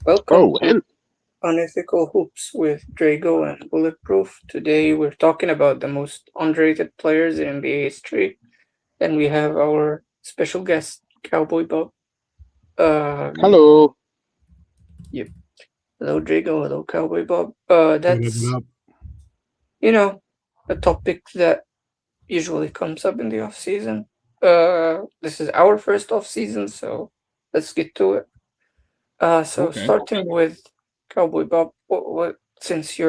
Welcome Oh, to and Unethical Hoops with Drago and Bulletproof. Today we're talking about the most underrated players in NBA history, and we have our special guest, Cowboy Bob. Um, hello. yep. Hello, Drago. Hello, Cowboy Bob. What up? What That's up? you know a topic that usually comes up in the off season. This is our first off season, so let's get to it. So Okay. starting with Cowboy Bob, what since you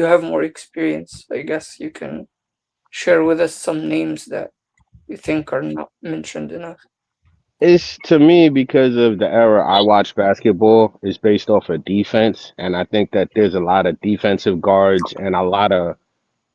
have more experience, I guess you can share with us some names that you think are not mentioned enough. It's to me because of the era I watch basketball is based off of defense, and I think that there's a lot of defensive guards and a lot of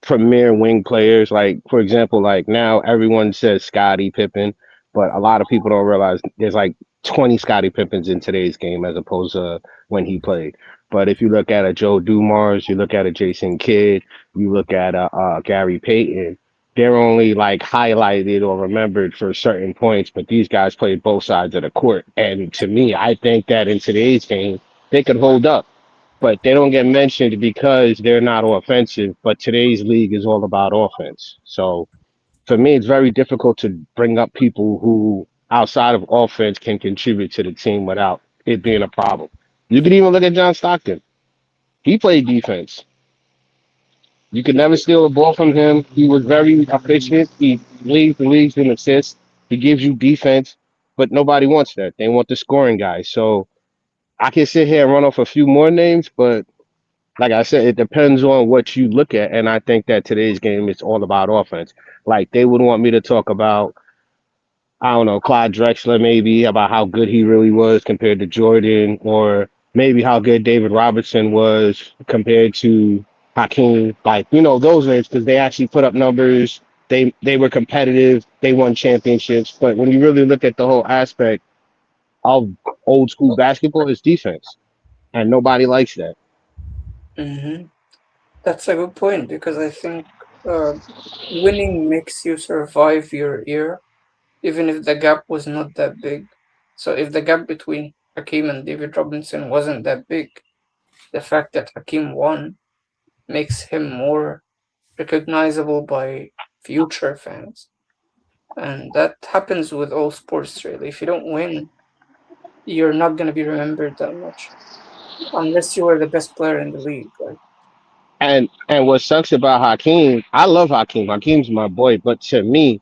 premier wing players. Like for example, like now everyone says Scottie Pippen, but a lot of people don't realize there's like 20 Scottie Pippens in today's game as opposed to when he played. But if you look at a Joe Dumars, you look at a Jason Kidd, you look at a Gary Payton, they're only like highlighted or remembered for certain points. But these guys played both sides of the court, and to me, I think that in today's game they could hold up, but they don't get mentioned because they're not offensive. But today's league is all about offense. So for me, it's very difficult to bring up people who, outside of offense, can contribute to the team without it being a problem. You could even look at John Stockton. He played defense. You could never steal a ball from him. He was very efficient. He leads the leagues in assists. He gives you defense, but nobody wants that. They want the scoring guy. So I can sit here and run off a few more names, but like I said, it depends on what you look at. And I think that today's game is all about offense. Like they would want me to talk about, I don't know, Clyde Drexler, maybe about how good he really was compared to Jordan, or maybe how good David Robertson was compared to Hakeem. Like, those names because they actually put up numbers. They were competitive. They won championships. But when you really look at the whole aspect of old school basketball, it's defense. And nobody likes that. hmm That's a good point because I think uh, winning makes you survive your year, even if the gap was not that big. So if the gap between Hakim and David Robinson wasn't that big, the fact that Hakim won makes him more recognizable by future fans. And that happens with all sports, really. If you don't win, you're not going to be remembered that much unless you were the best player in the league. Like, And what sucks about Hakeem, I love Hakeem. Hakeem's my boy, but to me,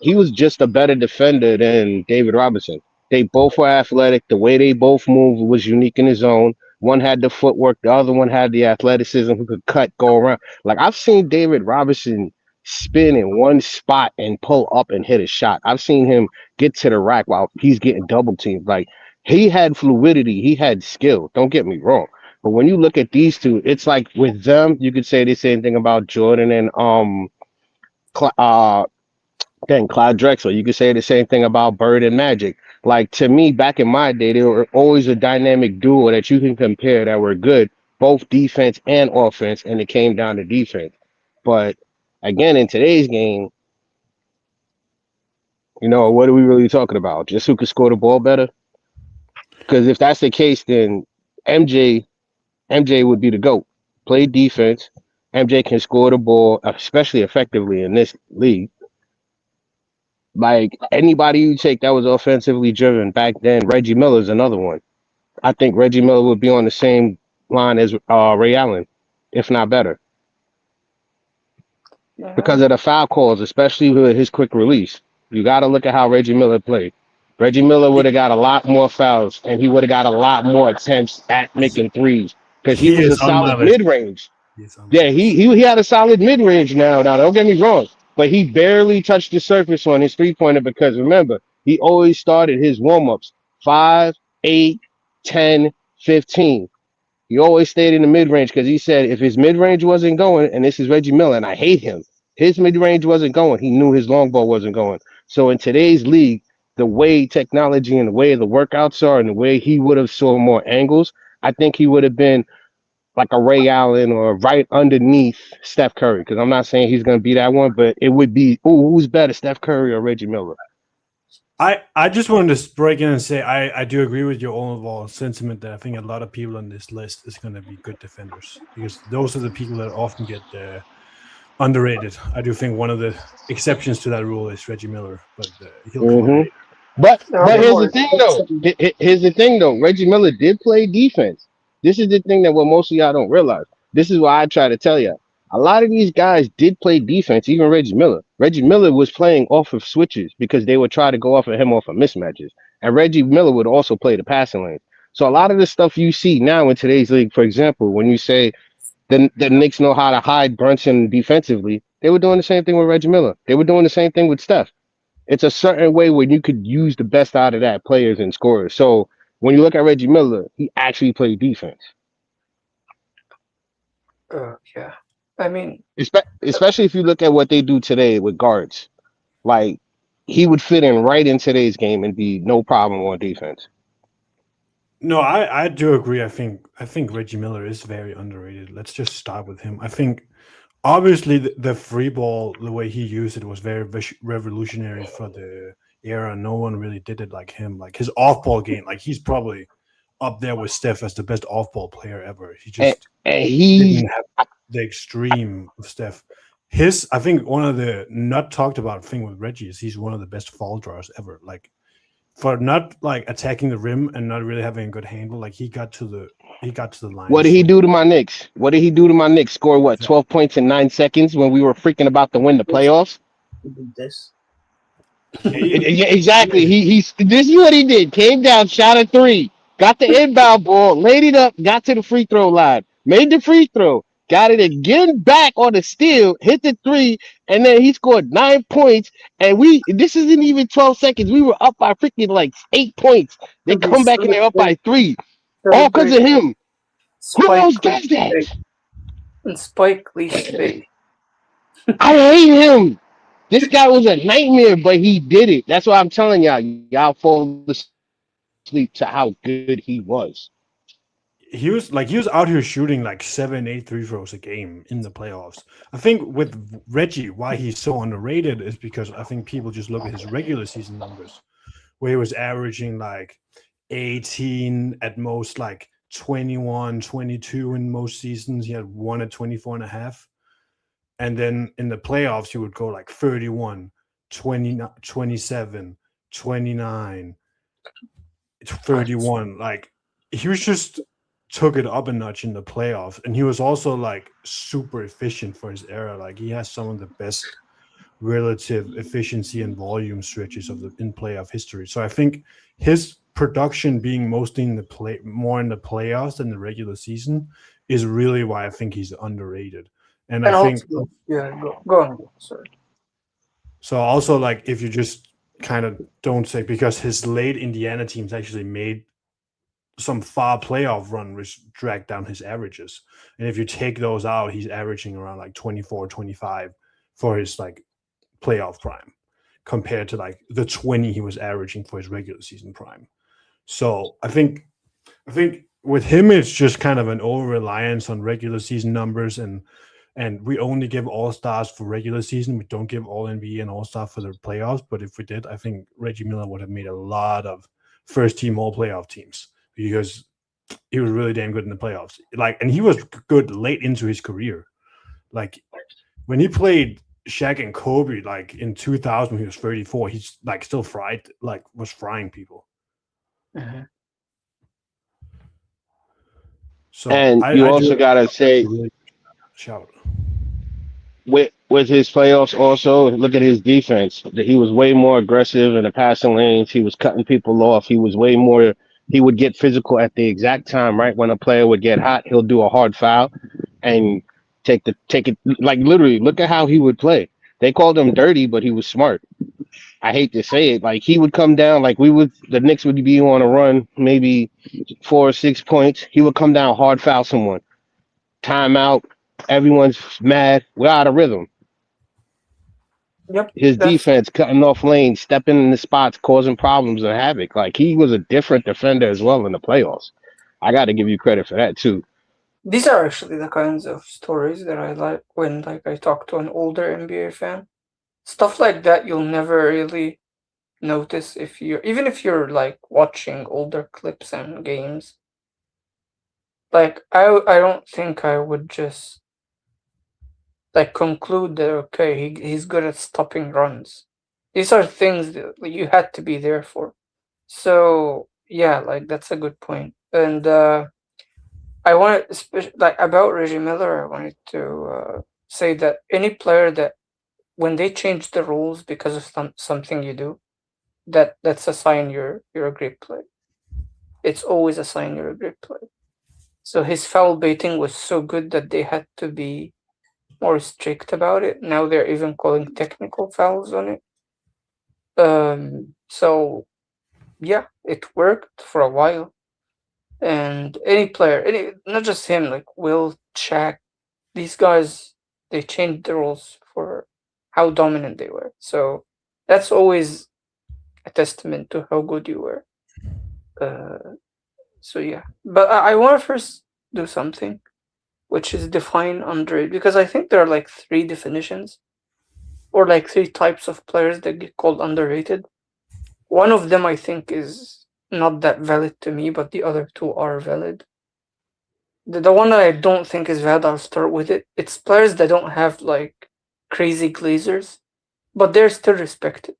he was just a better defender than David Robinson. They both were athletic. The way they both moved was unique in his own. One had the footwork, the other one had the athleticism who could cut, go around. Like I've seen David Robinson spin in one spot and pull up and hit a shot. I've seen him get to the rack while he's getting double teamed. Like he had fluidity, he had skill. Don't get me wrong. But when you look at these two, it's like with them, you could say the same thing about Jordan and Cl- uh then Clyde Drexler. You could say the same thing about Bird and Magic. Like to me, back in my day, they were always a dynamic duo that you can compare that were good, both defense and offense, and it came down to defense. But again, in today's game, what are we really talking about? Just who could score the ball better? Because if that's the case, then MJ MJ would be the GOAT. Play defense. MJ can score the ball, especially effectively in this league. Like anybody you take that was offensively driven back then, Reggie Miller's another one. I think Reggie Miller would be on the same line as Ray Allen, if not better, yeah, because of the foul calls, especially with his quick release. You got to look at how Reggie Miller played. Reggie Miller would He, have got a lot more fouls, and he would have got a lot more attempts at he's, making threes because he he was a is solid unmatched. mid range. He is Yeah, unmatched. he had a solid mid range now. Now, don't get me wrong, but he barely touched the surface on his 3 pointer because remember, he always started his warm ups 5, 8, 10, 15. He always stayed in the mid range because he said if his mid range wasn't going, and this is Reggie Miller, and I hate him, his mid range wasn't going. He knew his long ball wasn't going. So in today's league, the way technology and the way the workouts are and the way he would have saw more angles, I think he would have been like a Ray Allen or right underneath Steph Curry. Because I'm not saying he's going to be that one, but it would be, who's better, Steph Curry or Reggie Miller? I just wanted to break in and say I do agree with your overall sentiment that I think a lot of people on this list is going to be good defenders because those are the people that often get underrated. I do think one of the exceptions to that rule is Reggie Miller, but he'll come up Hmm. later. But There are but more here's the thing though. exceptions. Here's the thing though. Reggie Miller did play defense. This is the thing that what most of y'all don't realize. This is why I try to tell you. A lot of these guys did play defense. Even Reggie Miller. Reggie Miller was playing off of switches because they would try to go off of him off of mismatches. And Reggie Miller would also play the passing lane. So a lot of the stuff you see now in today's league, for example, when you say the Knicks know how to hide Brunson defensively, they were doing the same thing with Reggie Miller. They were doing the same thing with Steph. It's a certain way where you could use the best out of that players and scorers. So when you look at Reggie Miller, he actually played defense, Yeah. I mean, especially if you look at what they do today with guards. Like he would fit in right in today's game and be no problem on defense. No, I do agree. I think Reggie Miller is very underrated. Let's just start with him. I think obviously the free ball, the way he used it was very revolutionary for the era. No one really did it like him. Like his off ball game, like he's probably up there with Steph as the best off ball player ever. He And, just and he's didn't have the extreme of Steph. His, I think, one of the not talked about thing with Reggie is he's one of the best foul drawers ever. Like for not like attacking the rim and not really having a good handle, like he got to the line what did he so do to my Knicks? What did he do to my Knicks? Score what? exactly. 12 points in 9 seconds when we were freaking about to win the This, playoffs. he did this. Yeah, exactly. Yeah, He's this is what he did. Came down, shot a three, got the inbound ball, laid it up, got to the free throw line, made the free throw, got it again back on the steal, hit the three, and then he scored 9 points. And we this isn't even 12 seconds. We were up by freaking like 8 points. They every come back and they're up by three, all because yeah. of him. Who else Spike Lee does that? space and Spike Lee space. I hate him. This guy was a nightmare, but he did it. That's why I'm telling y'all. Y'all fall asleep to how good he was. He was out here shooting like 7, 8 free throws a game in the playoffs. I think with Reggie, why he's so underrated is because I think people just look at his regular season numbers, where he was averaging like 18 at most, like 21, 22 in most seasons. He had one at 24 and a half. And then in the playoffs, he would go like 31, 20, 27, 29, What? 31. Like he was just took it up a notch in the playoffs. And he was also like super efficient for his era. Like he has some of the best relative efficiency and volume stretches of the in playoff history. So I think his production being mostly in the play more in the playoffs than the regular season is really why I think he's underrated. And I And think also, yeah, go on. Sorry. so also like if you just kind of don't say because his late Indiana teams actually made some far playoff run which dragged down his averages. And if you take those out, he's averaging around like 24, 25 for his like playoff prime compared to like the 20 he was averaging for his regular season prime. So I think with him it's just kind of an over reliance on regular season numbers and we only give all stars for regular season. We don't give all NBA and all star for the playoffs. But if we did, I think Reggie Miller would have made a lot of first team all playoff teams because he was really damn good in the playoffs. Like, and he was good late into his career. Like when he played Shaq and Kobe, like in 2000, when he was 34, he's like still fried, like was frying people. Mhm. So And you I also do gotta that's a say really shout. with his playoffs also, look at his defense. That he was way more aggressive in the passing lanes. He was cutting people off. He was way more he would get physical at the exact time, right? When a player would get hot, he'll do a hard foul and take it like literally look at how he would play. They called him dirty, but he was smart. I hate to say it. Like he would come down like we would the Knicks would be on a run, maybe 4 or 6 points. He would come down hard foul someone. Timeout. Everyone's mad. We're out of rhythm. Yep, His that's defense cutting off lanes, stepping in the spots, causing problems and havoc. Like he was a different defender as well in the playoffs. I got to give you credit for that too. these are actually the kinds of stories that I like when like I talk to an older NBA fan. Stuff like that you'll never really notice if you're even if you're like watching older clips and games. Like I don't think I would just like conclude that okay he's good at stopping runs. These are things that you had to be there for. So yeah, like that's a good point. And I wanted like about Reggie Miller. I wanted to say that any player that when they change the rules because of something you do, that's a sign you're a great player. It's always a sign you're a great player. So his foul baiting was so good that they had to be more strict about it. Now they're even calling technical fouls on it. So yeah, it worked for a while. And any player, any not just him, like Will, Shaq, these guys, they changed the rules for how dominant they were. So that's always a testament to how good you were. So yeah, but I want to first do something, which is define underrated, because I think there are like three definitions or like three types of players that get called underrated. One of them I think is not that valid to me, but the other two are valid. The one that I don't think is valid, I'll start with it. It's players that don't have like crazy glazers, but they're still respected.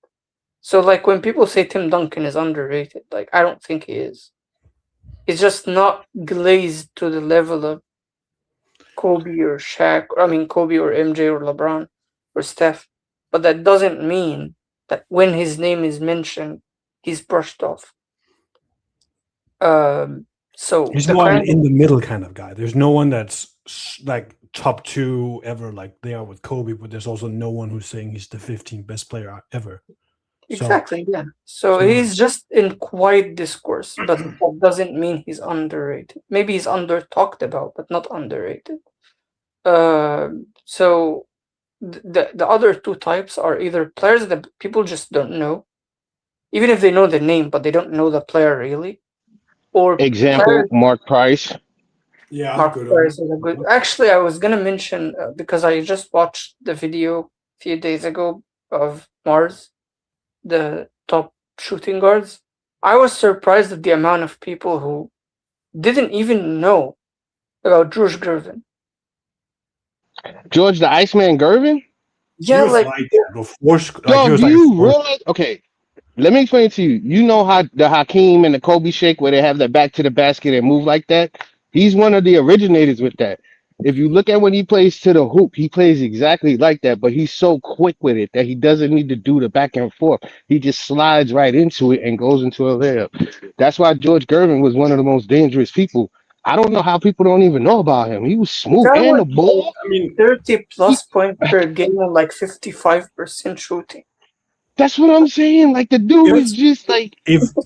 So like when people say Tim Duncan is underrated, like I don't think he is. He's just not glazed to the level of Kobe or Shaq. I mean Kobe or MJ or LeBron or Steph. But that doesn't mean that when his name is mentioned, he's brushed off. So He's the more an kind of in the middle kind of guy. There's no one that's like top two ever, like they are with Kobe, but there's also no one who's saying he's the 15th best player ever. So, exactly, yeah. So so he's just in quiet discourse, but that doesn't mean he's underrated. Maybe he's under talked about, but not underrated. So the other two types are either players that people just don't know, even if they know the name, but they don't know the player really, or Example, players. Mark Price. yeah, Mark good Price one. is a good. Actually, I was gonna mention because I just watched the video a few days ago of Mars, the top shooting guards. I was surprised at the amount of people who didn't even know about George Gervin. George the Iceman Gervin? He Yeah, was like like that before, like he Dog, was do like a you score. realize? Okay, let me explain to you. You know how the Hakeem and the Kobe shake where they have their back to the basket and move like that? He's one of the originators with that. If you look at when he plays to the hoop, he plays exactly like that, but he's so quick with it that he doesn't need to do the back and forth. He just slides right into it and goes into a layup. That's why George Gervin was one of the most dangerous people. I don't know how people don't even know about him. He was the smooth guy and the was ball. 30 He, plus points per game and like 55% shooting. that's what I'm saying. Like the dude is If just like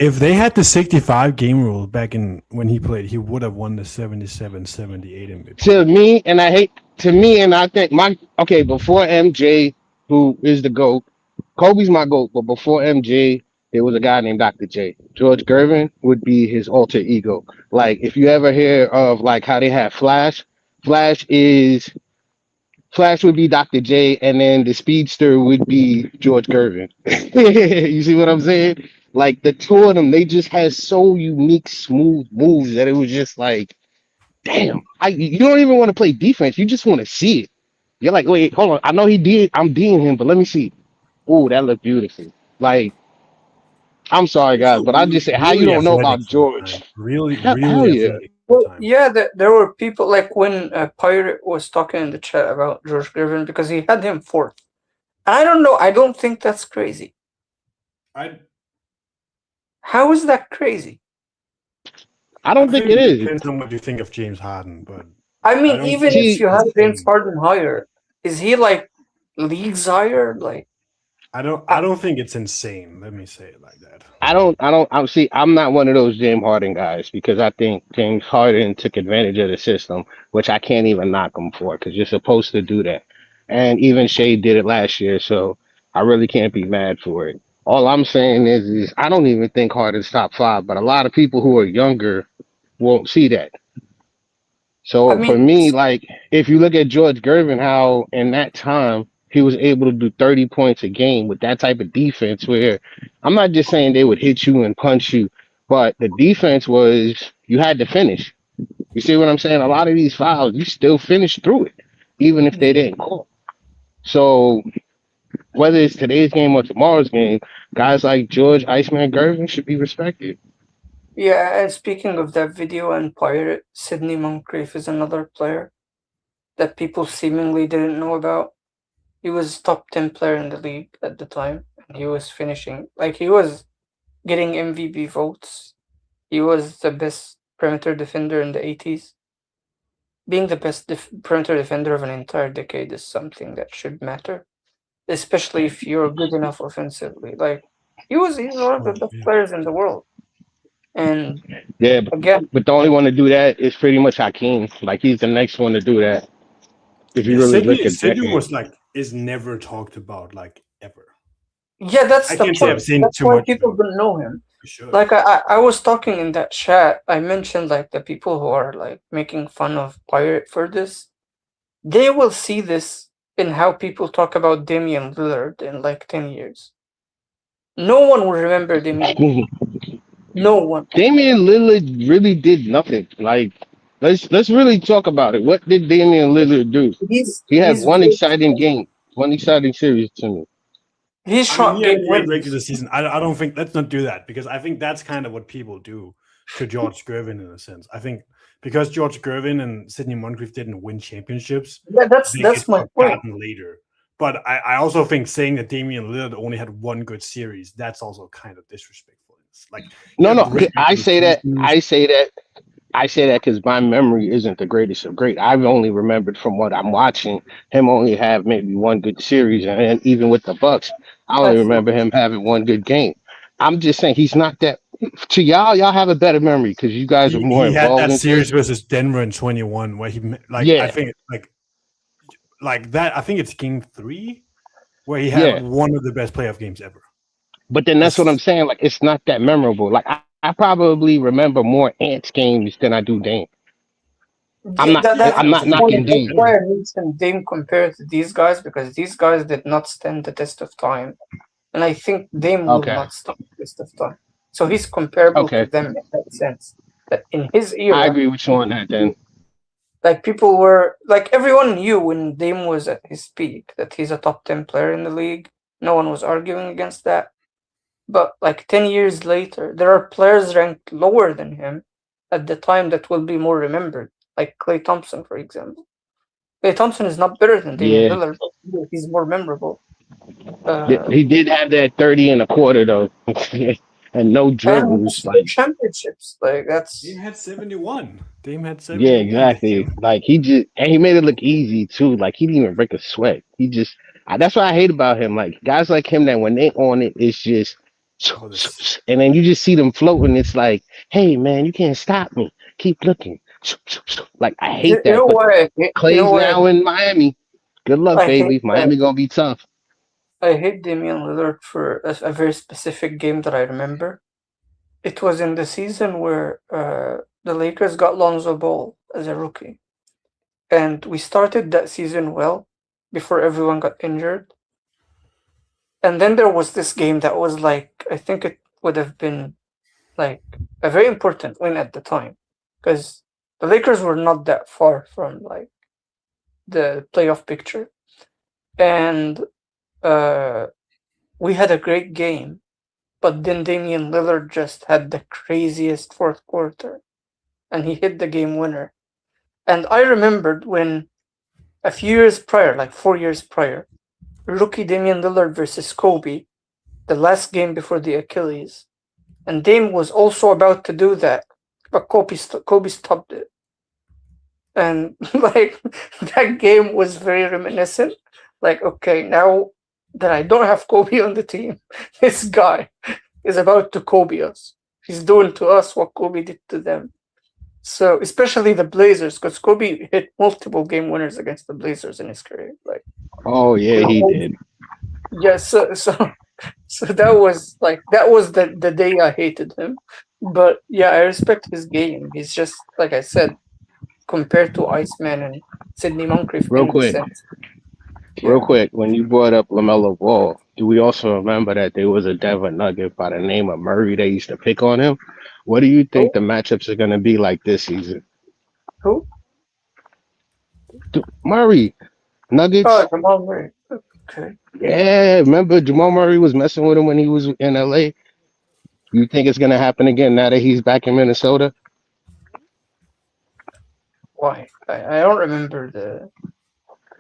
if they had the 65 game rule back in when he played, he would have won the 77-78 to MVP. me, and I hate to me, and I think my okay before MJ, who is the GOAT. Kobe's my GOAT, but before MJ, there was a guy named Dr. J. George Gervin would be his alter ego. Like if you ever hear of like how they have Flash, Flash is Flash would be Dr. J, and then the speedster would be George Gervin. You see what I'm saying? Like the two of them, they just had so unique, smooth moves that it was just like, damn. You don't even want to play defense. You just want to see it. You're like, wait, hold on. I know he did. I'm D'ing him, but let me see. Oh, that looked beautiful. Like, I'm sorry, guys, Also, but I just say, how you really don't know athletic about for the time. George? Really, Hell really yeah. athletic for the Well, time. yeah, there were people like when Pirate was talking in the chat about George Gervin because he had him fourth. I don't know. I don't think that's crazy. I How is that crazy? I I don't think think it it is. depends on what you think of James Harden, but I I mean, don't even think if it's See, you have James insane. Harden higher, is he like leagues higher? Like, I don't think it's insane. Let me say it like that. I'm not one of those James Harden guys because I think James Harden took advantage of the system, which I can't even knock him for because you're supposed to do that. And even Shea did it last year, so I really can't be mad for it. All I'm saying is I don't even think Harden's top five, but a lot of people who are younger won't see that. I So for mean, me, like if you look at George Gervin, how in that time he was able to do 30 points a game with that type of defense where I'm not just saying they would hit you and punch you, but the defense was you had to finish. You see what I'm saying? A lot of these fouls, you still finish through it, even if they didn't call. So whether it's today's game or tomorrow's game, guys like George Iceman Gervin should be respected. Yeah, and speaking of that video and Pirate, Sidney Moncrief is another player that people seemingly didn't know about. He was top 10 player in the league at the time, and he was finishing, like, he was getting MVP votes. He was the best perimeter defender in the 80s. Being the best perimeter defender of an entire decade is something that should matter, especially if you're good enough offensively. Like, he's one of the Oh, best yeah. players in the world. And Yeah, again, but the only one to do that is pretty much Hakeem. Like he's the next one to do that. If you Yeah, really look at Sydney decades, was like is never talked about like ever. yeah, that's I the can't say I've point. seen That's too why much of people him don't know him. for sure. Like I was talking in that chat, I mentioned like the people who are like making fun of Pirate for this, they will see this in how people talk about Damian Lillard in like 10 years. No one will remember Damian Lillard. No one. Damian Lillard really did nothing. Like let's really talk about it. What did Damian Lillard do? He had He's one very exciting game, one exciting series to me. he I mean, shot he had game a great regular winners. season. I don't think let's not do that because I think that's kind of what people do to George Gervin in a sense. I think because George Gervin and Sidney Moncrief didn't win championships, Yeah, they get that's my point. forgotten later. But I also think saying that Damian Lillard only had one good series, that's also kind of disrespectful. It's like he No, had no, great I regular say that. seasons. I say that because my memory isn't the greatest of great. I've only remembered from what I'm watching him only have maybe one good series, and even with the Bucks, I I only think remember him having one good game. I'm just saying he's not that. To y'all, y'all have a better memory because you guys are more He had involved that into it. series versus Denver in 21 where like I Yeah, think like that I think it's game 3 where he had yeah. one of the best playoff games ever. But then that's what I'm It's saying. Like it's not that memorable. Like I probably remember more Ants games than I do Dame. I'm yeah, not. yeah, I'm that's not the point. knocking significantly That's Dame. why better. I mentioned Dame compared to these guys because these guys did not stand the test of time. And I think Dame will Okay. not stand the test of time. So he's comparable to Okay. them in that sense. That in his I era, agree with you on that. Then. like people were like everyone knew when Dame was at his peak that he's a top 10 player in the league. No one was arguing against that. But like 10 years later, there are players ranked lower than him at the time that will be more remembered, like Clay Thompson, for example. Clay Thompson is not better than Damian Yeah. Lillard, but he's more memorable. Uh, He did have that 30 and a quarter though, and no and he has dribbles. two Like championships. Like Dame that's had 71. Dame had yeah, 71 this exactly. year. Like he just and he made it look easy too. Like he didn't even break a sweat. He just that's what I hate about him. Like guys like him that when they on it, it's just Oh, this and then you just see them floating. It's like, hey man, you can't stop me. Keep looking. Like I hate you that. know But why I hate, you know Clay's why now in Miami. Good luck, I hate baby. that Miami gonna be tough. I hate Damian Lillard for a very specific game that I remember. It was in the season where the Lakers got Lonzo Ball as a rookie, and we started that season well before everyone got injured. And then there was this game that was like I think it would have been like a very important win at the time because the Lakers were not that far from like the playoff picture, and uh, we had a great game. But then Damian Lillard just had the craziest fourth quarter, and he hit the game winner. And I remembered when a few years prior, like 4 years prior, rookie Damian Lillard versus Kobe, the last game before the Achilles, and Dame was also about to do that, but Kobe stopped it. And like that game was very reminiscent. Like, okay, now that I don't have Kobe on the team, this guy is about to Kobe us. He's doing to us what Kobe did to them. So especially the Blazers, because Kobe hit multiple game winners against the Blazers in his career. Like, Oh yeah, he did. yeah, so that was the day I hated him. But yeah, I respect his game. He's just like I said, compared to Iceman and Sidney Moncrief Real in the quick. sense. Real Yeah. quick, when you brought up LaMelo Ball, do we also remember that there was a Denver Nugget by the name of Murray that used to pick on him? What do you think Who? the matchups are going to be like this season? Who? Murray, Oh, Nuggets. Jamal Murray. Okay. Yeah, remember Jamal Murray was messing with him when he was in LA? You think it's going to happen again now that he's back in Minnesota? Why? I don't remember the.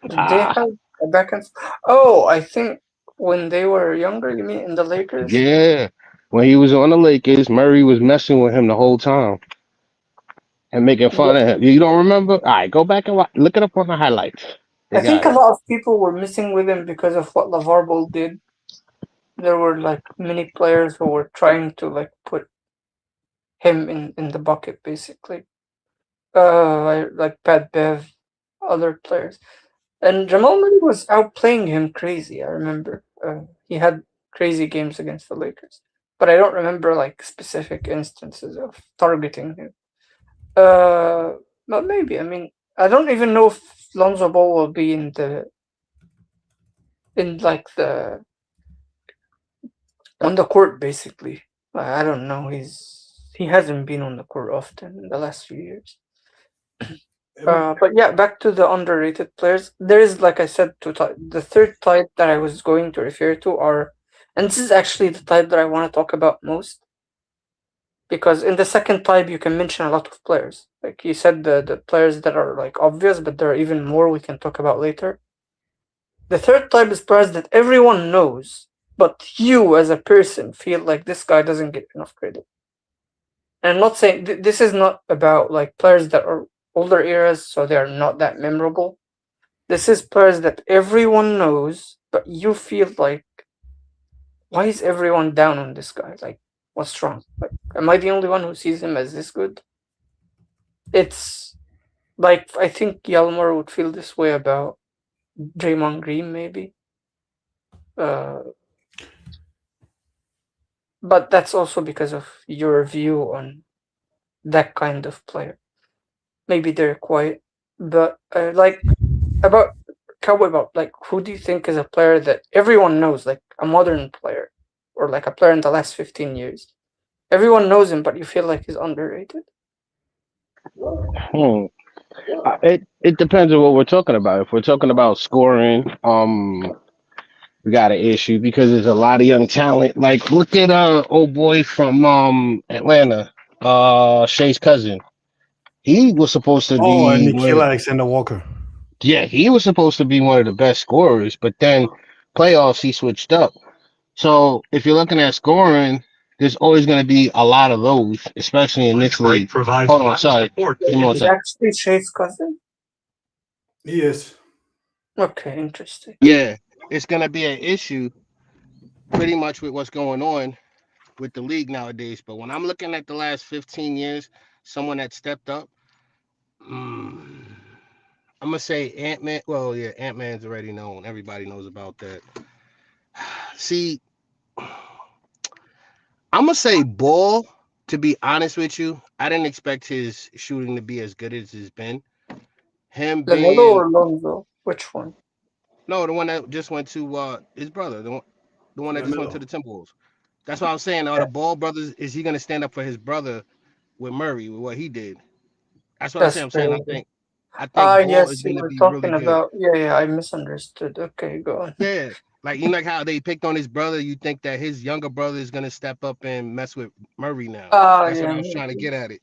Did they Ah, have a back and? Oh, I think when they were younger. You mean in the Lakers? yeah. When he was on the Lakers, Murray was messing with him the whole time and making Yeah. fun of him. You don't remember? All right, go back and look it up on the highlights. They I think got a it. lot of people were missing with him because of what LeVar Ball did. There were like many players who were trying to like put him in the bucket, basically. Like Pat Bev, other players. And Jamal Murray was outplaying him crazy. I remember he had crazy games against the Lakers, but I don't remember like specific instances of targeting him. Uh, but maybe. I mean, I don't even know if Lonzo Ball will be in like the on the court. Basically, I don't know. He hasn't been on the court often in the last few years. But yeah, back to the underrated players. There is, like I said, two type. The third type that I was going to refer to are, and this is actually the type that I want to talk about most, because in the second type you can mention a lot of players. Like you said, the players that are like obvious, but there are even more we can talk about later. The third type is players that everyone knows, but you as a person feel like this guy doesn't get enough credit. And I'm not saying this is not about like players that are older eras, so they are not that memorable. This is players that everyone knows, but you feel like, why is everyone down on this guy? Like, what's wrong? Like, am I the only one who sees him as this good? It's like I think Yalmar would feel this way about Draymond Green, maybe. Uh, but that's also because of your view on that kind of player. Maybe they're quiet, but like about Cowboy about like who do you think is a player that everyone knows, like a modern player, or like a player in the last 15 years? Everyone knows him, but you feel like he's underrated. Hmm. It depends on what we're talking about. If we're talking about scoring, we got an issue because there's a lot of young talent. Like look at old boy from Atlanta, Shay's cousin. He was supposed to Oh, and be one of Nikhil the, Alexander Walker. yeah, he was supposed to be one of the best scorers, but then playoffs he switched up. So if you're looking at scoring, there's always going to be a lot of those, especially in this league. Hold on, sorry. Give me one He's second. actually Shay's cousin. He is. Okay, interesting. Yeah, it's going to be an issue pretty much with what's going on with the league nowadays. But when I'm looking at the last 15 years, someone that stepped up, mm, I'm gonna say Ant Man. Well, yeah, Ant Man's already known. Everybody knows about that. See, I'm gonna say Ball. To be honest with you, I didn't expect his shooting to be as good as it's been. Him Lamelo being or Lonzo? Which one? no, the one that just went to his brother, the one that just went to Lamelo. the Timberwolves. That's what I'm saying. Are Yeah, the Ball brothers? Is he gonna stand up for his brother with Murray with what he did? That's what I'm that's saying. I'm saying I crazy. think I think Ah, Ball is yes, you gonna were be really talking good. about. Yeah, yeah, I misunderstood. Okay, go on. Yeah. Like you know like how they picked on his brother, you think that his younger brother is gonna step up and mess with Murray now. Ah, That's what yeah, I was trying to maybe. get at it.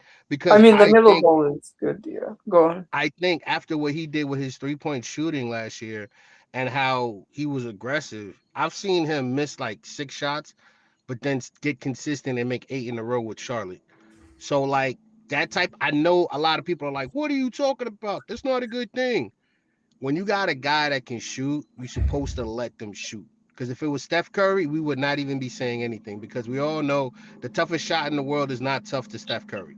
I Because mean, the middle ball is good. Yeah, go on. I think after what he did with his 3 point shooting last year and how he was aggressive, I've seen him miss like 6 shots, but then get consistent and make 8 in a row with Charlotte. So like that type, I know a lot of people are like, "What are you talking about? That's not a good thing." When you got a guy that can shoot, you're supposed to let them shoot. Because if it was Steph Curry, we would not even be saying anything. Because we all know the toughest shot in the world is not tough to Steph Curry.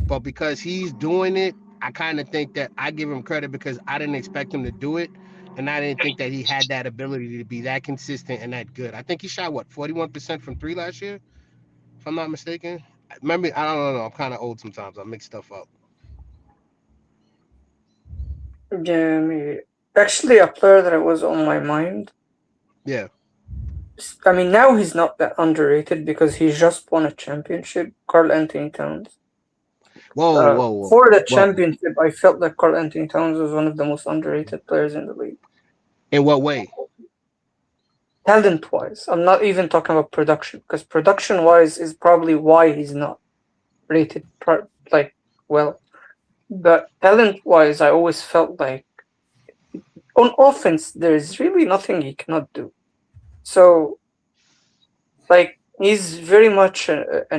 But because he's doing it, I kind of think that I give him credit because I didn't expect him to do it. And I didn't think that he had that ability to be that consistent and that good. I think he shot what 41% from three last year, if I'm not mistaken. Remember, I don't know. I'm kind of old sometimes. I mix stuff up. Yeah, maybe. Actually, a player that was on my mind. Yeah. I mean, now he's not that underrated because he just won a championship. Carl Anthony Towns. Whoa, whoa, whoa. For the Well, championship, I felt that Carl Anthony Towns was one of the most underrated players in the league. in what way? Talent wise, I'm not even talking about production because production wise is probably why he's not rated like well. But talent wise, I always felt like on offense, there's really nothing he cannot do. So, like, he's very much a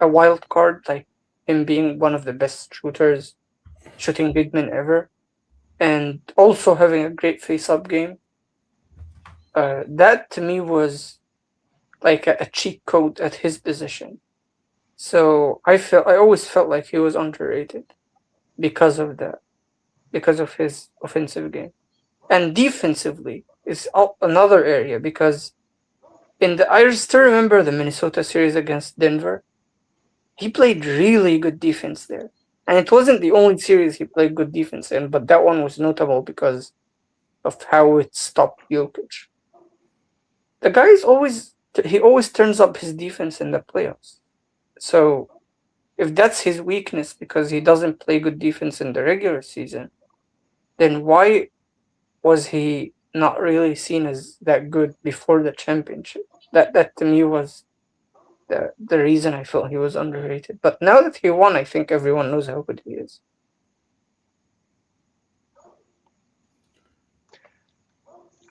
wild card, like him being one of the best shooters, shooting big men ever, and also having a great face-up game. That to me was like a cheat code at his position. So I always felt like he was underrated because of that, because of his offensive game. And defensively is another area because I still remember the Minnesota series against Denver. He played really good defense there. And it wasn't the only series he played good defense in, but that one was notable because of how it stopped Jokic. The guy is always he always turns up his defense in the playoffs. So if that's his weakness because he doesn't play good defense in the regular season, then why was he not really seen as that good before the championship? That to me was the reason I felt he was underrated. But now that he won, I think everyone knows how good he is.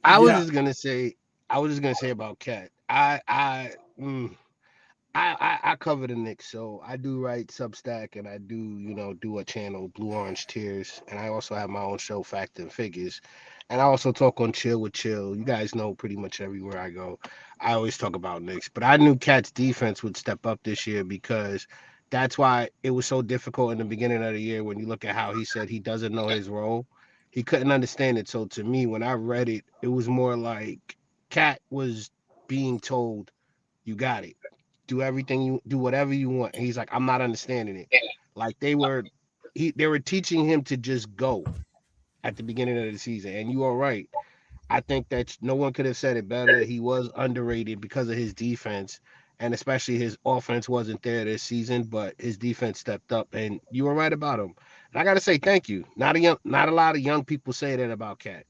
I was Yeah, just gonna say, I was just gonna say about Cat. I cover the Knicks, so I do write Substack, and I do do a channel, Blue Orange Tears, and I also have my own show, Fact and Figures, and I also talk on Chill with Chill. You guys know pretty much everywhere I go, I always talk about Knicks. But I knew Cat's defense would step up this year because that's why it was so difficult in the beginning of the year when you look at how he said he doesn't know his role. He couldn't understand it. So to me, when I read it, it was more like Cat was being told, "You got it, do everything, you do whatever you want." And he's like, "I'm not understanding it." Like they were teaching him to just go at the beginning of the season. And you are right. I think that no one could have said it better. He was underrated because of his defense, and especially his offense wasn't there this season, but his defense stepped up, and you were right about him. And I got to say thank you. Not a lot of young people say that about Cat.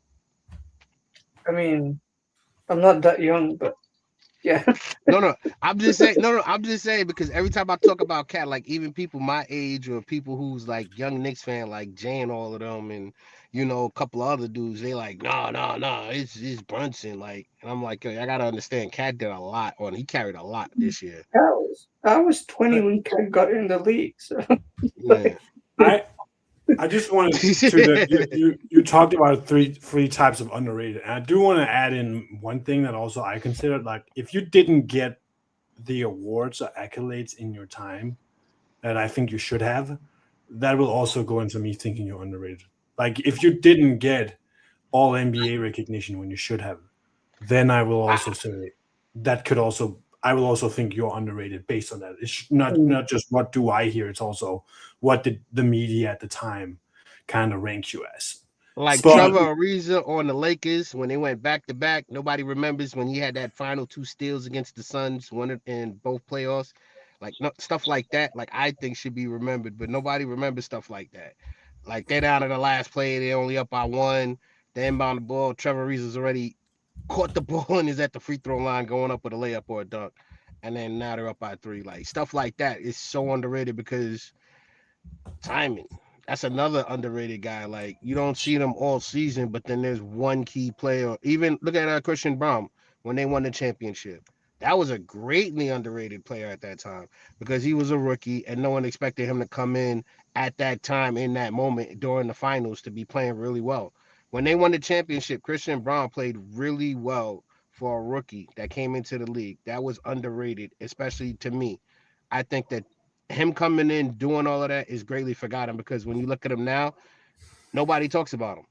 I mean, I'm not that young, but yeah. No, no, I'm just saying. No, no, I'm just saying because every time I talk about Cat, like even people my age or people who's like young Knicks fan, like Jay and all of them, and a couple of other dudes, they like, no, no, no, it's Brunson. Like, and I'm like, yo, I gotta understand. Cat did a lot, or he carried a lot this year. I was 20 I, when Kat got in the league, so Yeah. I I just wanted to that you talked about three types of underrated, and I do want to add in one thing that also I considered, like if you didn't get the awards or accolades in your time that I think you should have, that will also go into me thinking you're underrated. Like if you didn't get all NBA recognition when you should have, then I will I, also say that could also I will also think you're underrated based on that. It's mm, not just what do I hear, it's also what did the media at the time kind of rank you as. like But Trevor Ariza on the Lakers when they went back to back. Nobody remembers when he had that final two steals against the Suns, in both playoffs. Like no, stuff like that. Like I think should be remembered, but nobody remembers stuff like that. Like they're down to the last play, they only up by one. They inbound the ball. Trevor Ariza's already caught the ball and is at the free throw line going up with a layup or a dunk. And then now they're up by three. Like stuff like that is so underrated because timing. That's another underrated guy. Like you don't see them all season, but then there's one key player. Even look at Christian Braun when they won the championship. That was a greatly underrated player at that time because he was a rookie and no one expected him to come in at that time in that moment during the finals to be playing really well. When they won the championship, Christian Braun played really well for a rookie that came into the league. That was underrated, especially to me. I think that him coming in doing all of that is greatly forgotten because when you look at him now, nobody talks about him.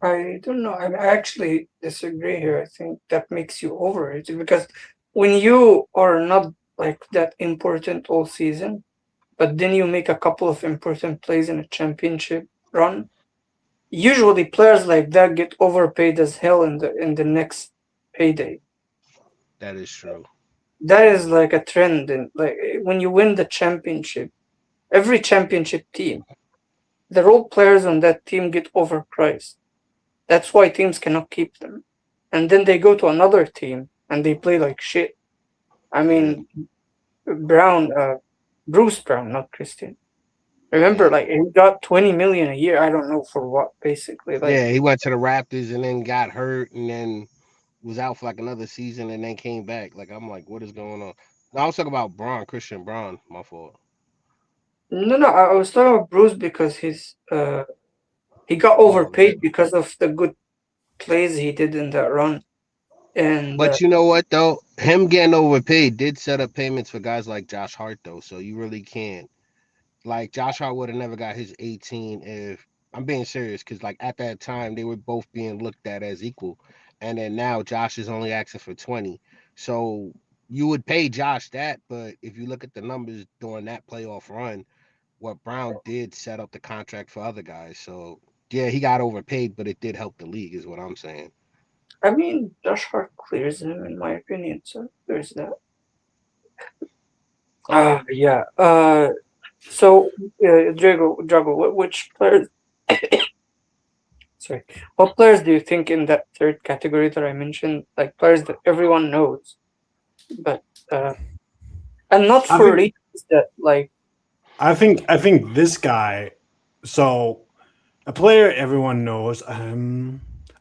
I don't know. I actually disagree here. I think that makes you overrated because when you are not like that important all season, but then you make a couple of important plays in a championship run, Usually, players like that get overpaid as hell in the next payday. That is true. That is like a trend. In like when you win the championship, every championship team, the role players on that team get overpriced. That's why teams cannot keep them. And then they go to another team and they play like shit. I Yeah, mean, Brown, Bruce Brown, not Christian. Remember, yeah, like he got 20 million a year. I don't know for what, basically. Like, yeah. He went to the Raptors and then got hurt and then was out for like another season and then came back. Like I'm like, what is going on? No, I was talking about Braun, Christian Braun. My fault. no, no, I was talking about Bruce because he got Oh, yeah. overpaid because of the good plays he did in that run. And But you know what though? Him getting overpaid did set up payments for guys like Josh Hart though. So you really can't. Like Josh Hart would have never got his 18 if I'm being serious, because like at that time they were both being looked at as equal. And then now Josh is only asking for 20. So you would pay Josh that, but if you look at the numbers during that playoff run, what Brown did set up the contract for other guys. So yeah, he got overpaid, but it did help the league, is what I'm saying. I mean, Josh Hart clears him, in my opinion. So there's that. Yeah. So, Drago, which players? Sorry, what players do you think in that third category that I mentioned, like players that everyone knows, but and not I for think reasons that like I think this guy. So a player everyone knows.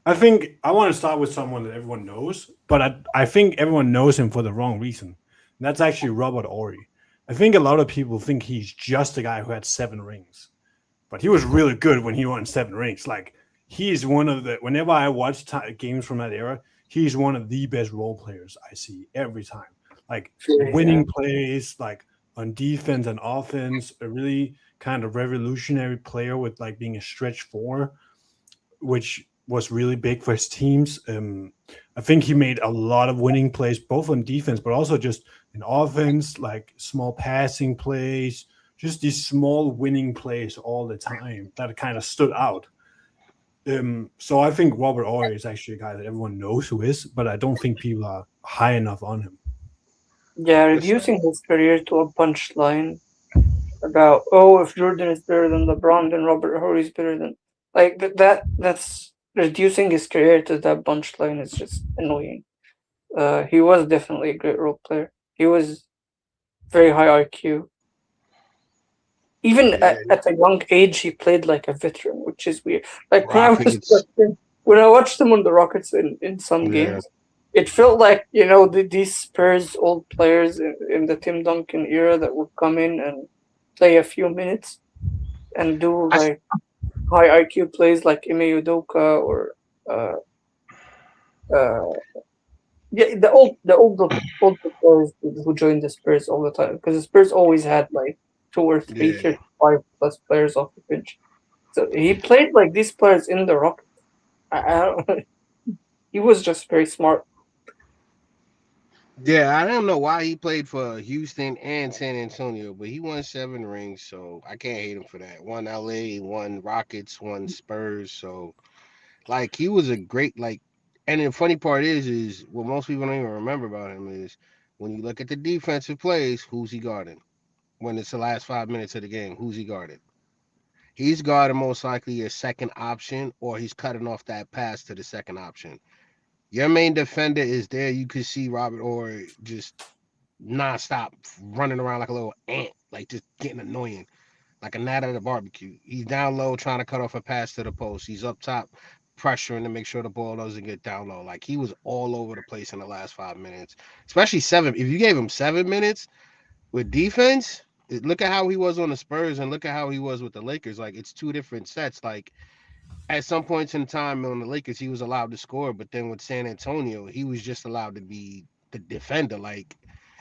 I think I want to start with someone that everyone knows, but I think everyone knows him for the wrong reason. And that's actually Robert Ory. I think a lot of people think he's just a guy who had 7 rings, but he was really good when he won 7 rings. Like he's one of the. Whenever I watch games from that era, he's one of the best role players I see every time. Like yeah. winning plays, like on defense and offense, a really kind of revolutionary player with like being a stretch four, which was really big for his teams. I think he made a lot of winning plays, both on defense, but also just in offense, like small passing plays, just these small winning plays all the time that kind of stood out. So I think Robert Ory is actually a guy that everyone knows who is, but I don't think people are high enough on him. Yeah, Listen, reducing his career to a punchline about if Jordan is better than LeBron, then Robert Horry is better than like that's reducing his career to that punchline is just annoying. He was definitely a great role player. He was very high IQ. Even yeah, at a young age, he played like a veteran, which is weird. Like Rockets. when I watched him on the Rockets in some Yeah, games, it felt like these Spurs old players in the Tim Duncan era that would come in and play a few minutes and do I like high IQ plays like Ime Udoka or uh, uh, yeah, the older players who joined the Spurs all the time because the Spurs always had like two or three yeah. 35 plus players off the bench. So he played like these players in the Rockets. I don't, he was just very smart. Yeah, I don't know why he played for Houston and San Antonio, but he won 7 rings, so I can't hate him for that. One LA, one Rockets, one Spurs. So like he was a great like, and the funny part is what most people don't even remember about him is when you look at the defensive plays, who's he guarding? When it's the last 5 minutes of the game, who's he guarding? He's guarding most likely a second option, or he's cutting off that pass to the second option. Your main defender is there. You could see Robert Orr just nonstop running around like a little ant, like just getting annoying, like a gnat at a barbecue. He's down low trying to cut off a pass to the post. He's up top pressuring to make sure the ball doesn't get down low. Like he was all over the place in the last 5 minutes, especially seven. If you gave him 7 minutes with defense, look at how he was on the Spurs and look at how he was with the Lakers. Like it's two different sets. Like at some points in time on the Lakers, he was allowed to score, but then with San Antonio, he was just allowed to be the defender. Like,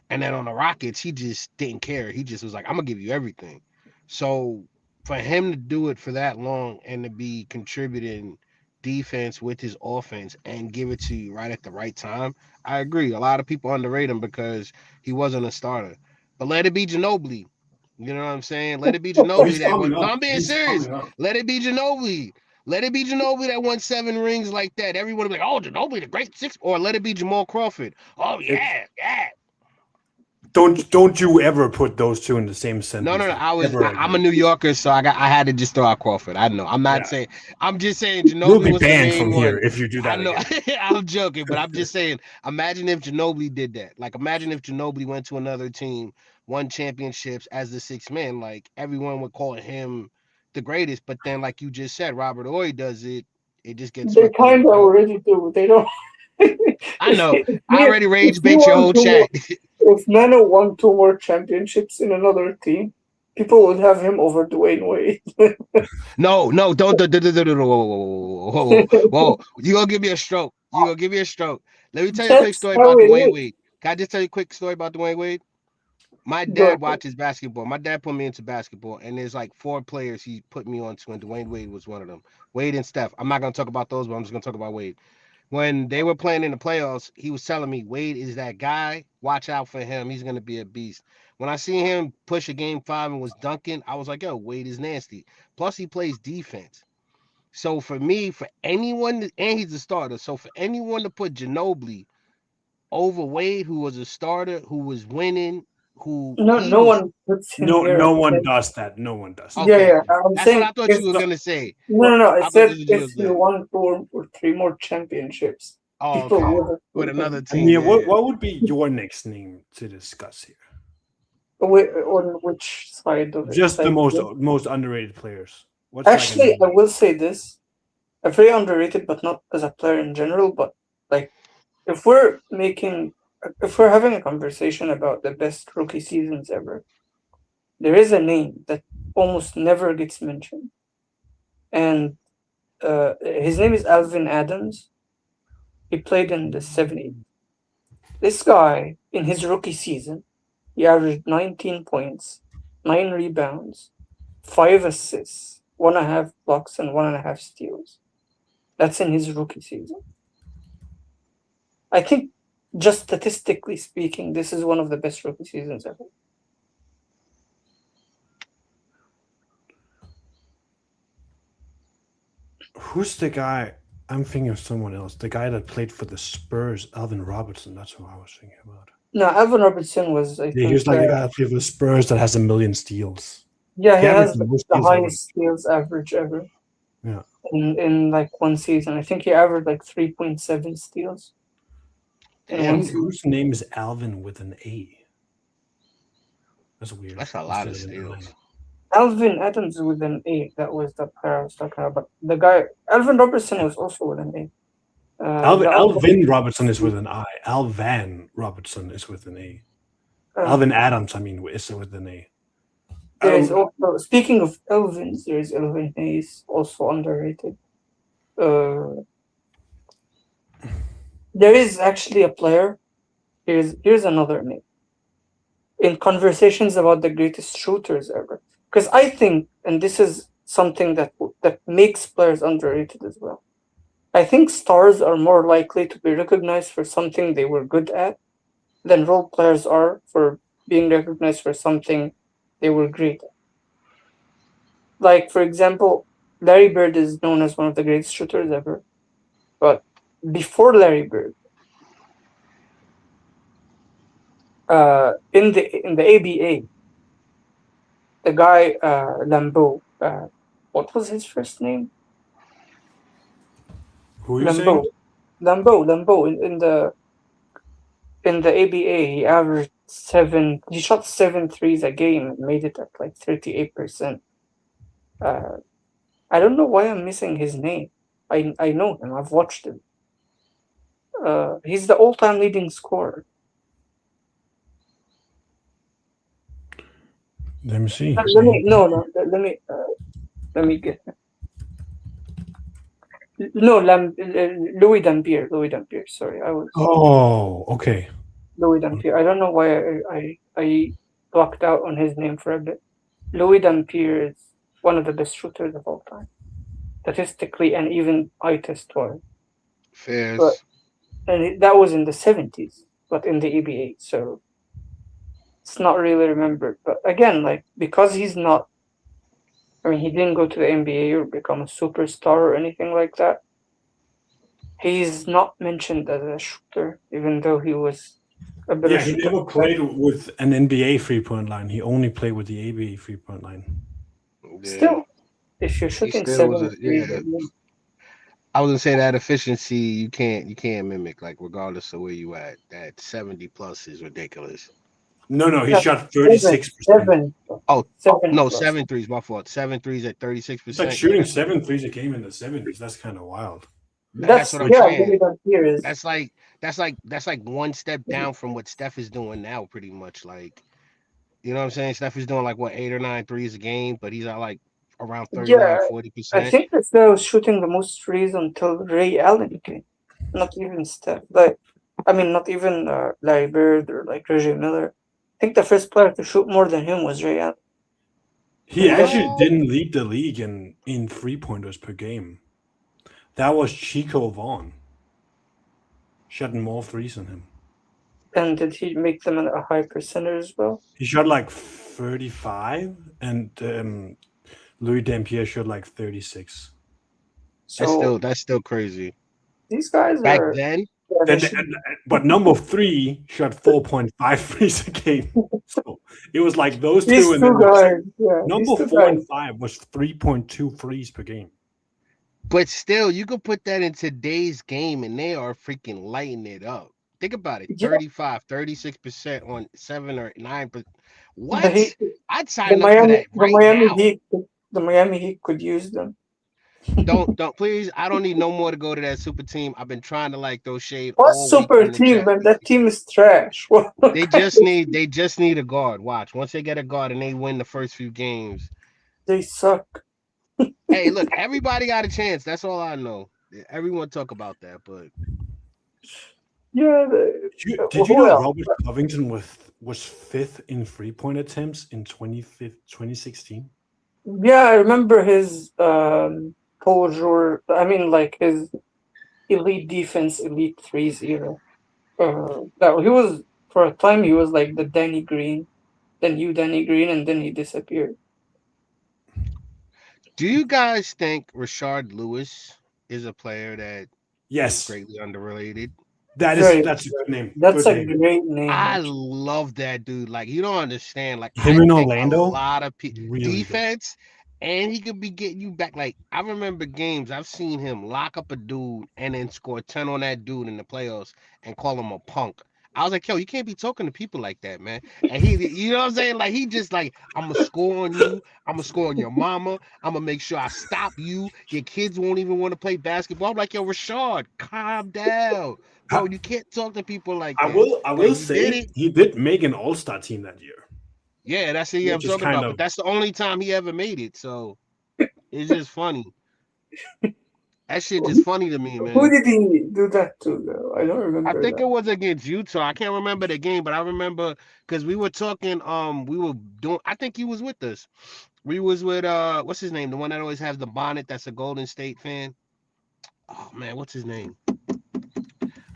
and then on the Rockets, he just didn't care. He just was like, "I'm gonna give you everything." So for him to do it for that long and to be contributing defense with his offense and give it to you right at the right time, I agree. A lot of people underrate him because he wasn't a starter. But let it be Ginobili. You know what I'm saying? Let it be Oh, he's Ginobili that coming went. No, up. I'm being He's serious. coming up. Let it be Ginobili. Let it be Ginobili that won 7 rings like that. Everyone will be like, oh, Ginobili, the great six. Or let it be Jamal Crawford. Oh, It yeah, yeah. don't you ever put those two in the same No, no, sentence, no. like ever I'm a again. New Yorker, so I had to just throw out Crawford. I know. I'm not Yeah, saying. I'm just saying you'll Ginobili be was the banned from main here one. if you do I that know. again. I'm joking, but I'm just saying. Imagine if Ginobili did that. Like, imagine if Ginobili went to another team, won championships as the sixth man. Like, everyone would call him the greatest. But then, like you just said, Robert Ory does it. It just gets They swept under the kind of rug. already do. They don't. I know. I If already if rage he bait your won whole chat. if Mano won two more championships in another team, people would have him over Dwayne Wade. No, no, don't. Whoa, whoa, whoa. You gonna give me a stroke. You gonna give me a stroke. Let me tell you a quick That's story how about it Dwayne is. Wade. Can I just tell you a quick story about Dwayne Wade? My Go dad ahead. watches basketball. My dad put me into basketball, and there's like 4 players he put me on to, and Dwayne Wade was one of them. Wade and Steph. I'm not gonna talk about those, but I'm just gonna talk about Wade. When they were playing in the playoffs, he was telling me Wade is that guy. Watch out for him. He's gonna be a beast. When I seen him push a game 5 and was dunking, I was like, yo, Wade is nasty. Plus, he plays defense. So for me, for anyone, and he's a starter. So for anyone to put Ginobili over Wade, who was a starter, who was winning, who No, he no was one puts him No, near. no one does that. No one does that. Yeah, okay. yeah. I'm That's what saying I thought if you were gonna say. no, no, no. I I thought said this was you if was he saying. won two or three more championships, Oh, people okay. would have With put another him I team, mean, yeah, yeah. what would be your next name to discuss here? on which side of it. Just the Like, most underrated players. What's like a actually, I name? will say this: a very underrated, but not as a player in general. But like, if we're making, if we're having a conversation about the best rookie seasons ever, there is a name that almost never gets mentioned, and his name is Alvin Adams. He played in the '70s. This guy, in his rookie season, he averaged 19 points, 9 rebounds, 5 assists, 1.5 blocks, and 1.5 steals. That's in his rookie season. I think, just statistically speaking, this is one of the best rookie seasons ever. Who's the guy? I'm thinking of someone else. The guy that played for the Spurs, Alvin Robertson. That's who I was thinking about. No, Alvin Robertson was, I Yeah, he think, was like the guy that played for the Spurs that has a million steals. yeah, He he averaged has the most the steals ever. highest steals average ever Yeah. in like one season. I think he averaged like 3.7 steals in one Damn, season. Whose name is Alvin with an A? That's weird. that's a lot Instead of of an steals. I. Alvin Adams with an A. That was the player I was talking about. But the guy, Alvin Robertson, was also with an A. The other, Alvin Robertson is with an I. Alvan Robertson is with an A. uh, Alvin Adams, I mean, is with an A. there is Oh, also, speaking of Elvins, there is Elvin Hayes, also underrated. Uh, there is actually a player. Here's another name in conversations about the greatest shooters ever. Because I think, and this is something that makes players underrated as well. I think stars are more likely to be recognized for something they were good at than role players are for being recognized for something they were great at. Like, for example, Larry Bird is known as one of the greatest shooters ever. But before Larry Bird, in the ABA, the guy Lambeau, what was his first name? who are you saying? Lambeau, Lambeau. In the ABA, he averaged seven. He shot 7 threes a game and made it at like 38%. Uh, I don't know why I'm missing his name. I know him. I've watched him. He's the all-time leading scorer. Let me see. Let me no no. Let me get no Louis Dampier. Louis Dampier. Sorry, I was Oh, okay. Louis Dampier. I don't know why I blocked out on his name for a bit. Louis Dampier is one of the best shooters of all time, statistically and even eye test wise. But Fairs. that was in the '70s, but in the EBA, so it's not really remembered. But again, like because he's not I mean, he didn't go to the NBA or become a superstar or anything like that. He's not mentioned as a shooter, even though he was a better Yeah, he shooter. never played with an NBA 3-point line. He only played with the ABA 3-point line. Yeah, Still, if you're he shooting still was a 7 threes a yeah. game, I was gonna say that efficiency you can't mimic like regardless of where you at. That 70 plus is ridiculous. No, he yeah, shot seven, 36%. seven, Oh seven no, plus. 7 threes. My fault. 7 threes at He's like 36%. Yeah, shooting that's 7 threes a game in the 70s. That's kind of wild. that's That's what I'm yeah, saying. really don't hear is That's like one step down from what Steph is doing now, pretty much. Like you know what I'm saying? Steph is doing like what 8 or 9 threes a game, but he's at like around yeah. 39, I 40%. think this guy was shooting the most threes until Ray Allen came. Not even Steph. Like, I mean, not even Larry Bird or like Reggie Miller. I think the first player to shoot more than him was Ray Allen. He And then actually What? didn't lead the league in 3-pointers per game. That was Chico Vaughn. Shot more threes than him. and did he make them at a high percentage as well? He shot like 35, and Louis Dampier shot like 36. So That's still crazy. these guys Back are then, yeah, they Then, should but number 3 shot 4.5 threes a game. So it was like those two, these and two then guys, yeah, these number two 4 guys. and 5 was 3.2 threes per game. but still, you could put that in today's game and they are freaking lighting it up. Think about it Yeah, 35, 36% on 7 or 9. the What? Heat, I'd sign up for that The right Miami now. Heat, the Miami Heat could use them. Don't please. I don't need no more to go to that super team. I've been trying to like throw shade What all week super in the team, chat. man? That team is trash. What kind of They just need a guard. Watch. Once they get a guard and they win the first few games. they suck. Hey, look, everybody got a chance. That's all I know. Everyone talk about that, but Yeah, Did you who know else? Robert Covington was fifth in 3-point attempts in 2016? Yeah, I remember his Paul George. I mean, like his elite defense, elite threes era. That he was for a time. He was like the Danny Green, the new Danny Green, and then he disappeared. do you guys think Rashard Lewis is a player that is Yes, greatly underrated? Very. that's a good name. That's Good a name. great name, I actually. love that dude. Like you don't understand. Like Him I in think a Orlando, lot of really good. defense, and he could be getting you back. Like I remember games I've seen him lock up a dude and then score 10 on that dude in the playoffs and call him a punk. I was like, yo, you can't be talking to people like that, man. And you know what I'm saying? Like he just like, I'm gonna score on you. I'm gonna score on your mama. I'm gonna make sure I stop you. Your kids won't even want to play basketball. I'm like, yo, Rashard, calm down, bro. I, You can't talk to people like I that. will I Like will you did say it. he did make an All-Star team that year, Yeah, that's the year I'm which is talking kind about. But of that's the only time he ever made it. So it's just funny. That shit just funny to me, Who man. did he do that to, though? I don't I remember think it that. was against Utah. I can't remember the game, but I remember because we were talking. We were doing. I think he was with us. We was with what's his name? The one that always has the bonnet. That's a Golden State fan. Oh man, what's his name?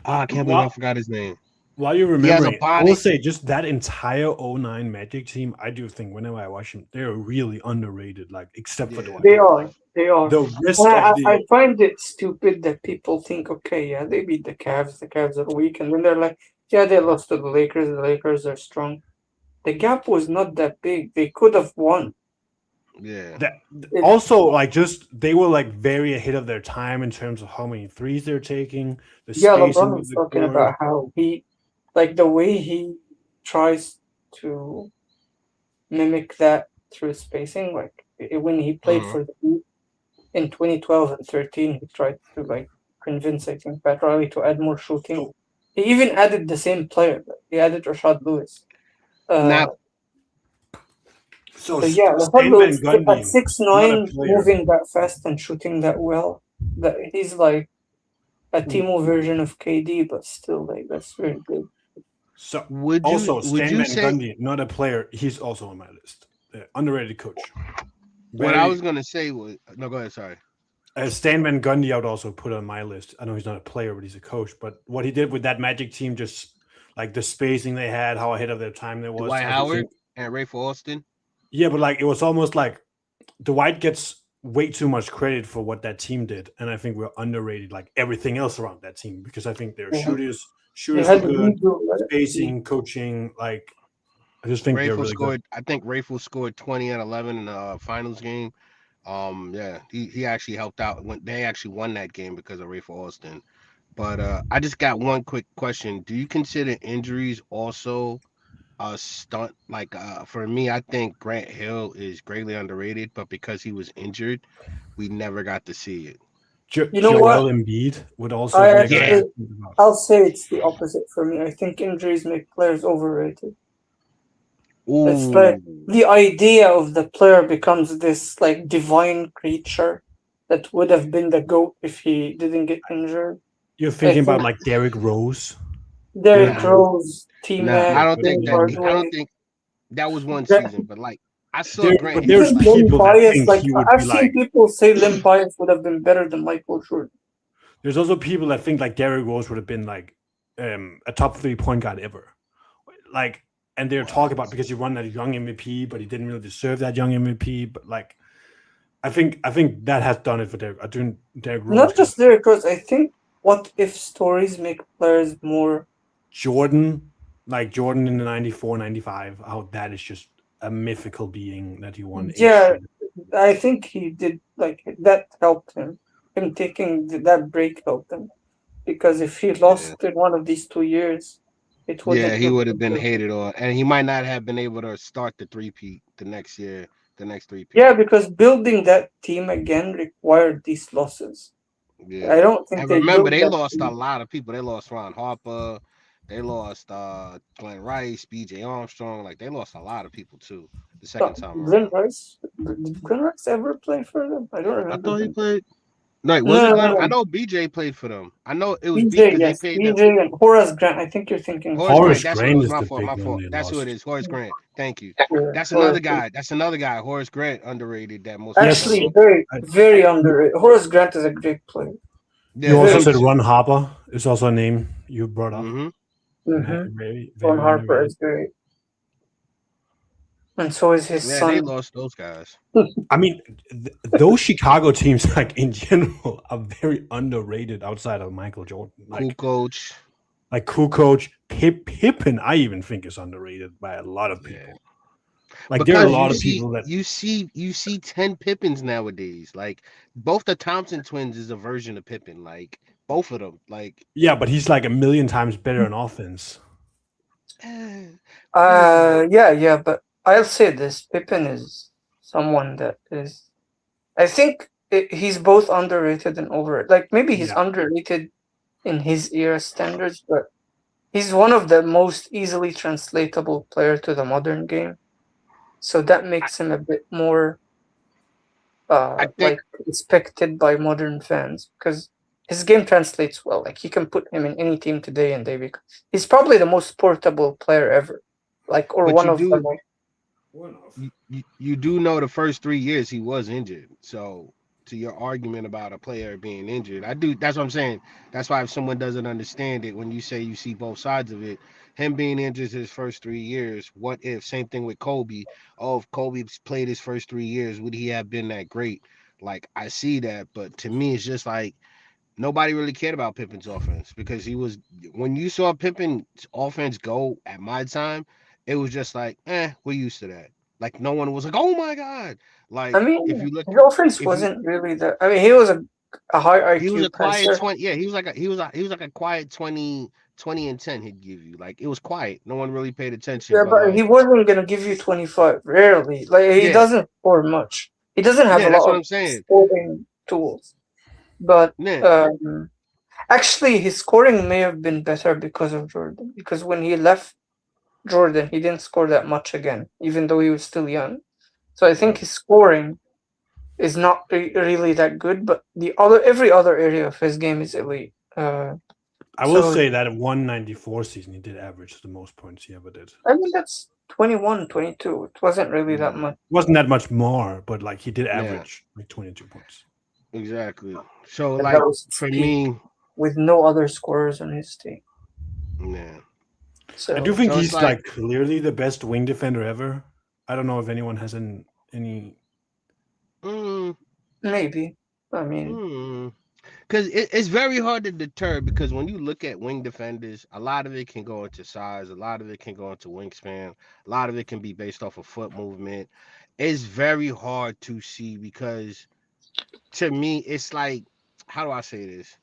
Oh, I can't believe I while forgot his name. while you're He has a remembering, I will bonnet. say just that entire '09 Magic team. I do think whenever I watch them, they're really underrated. Like except for Yeah, Dwight They Howard, are. They are. the And rest of I the find it stupid that people think, okay, yeah, they beat the Cavs. The Cavs are weak, and then they're like, yeah, they lost to the Lakers. The Lakers are strong. The gap was not that big. They could have won. yeah. that It, also like just they were like very ahead of their time in terms of how many threes they're taking, the yeah, spacing LeBron of was the talking court. about how he, like the way he tries to mimic that through spacing. Like when he played Hmm. for the Heat in 2012 and 13, he tried to like convince I think Pat Riley to add more shooting. So He even added the same player. He added Rashad Lewis. Uh, Now, so so yeah, Rashad Stan Van Lewis at Gundy, six not a nine, player. moving that fast and shooting that well. That he's like a Timo version of KD, but still like that's very good. So would you also would Stan you Van say Gundy, not a player. He's also on my list. Underrated coach. what I Very was gonna say was no? Go ahead. Sorry. Stan Van Gundy, I would also put on my list. I know he's not a player, but he's a coach. But what he did with that Magic team, just like the spacing they had, how ahead of their time there was, Dwight I do Howard think. and Ray Austin. Yeah, but like it was almost like Dwight gets way too much credit for what that team did, and I think we're underrated like everything else around that team because I think their Yeah. They shooters were had the good, ego, right? spacing, coaching. Like I just think they're Rayful really good. scored. I think Rayful scored 20 and 11 in the finals game. Yeah, he actually helped out when they actually won that game because of Rayful Austin. But I just got one quick question. Do you consider injuries also a stunt? Like for me, I think Grant Hill is greatly underrated, but because he was injured, we never got to see it. You know what? Joel Embiid would also I be a guy Yeah. actually, to think about. I'll say it's the opposite for me. I think injuries make players overrated. It's like Ooh. the idea of the player becomes this like divine creature that would have been the GOAT if he didn't get injured. You're I thinking about think like Derrick Rose. Derrick Derrick Nah, Rose, Rose, nah. T-Mac, I yeah, don't think James Damian that. Lillard. I don't Hardaway. think that was one Gra- season. But like, I saw Grant But Hill. there's Even Like, Lim people that Bias, think like he would I've be seen like. people say Lim Bias would have been better than Michael Jordan. There's also people that think like Derrick Rose would have been like a top 3 point guard ever. Like, and they're talking what? about because he won that young MVP, but he didn't really deserve that young MVP. But like, I think that has done it for Derrick. I think Derrick Rose Not kind of just Derrick Rose. I think what if stories make players more. Jordan, like Jordan in the 94, 95. How that is just a mythical being that he won 8 Yeah, straight. I think he did like that helped him. Him taking that break helped him because if he Yeah. lost in one of these 2 years, it Yeah, wouldn't he have would have been been good. hated on, and he might not have been able to start the three-peat the next year, the next Yeah, three-peat. because building that team again required these losses. I Yeah. don't think And they remember, built they that lost a team. lot of people. They lost Ron Harper. They lost Glenn Rice, BJ Armstrong. Like, they lost a lot of people, too, the second time Glenn around. Rice, did Glenn Rice ever play for them? I don't I remember thought he him. played. No, was No, it no, no, Glenn? I no. know BJ played for them. I know it was B BJ, because they yes, paid them. BJ and Horace Grant. I think you're thinking of Horace Horace. Grant. Horace That's what it Grant was. is My the fault. big My one fault. they That's who it lost. is. Horace Grant. Thank you. Yeah, That's Horace another Grant. guy. That's another guy. Horace Grant underrated that most people Yes, Actually, don't. very, I, very underrated. Horace Grant is a great player. you Yeah, also Very. said thank you. Ron Harper is also a name you brought up. Mm-hmm. Mm-hmm. Very, Ron very Harper underrated. is great, and so is his Yeah, they son. lost those guys. I mean, those Chicago teams, like in general, are very underrated outside of Michael Jordan. Cool coach. Like Kukoc, Pippen, I even think is underrated by a lot of Yeah. people. Like there are a Because lot of people that, you see 10 Pippins nowadays. Like both the Thompson twins is a version of Pippin. Like both of them. Like yeah, but he's like a million times better in offense. eh, Yeah, but I'll say this: Pippen is someone that is. I think he's both underrated and overrated. Like maybe he's Yeah, underrated in his era standards, but he's one of the most easily translatable player to the modern game. So that makes him a bit more I think like respected by modern fans because his game translates well. Like you can put him in any team today and he's probably the most portable player ever. Like or but one of the most. one of. you do know the first 3 years he was injured. So to your argument about a player being injured, I do. That's what I'm saying. That's why if someone doesn't understand it, when you say you see both sides of it, him being injured his first 3 years. What if same thing with Kobe? Oh, if Kobe played his first 3 years, would he have been that great? Like I see that, but to me, it's just like nobody really cared about Pippen's offense because he was when you saw Pippen's offense go at my time, it was just like, we're used to that. Like no one was like, oh my god. I Like if mean, you look his offense if you wasn't really that. I mean, he was a high he was IQ a quiet passer. 20, yeah, he was like a quiet 20 and 10 he'd give you. Like it was quiet. No one really paid attention, Yeah, but but he like wasn't gonna give you 25. Rarely. Like he yeah, doesn't score much. He doesn't have yeah, a that's lot what of I'm saying. scoring tools. But Yeah, actually, his scoring may have been better because of Jordan. Because when he left Jordan, he didn't score that much again, even though he was still young. So I think yep. his scoring is not really that good. But every other area of his game is elite. I will So say that at 194 season, he did average the most points he ever did. It I mean that's 21, 22. It wasn't really that Yeah, much. wasn't that much more, but like he did yeah, average like 22 points. exactly. So And that like was his for peak me, with no other scorers on his team. yeah. I do So think So it's he's like like clearly the best wing defender ever. I don't know if anyone has any Mm, Maybe. I mean, mm. Because it's very hard to deter because when you look at wing defenders, a lot of it can go into size, a lot of it can go into wingspan, a lot of it can be based off of foot movement. It's very hard to see because to me, it's like, how do I say this?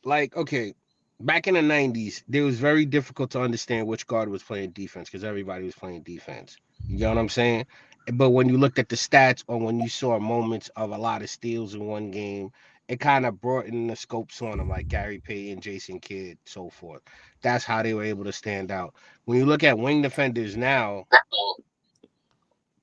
Like, okay, back in the 90s, it was very difficult to understand which guard was playing defense because everybody was playing defense. You know what I'm saying? But when you looked at the stats or when you saw moments of a lot of steals in one game, it kind of brought in the scopes on them, like Gary Payton, Jason Kidd, so forth. That's how they were able to stand out. When you look at wing defenders now,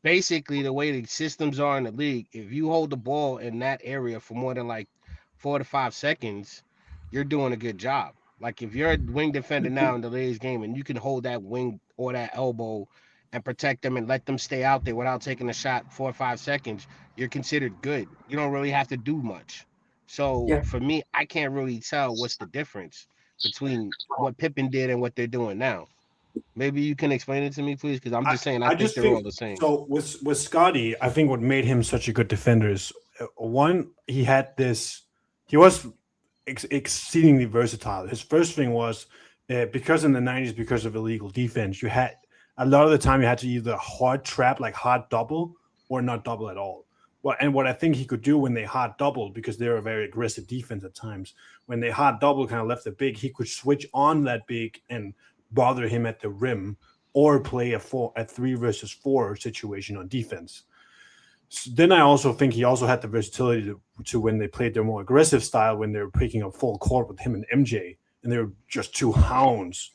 basically the way the systems are in the league, if you hold the ball in that area for more than like 4 to 5 seconds, you're doing a good job. Like if you're a wing defender now in the ladies game and you can hold that wing or that elbow and protect them and let them stay out there without taking a shot 4 or 5 seconds, you're considered good. You don't really have to do much. So yeah. for me, I can't really tell what's the difference between what Pippen did and what they're doing now. Maybe you can explain it to me, please, because I'm I, just saying I I think just they're think all the same. so with Scotty. I think what made him such a good defender is one, he had this. He was exceedingly versatile. His first thing was because in the 90s, because of illegal defense, you had a lot of the time you had to either hard trap, like hard double, or not double at all. Well, and what I think he could do when they hard doubled, because they're a very aggressive defense at times, when they hard double kind of left the big, he could switch on that big and bother him at the rim, or play a 3 versus 4 situation on defense. Then I also think he also had the versatility to when they played their more aggressive style, when they were picking up full court with him and MJ, and they were just two hounds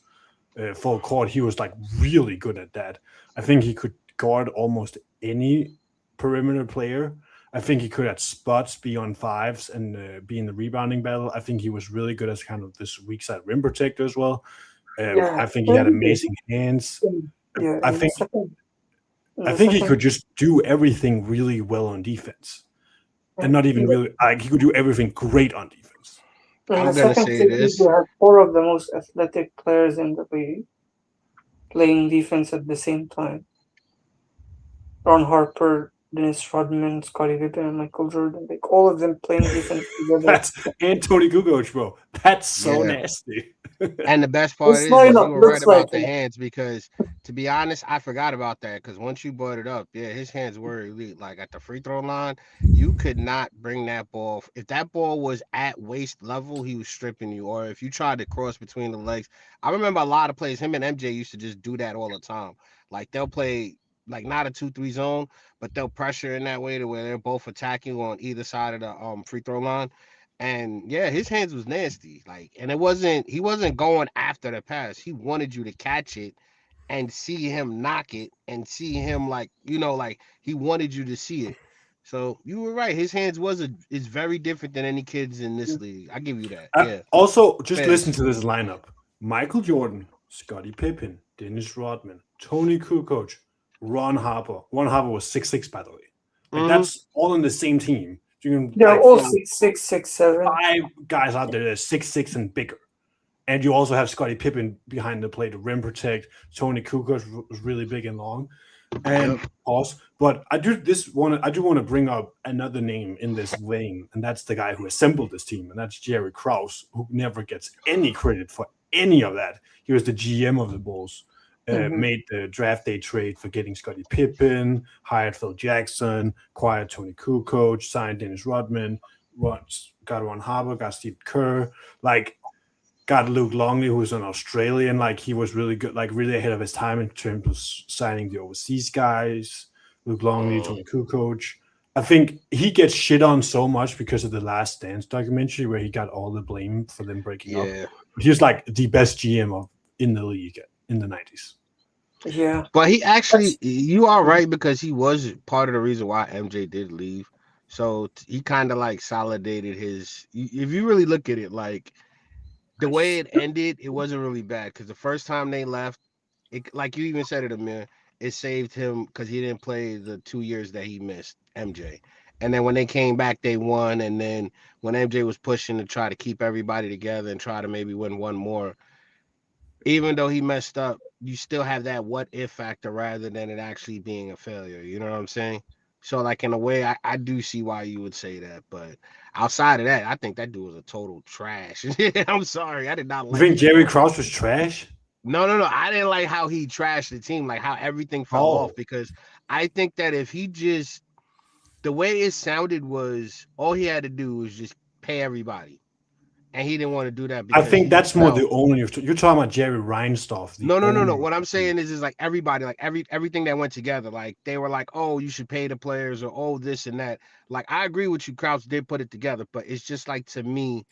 full court. He was like really good at that. I think he could guard almost any perimeter player. I think he could at spots be on fives and be in the rebounding battle. I think he was really good as kind of this weak side rim protector as well. Yeah. I think he had Maybe they amazing hands. yeah, I think in I the think he second could just do everything really well on defense, and not even yeah, really like he could do everything great on defense. in the I'm gonna second say series this. you had four of the most athletic players in the league playing defense at the same time. Ron Harper, Dennis Rodman, Scottie Pippen, and Michael Jordan. Like all of them playing defense together. That's and Tony Kukoc, bro. That's so Yeah. nasty. And the best part This is you lineup were right looks like about the hands because to be honest, I forgot about that because once you brought it up, yeah, his hands were elite. Like at the free throw line, you could not bring that ball. If that ball was at waist level, he was stripping you. Or if you tried to cross between the legs, I remember a lot of plays. Him and MJ used to just do that all the time. Like they'll play like not a 2-3 zone, but they'll pressure in that way to where they're both attacking on either side of the free throw line. And yeah, his hands was nasty. Like, and it wasn't he wasn't going after the pass. He wanted you to catch it and see him knock it and see him like, like he wanted you to see it. So you were right. His hands is very different than any kids in this league. I give you that. Yeah. Also, just listen Fez. to this lineup: Michael Jordan, Scottie Pippen, Dennis Rodman, Tony Kukoc, Ron Harper. Ron Harper was 6'6", by the way. Like Mm-hmm. that's all in the same team. You can they're like all find 6'6", 6'7". 5 guys out there that are 6'6" and bigger. And you also have Scottie Pippen behind the plate to rim protect. Tony Kukoc was really big and long. Yep. And pause. But I do want to bring up another name in this vein, and that's the guy who assembled this team, and that's Jerry Krause, who never gets any credit for any of that. He was the GM of the Bulls, Mm-hmm. made the draft day trade for getting Scottie Pippen, hired Phil Jackson, acquired Tony Kukoc, signed Dennis Rodman, got Ron Harper, got Steve Kerr, like got Luke Longley, who's an Australian. Like he was really good, like really ahead of his time in terms of signing the overseas guys. Luke Longley, Mm, Tony Kukoc. I think he gets shit on so much because of the Last Dance documentary, where he got all the blame for them breaking up. yeah. But he was like the best GM in the league in the 90s. Yeah, But he actually, that's you are right because he was part of the reason why MJ did leave. So he kind of like solidated his. If you really look at it, like the way it ended, it wasn't really bad because the first time they left, it like you even said it, Amir, it saved him because he didn't play the 2 years that he missed MJ. And then when they came back, they won. And then when MJ was pushing to try to keep everybody together and try to maybe win one more, even though he messed up, you still have that what if factor rather than it actually being a failure. You know what I'm saying? So like in a way, I do see why you would say that, but outside of that, I think that dude was a total trash. I'm sorry, I did not You like think him at Jerry all. Krause was trash? No, no, no. I didn't like how he trashed the team, like how everything fell off. Oh, Because I think that if he just the way it sounded was all he had to do was just pay everybody, and he didn't want to do that I because think he that's more felt. the owner. You're talking about Jerry Reinsdorf, the No, no, no, no. owner. What I'm saying is like everybody, like everything that went together. Like they were like, oh, you should pay the players, or oh, this and that. Like I agree with you, Krause did put it together, but it's just like to me,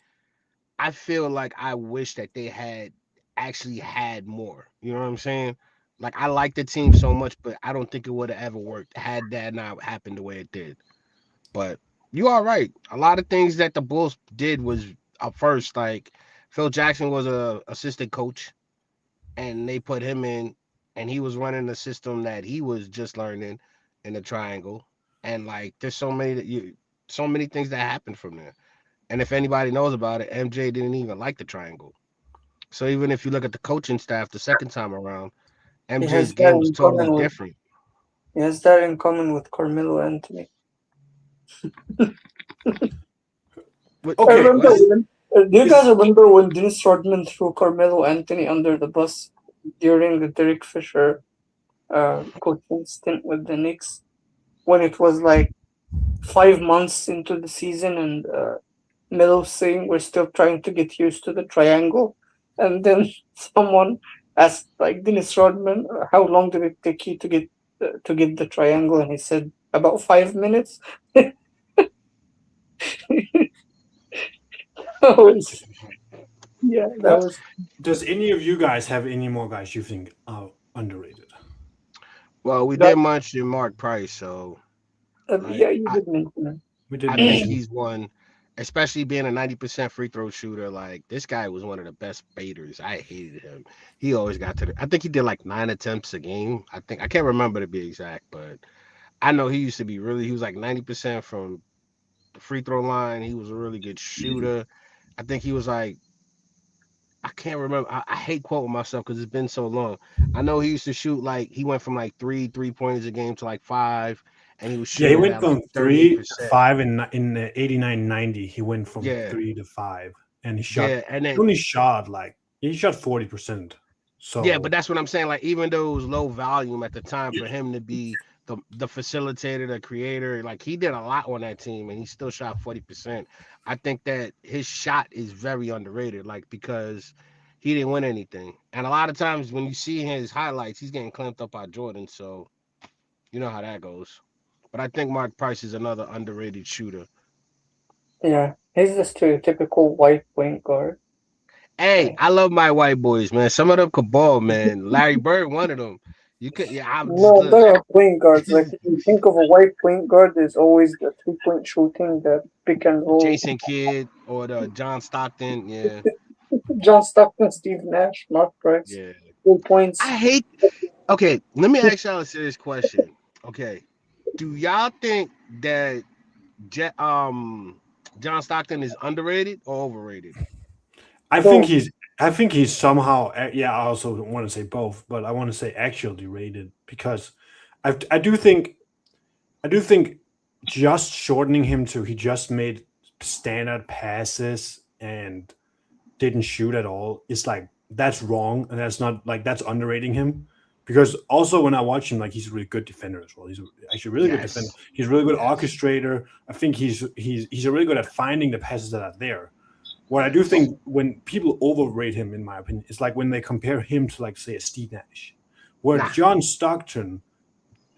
I feel like I wish that they had actually had more. You know what I'm saying? Like I like the team so much, but I don't think it would have ever worked had that not happened the way it did. But you are right. A lot of things that the Bulls did was at first like Phil Jackson was a assistant coach, and they put him in, and he was running the system that he was just learning in the triangle. And like there's so many things that happened from there. And if anybody knows about it, MJ didn't even like the triangle. So even if you look at the coaching staff the second time around, He MJ's has that game was in totally common with different. he has that in common with Carmelo Anthony. But I Okay, remember what? when. Do you guys is remember when Dennis Rodman threw Carmelo Anthony under the bus during the Derek Fisher coaching stint with the Knicks? When it was like 5 months into the season and Melo's saying we're still trying to get used to the triangle, and then someone asked like Dennis Rodman, "How long did it take you to get the triangle?" And he said about 5 minutes. That was yeah, that what was does any of you guys have any more guys you think are underrated? Well, we that. did mention Mark Price, so Yeah, like you did mention We I did it. think mention he's one, especially being a 90% free throw shooter. Like this guy was one of the best baiters. I hated him. He always got to the. I think he did like 9 attempts a game. I think I can't remember to be exact, but I know he used to be really. He was like 90% from the free throw line. He was a really good shooter. I think he was like I can't remember. I hate quoting myself because it's been so long. I know he used to shoot like he went from like three pointers a game to like five, and he was yeah, he shooting it went at like from thirty eight 3 to 5 percent. in 89-90. He went from Yeah, 3 to 5, and yeah, and he then only shot like he shot 40%. yeah, but So that's what I'm saying. Like even though it was low volume at the time for him to be the facilitator, the creator, like he did a lot on that team, and he still shot 40%. I think that his shot is very underrated, like because he didn't win anything, and a lot of times when you see his highlights, he's getting clamped up by Jordan. So you know how that goes. But I think Mark Price is another underrated shooter. Yeah, he's the stereotypical white point guard. Hey, Uh, I love my white boys, man. Some of them could ball, man. Larry Bird, one of them. You could, yeah. I'm just no, look. there are point guards. Like if you think of a white point guard, there's always the 3 point shooting, the pick and roll. Jason Kidd or the John Stockton. Yeah, John Stockton, Steve Nash, Mark Price, yeah. 2 points. I hate. Okay, let me ask y'all a serious question. Okay, do y'all think that Je- um John Stockton is underrated or overrated? I think Both. he's somehow yeah. I also want to say both, but I want to say actually rated because I do think I do think just shortening him to he just made standard passes and didn't shoot at all is like that's wrong and that's not like that's underrating him because also when I watch him like he's a really good defender as well. Actually a really good defender. Yes, He's a really good yes, orchestrator. I think he's a really good at finding the passes that are there. What I do yes. think when people overrate him, in my opinion, is like when they compare him to like say a Steve Nash. What Nah, John Stockton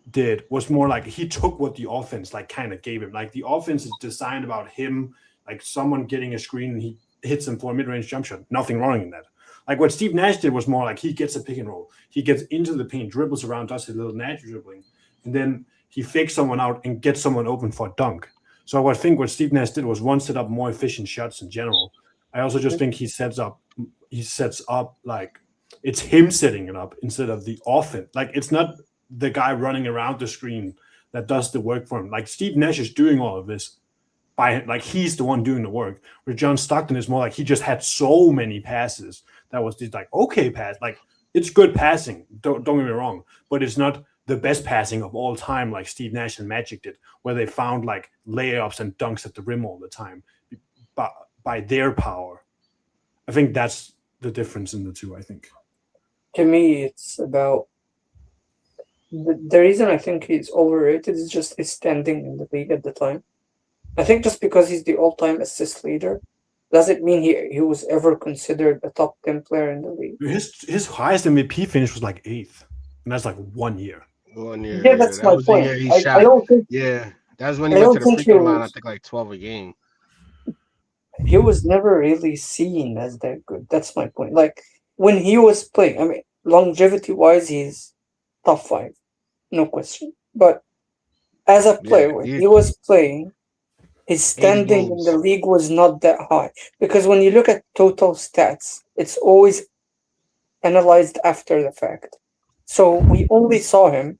did was more like he took what the offense like kind of gave him. Like the offense is designed about him, like someone getting a screen and he hits him for a mid-range jump shot. Nothing wrong in that. Like what Steve Nash did was more like he gets a pick and roll. He gets into the paint, dribbles around, does his little Nash dribbling, and then he fakes someone out and gets someone open for a dunk. So I think what Steve Nash did was one set up more efficient shots in general. I also just think he sets up like it's him setting it up instead of the offense. Like it's not the guy running around the screen that does the work for him. Like Steve Nash is doing all of this by like he's the one doing the work. Where John Stockton is more like he just had so many passes that was just like okay pass. Like it's good passing. Don't get me wrong, but it's not the best passing of all time, like Steve Nash and Magic did, where they found like layups and dunks at the rim all the time by, by their power. I think that's the difference in the two. I think. To me, it's about the reason I think he's overrated is just his standing in the league at the time. I think just because he's the all-time assist leader doesn't mean he was ever considered a top 10 player in the league. His highest MVP finish was like eighth, and that's like 1 year. 1 year, Yeah, yeah. that's That my was the point. year he I shot. don't think Yeah. That was when he I went to don't the think free throw line, I think like 12 a game. he was never really seen as that good. That's my point. Like when he was playing, I mean, longevity wise, he's top five, no question. But as a Yeah. player, when He he was playing, his 80 standing in the games. league was not that high. Because when you look at total stats, it's always analyzed after the fact. So we only saw him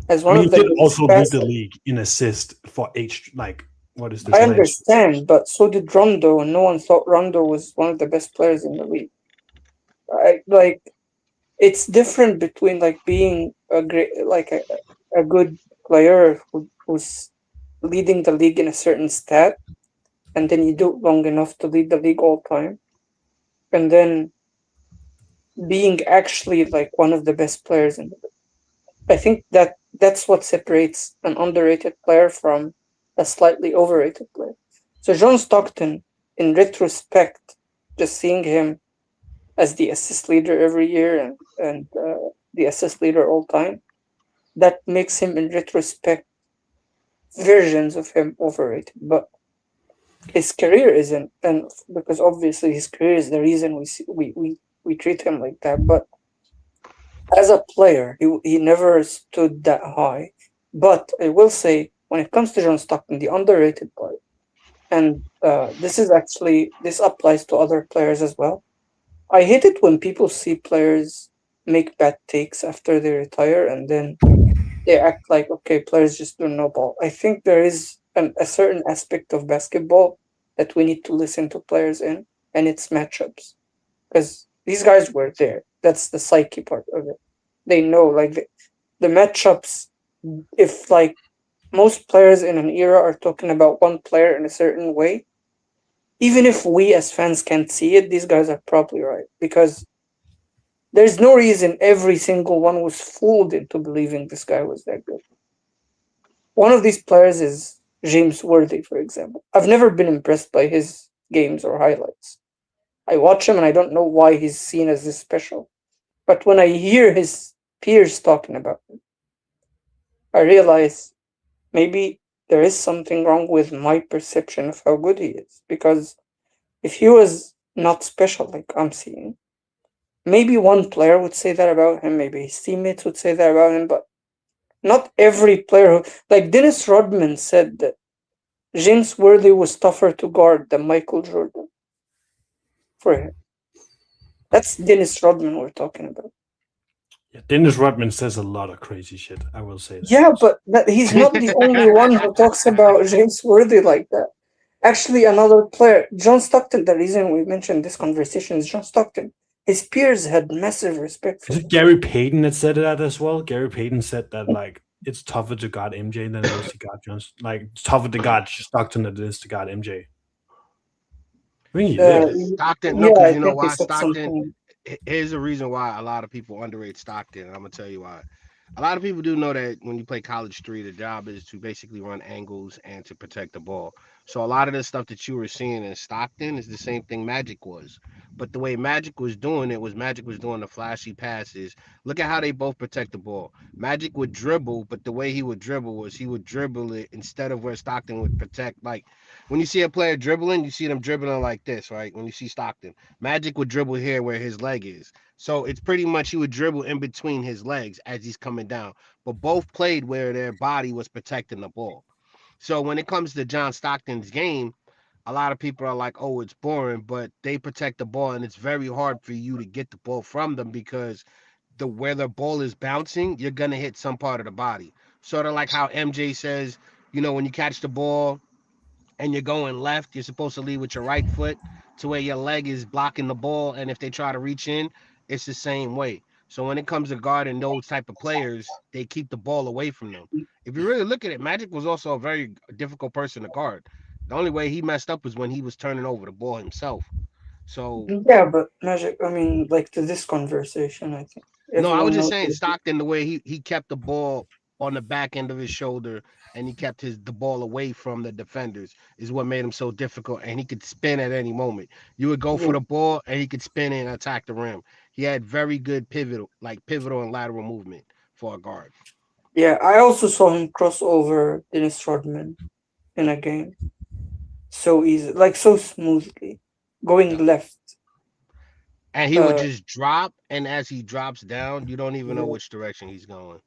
as I one mean, he of the did greatest also lead the passers. league in assist for H. Like, what is this I Legends? understand, but so did Rondo, and no one thought Rondo was one of the best players in the league. Like it's different between like being a great, like a good player who's leading the league in a certain stat, and then you do it long enough to lead the league all time, and then being actually like one of the best players in the league. I think that's what separates an underrated player from a slightly overrated player. So John Stockton, in retrospect, just seeing him as the assist leader every year and the assist leader all time, that makes him in retrospect versions of him overrated. But his career isn't, and because obviously his career is the reason we treat him like that. But as a player, he never stood that high. But I will say, when it comes to John Stockton, the underrated part, and this applies to other players as well. I hate it when people see players make bad takes after they retire and then they act like, okay, players just don't know ball. I think there is a certain aspect of basketball that we need to listen to players in, and it's matchups. Because these guys were there. That's the psyche part of it. They know, like, the matchups, if, like, most players in an era are talking about one player in a certain way, even if we as fans can't see it, these guys are probably right. Because there's no reason every single one was fooled into believing this guy was that good. One of these players is James Worthy, for example. I've never been impressed by his games or highlights. I watch him and I don't know why he's seen as this special. But when I hear his peers talking about him, I realize maybe there is something wrong with my perception of how good he is. Because if he was not special like I'm seeing, maybe one player would say that about him, maybe his teammates would say that about him, but not every player like Dennis Rodman said that James Worthy was tougher to guard than Michael Jordan for him. That's Dennis Rodman we're talking about. Yeah, Dennis Rodman says a lot of crazy shit. I will say that. Yeah, but he's not the only one who talks about James Worthy like that. Actually, another player, John Stockton, the reason we mentioned this conversation is John Stockton. His peers had massive respect Is for it him. Gary Payton that said that as well? Gary Payton said that like it's tougher to guard MJ than it is to guard Jones. Like it's tougher to guard Stockton than it is to guard MJ. I think he Yeah, did. Stockton. No, Yeah, because I you know think he why said Stockton. something. Here's the reason why a lot of people underrate Stockton, and I'm gonna tell you why. A lot of people do know that when you play college three, the job is to basically run angles and to protect the ball. So a lot of the stuff that you were seeing in Stockton is the same thing Magic was. But the way Magic was doing it was Magic was doing the flashy passes. Look at how they both protect the ball. Magic would dribble, but the way he would dribble was he would dribble it instead of where Stockton would protect. Like when you see a player dribbling, you see them dribbling like this, right? When you see Stockton, Magic would dribble here where his leg is. So it's pretty much he would dribble in between his legs as he's coming down. But both played where their body was protecting the ball. So when it comes to John Stockton's game, a lot of people are like, oh, it's boring, but they protect the ball and it's very hard for you to get the ball from them because the where the ball is bouncing, you're gonna hit some part of the body. Sort of like how MJ says, when you catch the ball and you're going left, you're supposed to lead with your right foot to where your leg is blocking the ball. And if they try to reach in, it's the same way. So when it comes to guarding those type of players, they keep the ball away from them. If you really look at it, Magic was also a very difficult person to guard. The only way he messed up was when he was turning over the ball himself. So Yeah, but Magic, I mean, like to this conversation, I think no, I was everyone just knows saying it. Stockton, the way he kept the ball on the back end of his shoulder and he kept the ball away from the defenders is what made him so difficult. And he could spin at any moment. You would go for Yeah, the ball and he could spin and attack the rim. He had very good pivotal and lateral movement for a guard. yeah. I also saw him cross over Dennis Rodman in a game so easy, like so smoothly, going Yeah. left. And he would Uh, just drop, and as he drops down, you don't even know yeah, which direction he's going.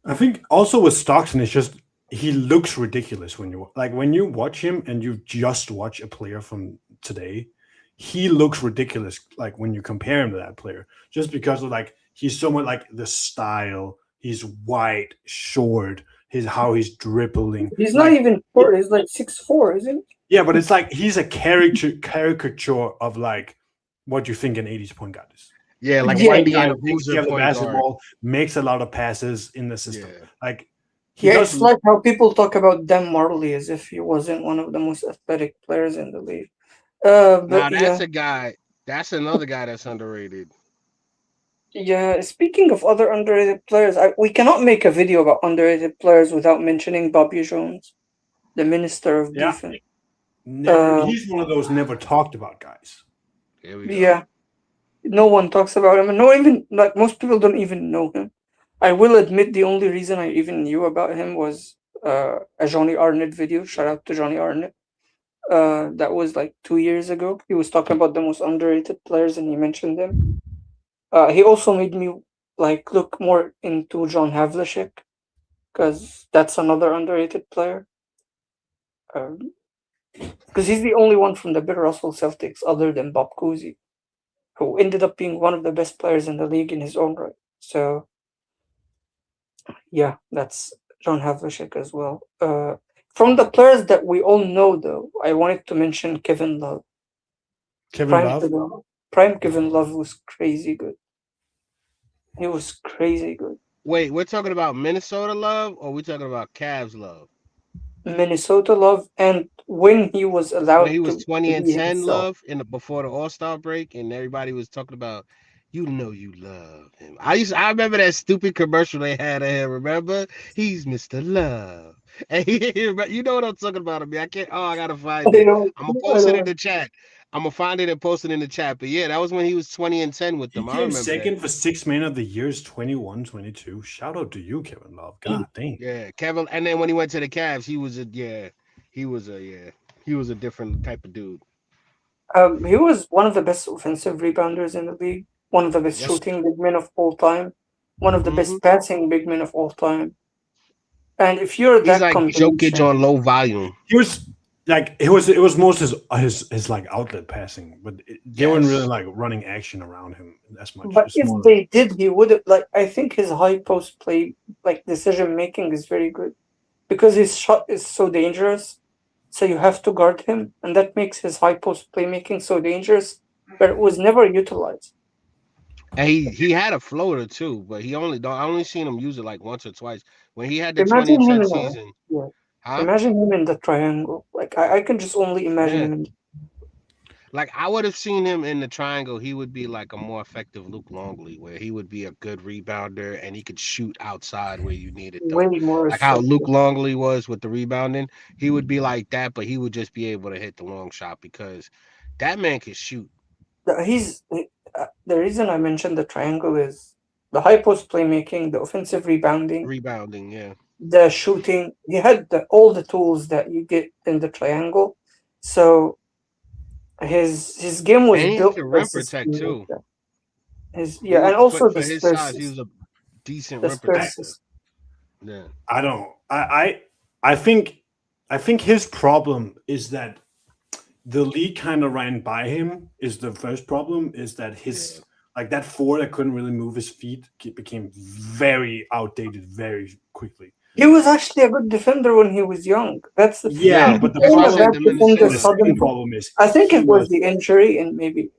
I think also with Stockton, it's just he looks ridiculous when you watch him and you just watch a player from today. He looks ridiculous, like when you compare him to that player, just because of like he's somewhat like the style. He's white, short. His how he's dribbling, he's not like even short. He's like 6'4", isn't yeah, but it's like he's a caricature of like what you think an '80s point guard is. Yeah, Like like a he? Yeah, white guy Indiana who takes Boozer care of the point guard. basketball, makes a lot of passes in the system. Yeah. Like he yeah. does. It's like how people talk about Dan Marley as if he wasn't one of the most athletic players in the league. Now But that's yeah, a guy. That's another guy that's underrated. yeah. Speaking of other underrated players, we cannot make a video about underrated players without mentioning Bobby Jones, the Minister of Yeah, Defense. never. Uh, He's one of those never talked about guys. Here we go. yeah. No one talks about him, and no, even like most people don't even know him. I will admit the only reason I even knew about him was a Johnny Arnett video. Shout out to Johnny Arnett. That was like 2 years ago. He was talking about the most underrated players, and he mentioned them. He also made me like look more into John Havlicek because that's another underrated player. Because he's the only one from the Bill Russell Celtics other than Bob Cousy, who ended up being one of the best players in the league in his own right. So yeah, that's John Havlicek as well. From the players that we all know, though, I wanted to mention Kevin Love. Kevin Prime Love. Kevin, Prime Kevin Love was crazy good. He was crazy good. Wait, we're talking about Minnesota love, or we talking about Cavs love? Minnesota Love, and when he was When allowed he was to 20 and be 10 himself. love before the All-Star break, and everybody was talking about you know you love him. I remember that stupid commercial they had of him, remember? He's Mr. Love. And you know what I'm talking about. I mean, I can't I gotta find I it. don't, I'm gonna I post it in don't. the chat. I'm gonna find it and post it in the chat. But yeah, that was when he was 20 and 10 with He them. I came remember that. second for six man of the years 21, 22. Shout out to you, Kevin Love. God dang. Yeah, Kevin. And then when he went to the Cavs, he was a he was a different type of dude. He was one of the best offensive rebounders in the league, one of the best Yes. shooting big men of all time, one of the Hmm. best passing big men of all time. And if you're He's that like Jokic combination, on low volume. He was like it was most his like outlet passing, but they weren't really Yes. like running action around him as much. but It's if more they did, he would have like I think his high post play like decision making is very good because his shot is so dangerous. So you have to guard him, and that makes his high post playmaking so dangerous, but it was never utilized. And he had a floater too, but I only seen him use it like once or twice. When he had the 20 Imagine and him 10 in a season, yeah. huh? Imagine him in the triangle. Like I can just only imagine Yeah. him in. Like I would have seen him in the triangle, he would be like a more effective Luke Longley, where he would be a good rebounder and he could shoot outside where you need it Way though. more Like how Luke effective. Longley was with the rebounding, he would be like that, but he would just be able to hit the long shot because that man can shoot The reason I mentioned the triangle is the high post playmaking, the offensive rebounding, rebounding, yeah. the shooting. He had all the tools that you get in the triangle. So his game was And he built could for a rim protect system like too. that. He And was also for his size, he was a decent the rim spur I, protector. system. Yeah. I don't know. I think his problem is that the league kind of ran by him. Is the first problem is that Yeah. his like that four that couldn't really move his feet became very outdated very quickly. He was actually a good defender when he was young. Yeah, He Yeah. but the That's became why I a problem said bad the and defender the Minnesota. second suddenly. problem is I think he it was was the injury and maybe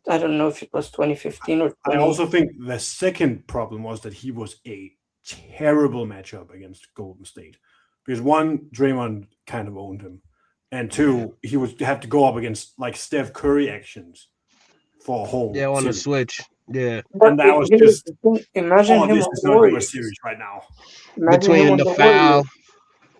I don't know if it was 2015 or I 20. also think the second problem was that he was a terrible matchup against Golden State because one, Draymond kind of owned him, and Yeah. two, he would have to go up against like Steph Curry actions for a Yeah, whole on the series, switch. Yeah. But and that was here's just, the thing. Imagine oh, him this on is the not your Warriors. series right now. Imagine him Between on the the Warriors. foul,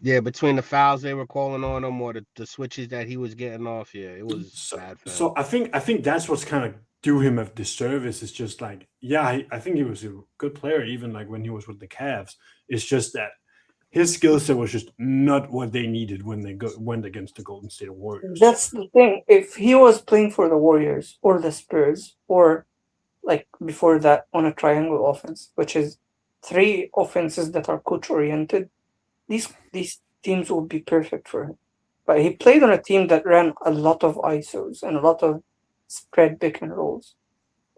yeah, between the fouls they were calling on him or the switches that he was getting off, yeah, it was So, bad for him. so I think that's what's kind of do him a disservice. Is just like, yeah, I think he was a good player, even like when he was with the Cavs. It's just that his skill set was just not what they needed when went against the Golden State Warriors. That's the thing. If he was playing for the Warriors or the Spurs or like before that on a triangle offense, which is three offenses that are coach oriented, these teams would be perfect for him. But he played on a team that ran a lot of ISOs and a lot of spread pick and rolls.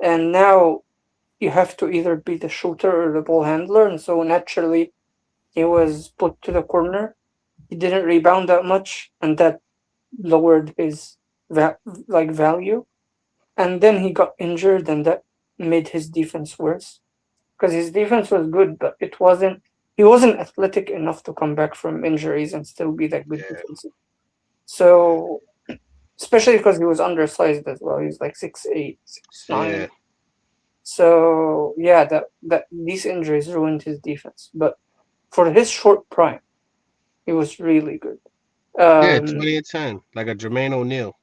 And now you have to either be the shooter or the ball handler, and so naturally he was put to the corner. He didn't rebound that much, and that lowered his value. And then he got injured, and that made his defense worse because his defense was good, but it wasn't. He wasn't athletic enough to come back from injuries and still be that good Yeah. defensive. So, especially because he was undersized as well. He was like 6'8", So yeah. 6'9". So yeah, that these injuries ruined his defense. But for his short prime, he was really good. Yeah, Um, 20 and 10, like a Jermaine O'Neal,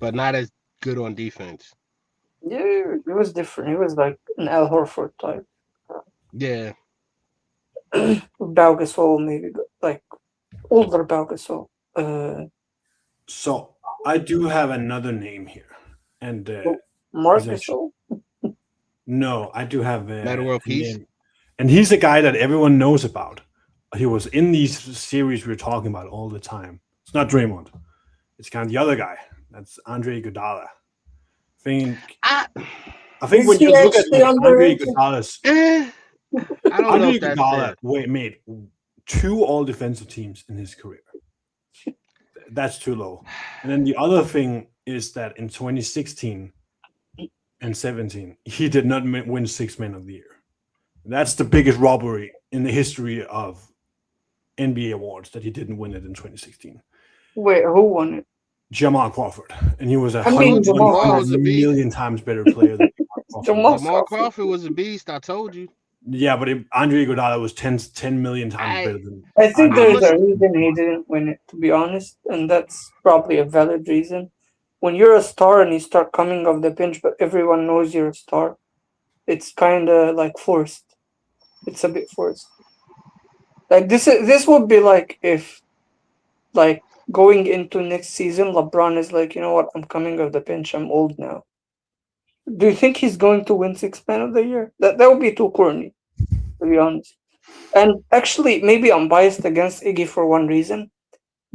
but not as good on defense. yeah, he was different. He was like an Al Horford type. Yeah. Pau Gasol maybe, but like older Pau Gasol. So I do have another name here, and he's Marc actually Gasol. no, I do have Meta World a Peace. name, and he's a guy that everyone knows about. He was in these series we're talking about all the time. It's not Draymond. It's kind of the other guy. That's Andre Iguodala. Think I I think Is when he you look at actually like Andre underrated? Iguodala's eh, I don't know Andre if that's Iguodala fair. made two all defensive teams in his career. That's too low. And then the other thing is that in 2016 and 17, he did not win six men of the year. That's the biggest robbery in the history of NBA awards that he didn't win it in 2016. Wait, who won it? Jamal Crawford, and he was I mean, Told you Jamal Jamal 100 was a Crawford. beast. million times better player than Jamal Crawford Jamal was. Jamal Crawford. Crawford was a beast. I told you. Yeah, but Andre Iguodala was 10 million times I better than I think Andre I'm there's a a Iguodala. reason he didn't win it, to be honest, and that's probably a valid reason. When you're a star and you start coming off the bench, but everyone knows you're a star, it's kind of like forced. It's a bit forced. Like this would be like if like going into next season, LeBron is like, you know what, I'm coming off the bench. I'm old now. Do you think he's going to win six man of the year? That would be too corny, to be honest. And actually, maybe I'm biased against Iggy for one reason.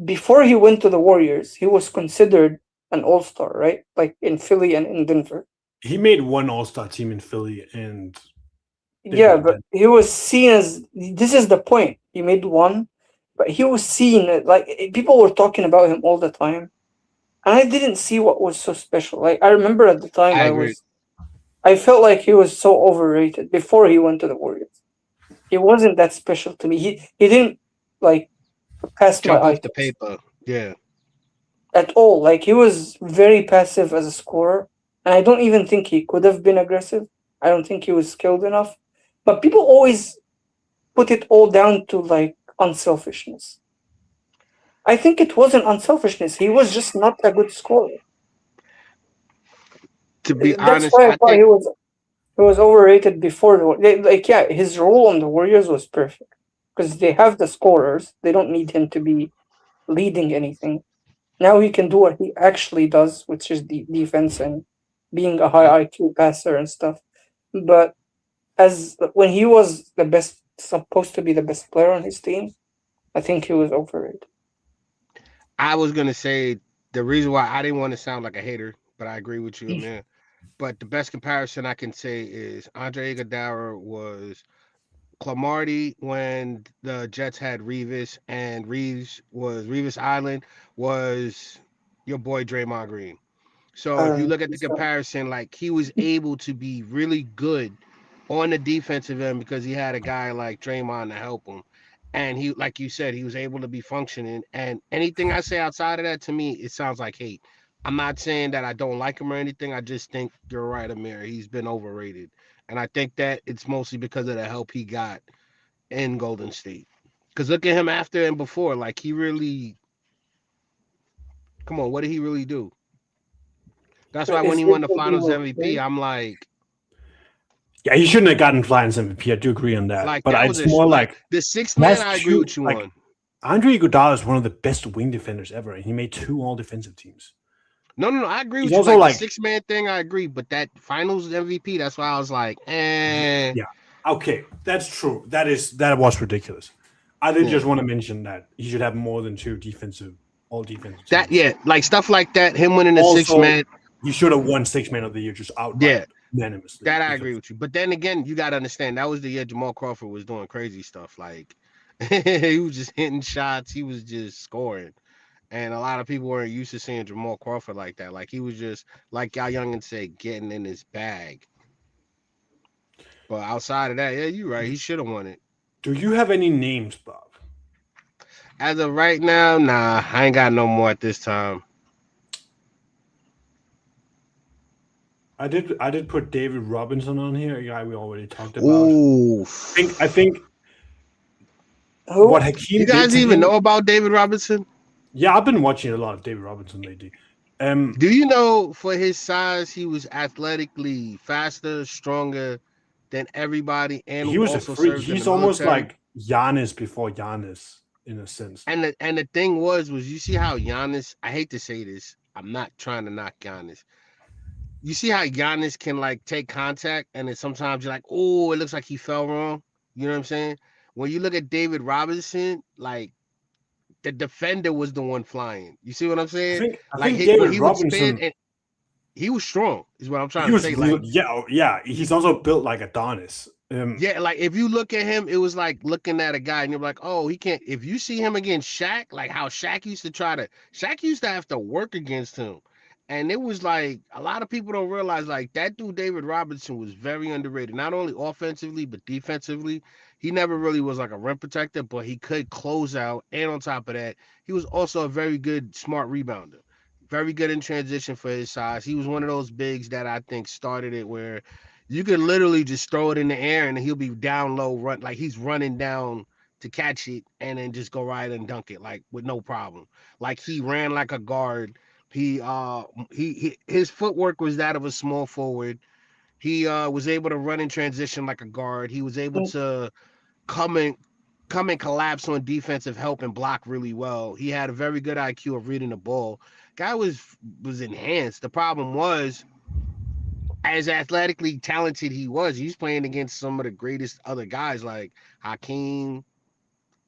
Before he went to the Warriors, he was considered an all star, right? Like in Philly and in Denver. He made one All Star team in Philly and Yeah, didn't but again. he was seen as this is the point. He made one, but he was seen like people were talking about him all the time, and I didn't see what was so special. Like I remember at the time, I agree. I felt like he was so overrated before he went to the Warriors. He wasn't that special to me. He didn't like pass my Jump eye off the test paper. Yeah. at all. Like he was very passive as a scorer, and I don't even think he could have been aggressive. I don't think he was skilled enough. But people always put it all down to like unselfishness. I think it wasn't unselfishness. He was just not a good scorer. To be That's honest, why I I thought think he was overrated before like yeah, his role on the Warriors was perfect because they have the scorers. They don't need him to be leading anything. Now he can do what he actually does, which is the defense and being a high IQ passer and stuff. But as when he was the best, supposed to be the best player on his team, I think he was overrated. I was gonna say the reason why I didn't want to sound like a hater, but I agree with you, man. But the best comparison I can say is Andre Iguodala was Clamarty when the Jets had Revis, and Reeves Island was your boy Draymond Green. So if you look at the He's got, comparison, like he was able to be really good on the defensive end because he had a guy like Draymond to help him. And he, like you said, he was able to be functioning. And anything I say outside of that, to me, it sounds like hate. I'm not saying that I don't like him or anything. I just think you're right, Amir. He's been overrated. And I think that it's mostly because of the help he got in Golden State. Because look at him after and before. Like he really, come on, what did he really do? That's why when is he this won the what he finals will MVP, play? I'm Yeah, he shouldn't have gotten Finals MVP. I do agree on that. like But that was it's more like like the sixth he man. has I agree two with you like on. Andre Iguodala is one of the best wing defenders ever, and he made two all defensive teams. No. I agree He's with you. also Like the like, six man thing, I agree. But that finals MVP, that's why I was like, eh. yeah, okay, that's true. That was ridiculous. I did Yeah. just want to mention that he should have more than two all defensive That teams. yeah, like stuff like that. Him winning the six Also, man. he should have won Six Man of the Year just outright, Yeah, unanimously. that I agree Because with you. But then again, you gotta understand that was the year Jamal Crawford was doing crazy stuff. Like he was just hitting shots. He was just scoring. And a lot of people weren't used to seeing Jamal Crawford like that. Like he was just like y'all youngin said, getting in his bag. But outside of that, yeah, you're right. He should have won it. do you have any names, Bob? As of right now, nah, I ain't got no more at this time. I did put David Robinson on here, a guy we already talked about. Ooh. I think what Who? You Hakeem did guys to even know him. about David Robinson? Yeah, I've been watching a lot of David Robinson lately. Do you know for his size, he was athletically faster, stronger than everybody, and He was a also freak. served in the He's almost military? like Giannis before Giannis in a sense. And the thing was you see how Giannis, I hate to say this, I'm not trying to knock Giannis. You see how Giannis can like take contact and then sometimes you're like, oh, it looks like he fell wrong. You know what I'm saying? When you look at David Robinson, like the defender was the one flying. You see what I'm I saying? think I Like think when David he would spin Robinson. and he was strong, is what I'm trying He to was say. Like, yeah, yeah. He's also built like Adonis. yeah, like if you look at him, it was like looking at a guy and you're like, oh, he can't. If you see him against Shaq, like how Shaq used to have to work against him. And it was like a lot of people don't realize like that dude David Robinson was very underrated, not only offensively but defensively. He never really was like a rim protector, but he could close out. And on top of that, he was also a very good, smart rebounder. Very good in transition for his size. He was one of those bigs that I think started it where you could literally just throw it in the air and he'll be down low, run like he's running down to catch it and then just go right and dunk it like with no problem. Like he ran like a guard. He his footwork was that of a small forward. He was able to run in transition like a guard. He was able to come and come and collapse on defensive help and block really well. He had a very good IQ of reading the ball. Guy was enhanced. The problem was as athletically talented he's playing against some of the greatest other guys like Hakeem.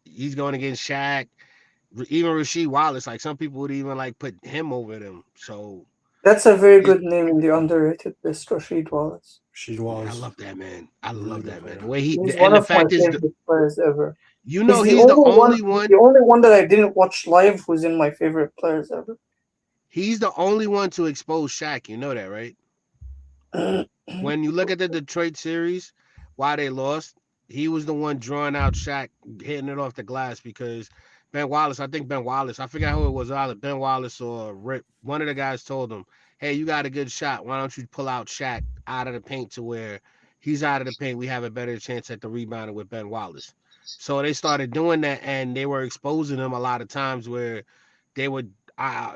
He's going against Shaq, even Rasheed Wallace. Like some people would even like put him over them. So That's a very it, good name in the underrated list, Rashid Wallace. She yeah, I was love that man. I a really love good that man. The player. way he He's one and the of my fact is, favorite players ever. you know, he's The only one that I didn't watch live who's in my favorite players ever. he's the only one to expose Shaq. You know that, right? When you look at the Detroit series, why they lost, he was the one drawing out Shaq, hitting it off the glass because Ben Wallace, I think Ben Wallace, I forgot who it was, either Ben Wallace or Rip. One of the guys told him, hey, you got a good shot. Why don't you pull out Shaq out of the paint to where he's out of the paint? We have a better chance at the rebounding with Ben Wallace. So they started doing that and they were exposing him a lot of times where they would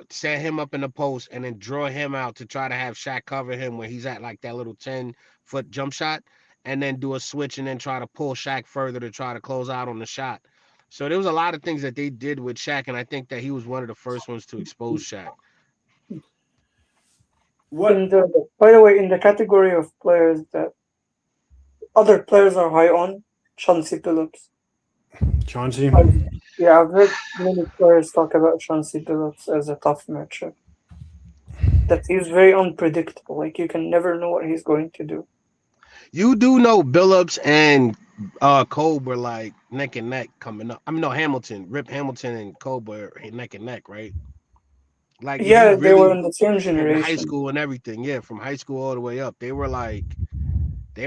set him up in the post and then draw him out to try to have Shaq cover him when he's at like that little 10-foot jump shot and then do a switch and then try to pull Shaq further to try to close out on the shot. So there was a lot of things that they did with Shaq, and I think that he was one of the first ones to expose Shaq. What By the way, in the category of players that other players are high on, Chauncey Billups. Chauncey? I've, yeah, I've heard many players talk about Chauncey Billups as a tough matchup. That he's very unpredictable. Like you can never know what he's going to do. You do know Billups and Kobe were like neck and neck coming up. I mean, no, Hamilton, Rip Hamilton and Kobe were neck and neck, right? Like if you Yeah, they were really in the same in high generation. school and everything, yeah, from high school all the way up, they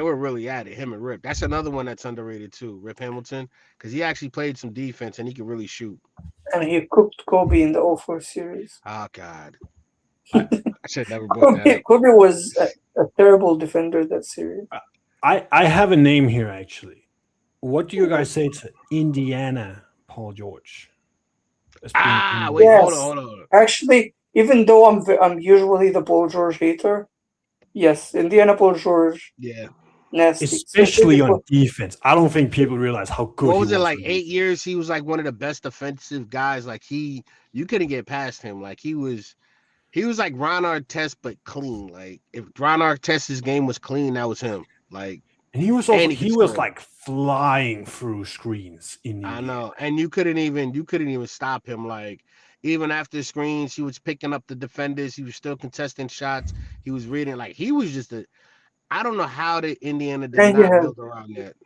were really at it. Him and Rip. That's another one that's underrated too. Rip Hamilton, because he actually played some defense and he could really shoot. And he cooked Kobe in the '04 series. Oh God, I I should never brought that Kobe, up. Kobe was a terrible defender that series. I have a name here actually. What do you guys say to Indiana Paul George as being Ah, wait, underrated? Yes, hold on. actually, even though I'm usually the Paul George hater, yes, Indiana Paul George Yeah. nasty, especially Especially because on defense. I don't think people realize how good What he was it was like? on 8 years, he was like one of the best defensive guys. Like you couldn't get past him. Like he was like Ron Artest, but clean. Like if Ron Artest's game was clean, that was him. Like And he was also and he could he was score. like flying through screens in I Indiana. know, and you couldn't even stop him. Like even after screens, he was picking up the defenders. He was still contesting shots. He was reading. Like he was just a. I don't know how the Indiana did and he not had build around that.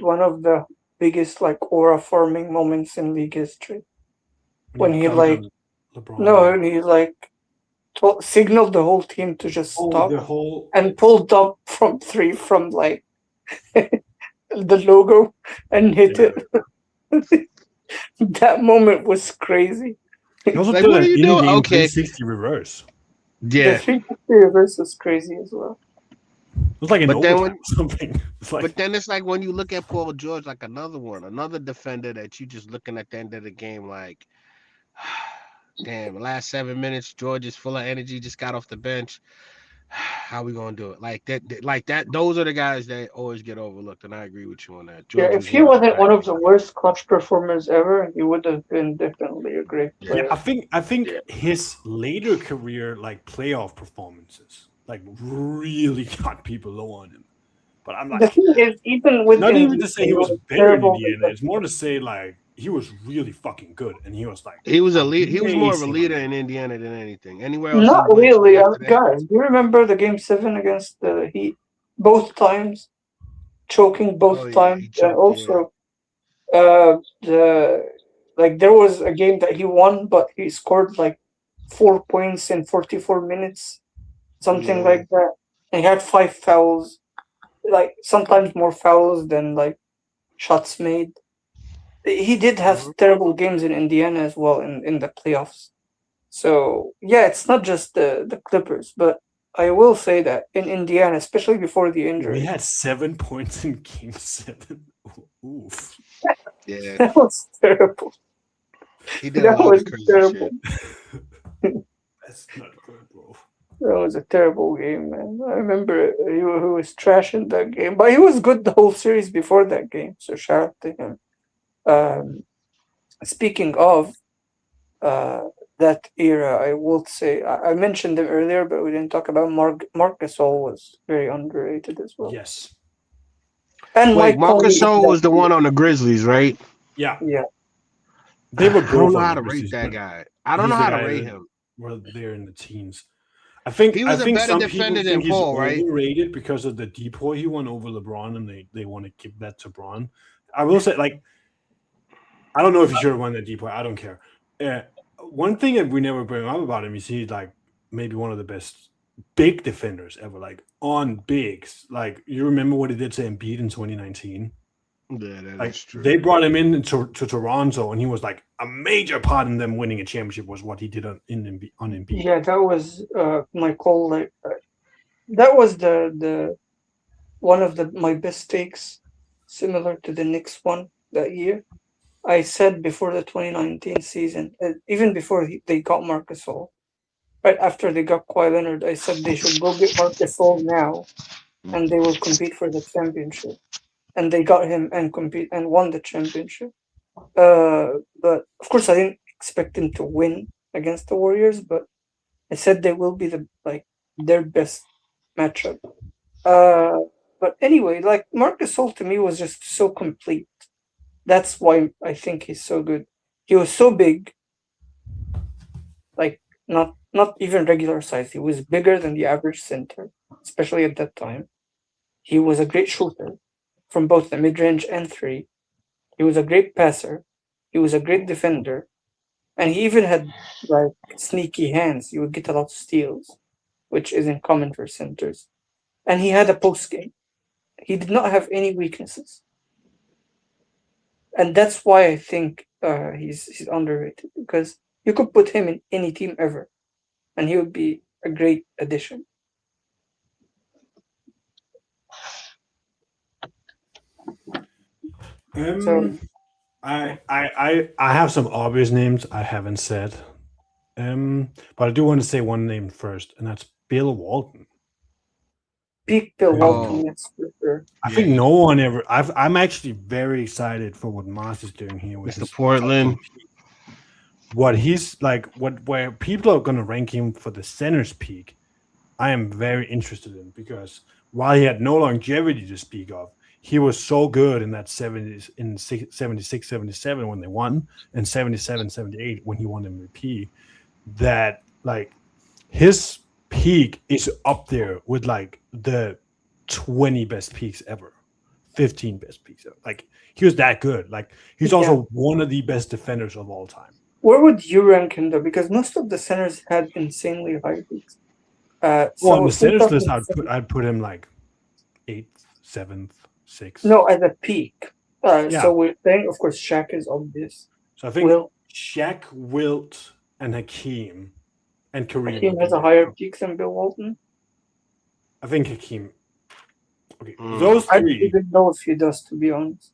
one of the biggest like aura forming moments in league history When he when he dunked like on LeBron, no, yeah. and he like signaled the whole team to just Oh, stop the whole and pulled up from three from like the logo and hit yeah. it. That moment was crazy. He also Like did what are an you doing? in-game Okay, 360 reverse. The yeah, 360 reverse was crazy as well. It was like in but then overtime when or something. It's like But then it's like when you look at Paul George, like another one, another defender that you just looking at the end of the game, like, damn, last 7 minutes, George is full of energy, just got off the bench. How we gonna do it? Like that. Those are the guys that always get overlooked, and I agree with you on that. Yeah, George if was he one of the wasn't one guys. of the worst clutch performers ever, he would have been definitely a great Yeah, yeah, player. I think yeah. his later career like playoff performances like really got people low on him. But I'm The like thing is, even with not even Indiana, to say he he was was better in terrible Indiana. It's more defensively. to say like he was really fucking good and he was like He was a lead. He was more of a amazing on leader defense. in Indiana than anything. Anywhere else he Not went to really, after that, guys. Do you remember the game seven against the Heat? Both times, choking oh both yeah, times, he and choked. Yeah, also the like there was a game that he won, but he scored like 4 points in 44 minutes, something yeah. like that. And he had 5 fouls, like sometimes more fouls than like shots made. He did have Mhm. terrible games in Indiana as well in the playoffs. So yeah, it's not just the Clippers, but I will say that in Indiana, especially before the We injury, had 7 points in game seven. Oof. Yeah, that was terrible. he did a That lot of was crazy terrible. shit. That's not good, bro. That was a terrible game, man. I remember he was trash in that game, but he was good the whole series before that game. So shout out to him. Um, Speaking of uh, that era, I will say I mentioned him earlier, but we didn't talk about Marc Gasol was very underrated as well, Yes. and Wait, Mike Conley Marcus in Gasol that was the year. one on the Grizzlies, right? Yeah. Yeah, They were I don't both know on how the to rate Grizzlies, that but guy. I don't know he's the how to guy rate that him. were there in the teens. I He think I was a think better some people defender think than he's Paul, right? overrated because of the depoy he won over LeBron, and they want to give that to Bron. I will say, like, I don't know if he should have won that depoy. I don't care. Uh, One thing that we never bring up about him is he's like maybe one of the best big defenders ever. Like on bigs, like you remember what he did to Embiid in 2019. Yeah, that Like is they true. brought him in to Toronto, and he was like a major part in them winning a championship. Was what he did on Embiid. yeah, that was my call. Like that was the one of the my best takes, similar to the Knicks one that year. I said before the 2019 season, even before they got Marc Gasol, right after they got Kawhi Leonard, I said they should go get Marc Gasol now, and they will compete for the championship. And they got him and compete and won the championship. But of course, I didn't expect him to win against the Warriors, but I said they will be their best matchup. Uh, but anyway, like Marc Gasol to me was just so complete. That's why I think he's so good. He was so big, like not even regular size. He was bigger than the average center, especially at that time. He was a great shooter from both the mid range and three. He was a great passer. He was a great defender. and he even had like sneaky hands. He would get a lot of steals, which isn't common for centers. And he had a post game. He did not have any weaknesses, and that's why I think he's underrated because you could put him in any team ever, and he would be a great addition. So Um, I have some obvious names I haven't said. But I do want to say one name first, and that's Bill Walton. peak Bill Um, Walton, that's for sure. I Yeah, think no one ever. I'm actually very excited for what Mars is doing here with Mr. his Portland. what he's like, what where people are going to rank him for the center's peak. I am very interested in because while he had no longevity to speak of, he was so good in that 70s in 76 77 when they won and 77 78 when he won MVP that like his peak is up there with like the 20 best peaks ever, 15 best peaks ever. Like he was that good. Like he's Yeah. also one of the best defenders of all time. Where would you rank him though? Because most of the centers had insanely high peaks. Well, So on the if we're centers list, talking I'd put him like eighth, seventh, sixth. no, as a peak. Yeah. So we're saying, of course, Shaq is obvious. So I think Will Shaq, Wilt, and Hakeem and Kareem. Hakeem would has be a my higher top. peak than Bill Walton? I think Hakeem. Okay, Mm. those I don't three. even know if he does, to be honest.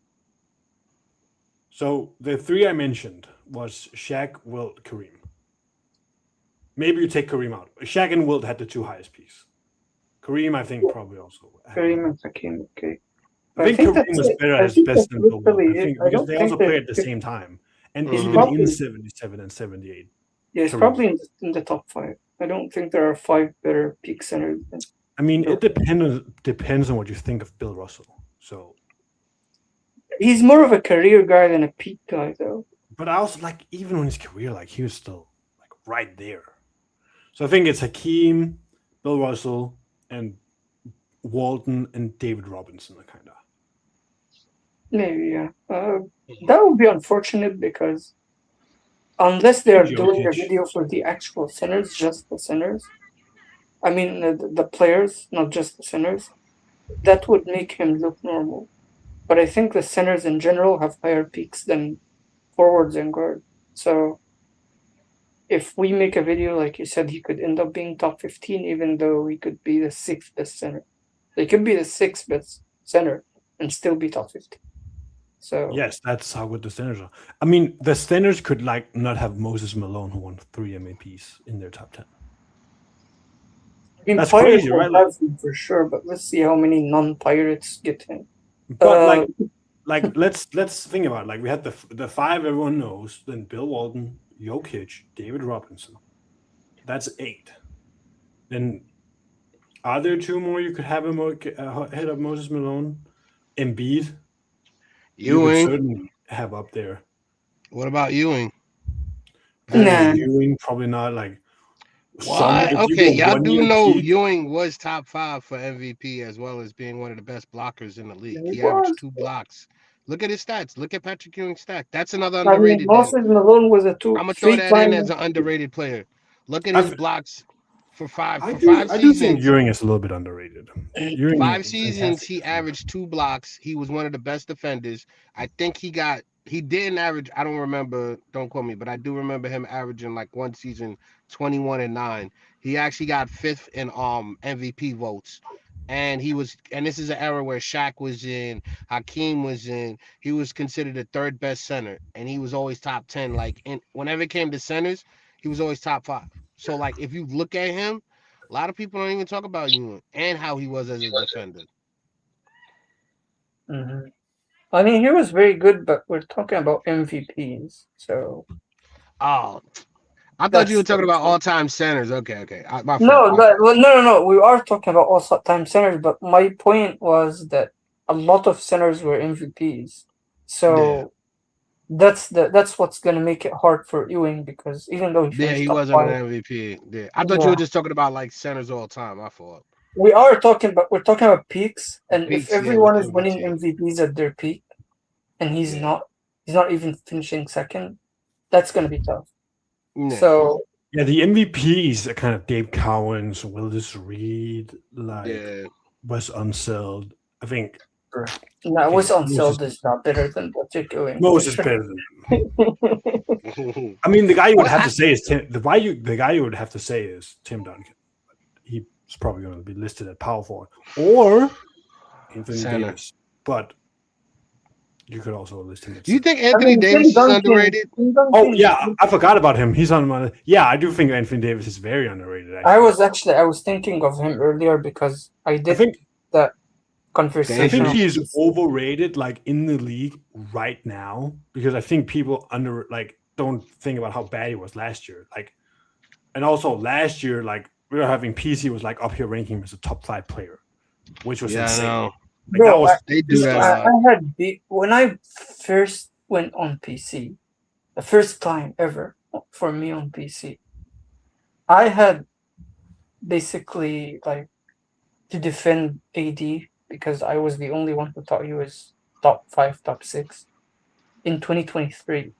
So the three I mentioned was Shaq, Wilt, Kareem. Maybe you take Kareem out. Shaq and Wilt had the two highest peaks. Kareem, I think, probably also. Kareem and Hakeem, okay. I think Kareem that's was it. better I at his think best that's than Bill Walton. literally I it. think I because don't they think also that played at the same time, and Mhm. even probably- in 77 and 78. yeah, it's Kareem. probably in the top 5. I don't think there are 5 better peak centers than I mean, Bill. it depends on what you think of Bill Russell. So, He's more of a career guy than a peak guy, though. but I also like even on his career, like he was still like right there. So I think it's Hakeem, Bill Russell, and Walton and David Robinson, kind of. Maybe, yeah. That would be unfortunate because unless they are doing a Jokic. video for the actual centers, just the centers, I mean the players, not just the centers, that would make him look normal. But I think the centers in general have higher peaks than forwards and guard. So if we make a video, like you said, he could end up being top 15, even though he could be the 6th best center. They could be the 6th best center and still be top 15. So Yes, that's how good the Stenners are. I mean, the Stenners could like not have Moses Malone, who won 3 MVPs in their top 10. I mean, That's Pirates crazy, will right? Like, have him for sure, but let's see how many non-Pirates get him. but Uh, like let's think about it. Like we had the five everyone knows. Then Bill Walton, Jokic, David Robinson. That's 8. Then are there 2 more you could have him ahead of Moses Malone? Embiid, you could Ewing. certainly have up there. What about Ewing? Nah. Ewing, probably not like. What? If you Okay, go y'all 1 do year know peak, Ewing was top 5 for MVP as well as being one of the best blockers in the league. He He averaged was. 2 blocks. Look at his stats. Look at Patrick Ewing's stats. That's another I mean, underrated. Moses Malone was a I'm gonna throw that in three-time. as an underrated player. Look at I his th- blocks for five I for do 5 I do think seasons. Ewing is a little bit underrated. Ewing 5 is a seasons fantastic he defender. averaged 2 blocks. He was one of the best defenders. I think he didn't average, I don't remember, don't quote me, but I do remember him averaging like one season 21-9. He actually got 5th in MVP votes. And this is an era where Shaq was in, Hakeem was in. He was considered the 3rd best center, and he was always top 10. Like, whenever it came to centers, he was always top 5. So like, if you look at him, a lot of people don't even talk about Ewing and how he was as a defender. Mm-hmm. I mean, he was very good, but we're talking about MVPs, so Oh, I thought you were that's talking about all-time centers. Okay. My fault. no, no. We are talking about all-time centers, but my point was that a lot of centers were MVPs, so that's what's gonna make it hard for Ewing because even though he Yeah, finished he top wasn't 5, an MVP. Yeah, I thought you were just talking about like centers all time. My fault. we're talking about peaks, and if Peaks, yeah, everyone with is winning MVP. MVPs at their peak, and he's Yeah. not even finishing second, that's gonna be tough. Yeah. So Yeah, the MVPs are kind of Dave Cowens, Willis Reed, like Yeah. Wes Unseld. I think no, okay, was on Moses Zelda is not better than what you're doing for Moses sure. better than him. I mean, the guy you would Well, have to say is Tim. The guy you would have to say is Tim Duncan. He's probably going to be listed at power forward or Anthony center. Davis, but you could also list him at You center. think I Anthony mean, Davis is underrated? Tim Oh Duncan. yeah, I forgot about him. He's on my. Yeah, I do think Anthony Davis is very underrated. Actually, I was thinking of him earlier because I I did think that The I think conversation. injury. he is overrated, like in the league right now, because I think people don't think about how bad he was last year. Like, and also last year, like we were having PC was like up here ranking him as a top 5 player, which was Yeah, I insane. know. Like that Bro, was They do that a disgusting. lot. when I first went on PC, the first time ever for me on PC, I had basically like to defend AD because I was the only one who thought he was top 5, top 6 in 2023.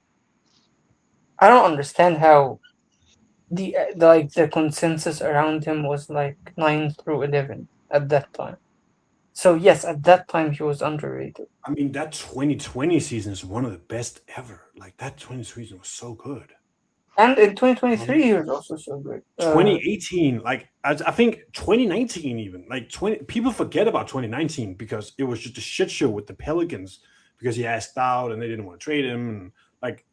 I don't understand how the consensus around him was like 9 through 11 at that time. So yes, at that time he was underrated. I mean, that 2020 season is one of the best ever. Like that 20 season was so good. And in 2023 Mhm. he was also so good. 2018, like I think 2019 even like 20 people forget about 2019 because it was just a shit show with the Pelicans because he asked out and they didn't want to trade him and like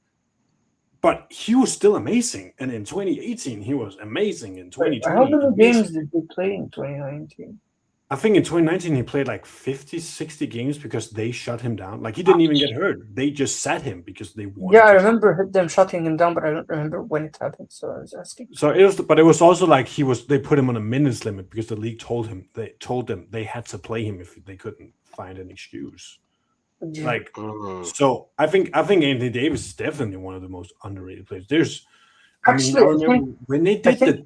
but he was still amazing and in 2018 he was amazing in How 2020 many amazing. games did they play in 2019? I think in 2019 he played like 50 60 games because they shut him down. Like he didn't even get hurt, they just sat him because they Yeah, wanted I to. remember them shutting him down, but I don't remember when it happened. So I was asking. So it was, but it was also like they put him on a minutes limit because the league told them they had to play him if they couldn't find an excuse. Yeah, Like, Mm. so I think Anthony Davis is definitely one of the most underrated players. I mean, I actually, remember when I think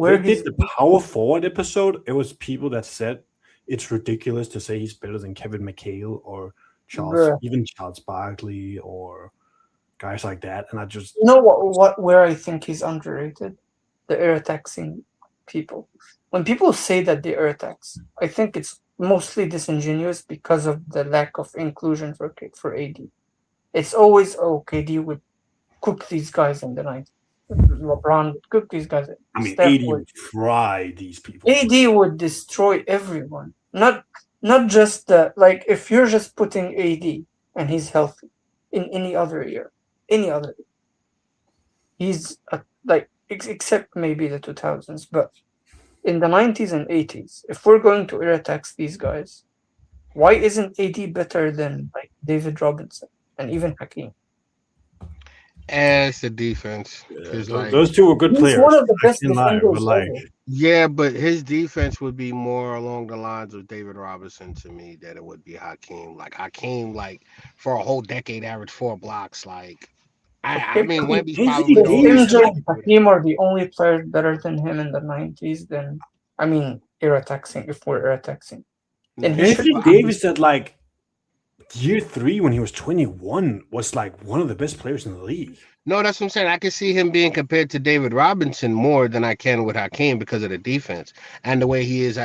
they where did he's the power forward episode, it was people that said it's ridiculous to say he's better than Kevin McHale or bruh. Charles Barkley or guys like that, and I just You know what where I think he's underrated? The air taxing people. When people say that they air tax, I think it's mostly disingenuous because of the lack of inclusion for AD. It's always KD would cook these guys in the night. LeBron would cook these guys. I mean, Steph 80 would. would fry these people. AD would destroy everyone. Not just like if you're just putting AD and he's healthy in any other year, any other he's like except maybe the 2000s, but in the 90s and 80s, if we're going to air tax these guys, why isn't AD better than like David Robinson and even Hakeem? And it's the defense. Yeah, Cause like, those two were good He's one players. of the I best can't lie, but defenders like, ever. yeah, but his defense would be more along the lines of David Robinson to me than it would be Hakeem. Like Hakeem, like for a whole decade, averaged 4 blocks. Like I Okay, mean, but Wemby's Anthony probably if the only Davis, MJ like, and exception to Hakeem are the only players better than him in the 90s, then I mean, era taxing if we're era taxing, then he that. should Anthony be in this. Davis at like year 3 when he was 21 was like one of the best players in the league. No, that's what I'm saying. I can see him being compared to David Robinson more than I can with Hakeem because of the defense and the way he is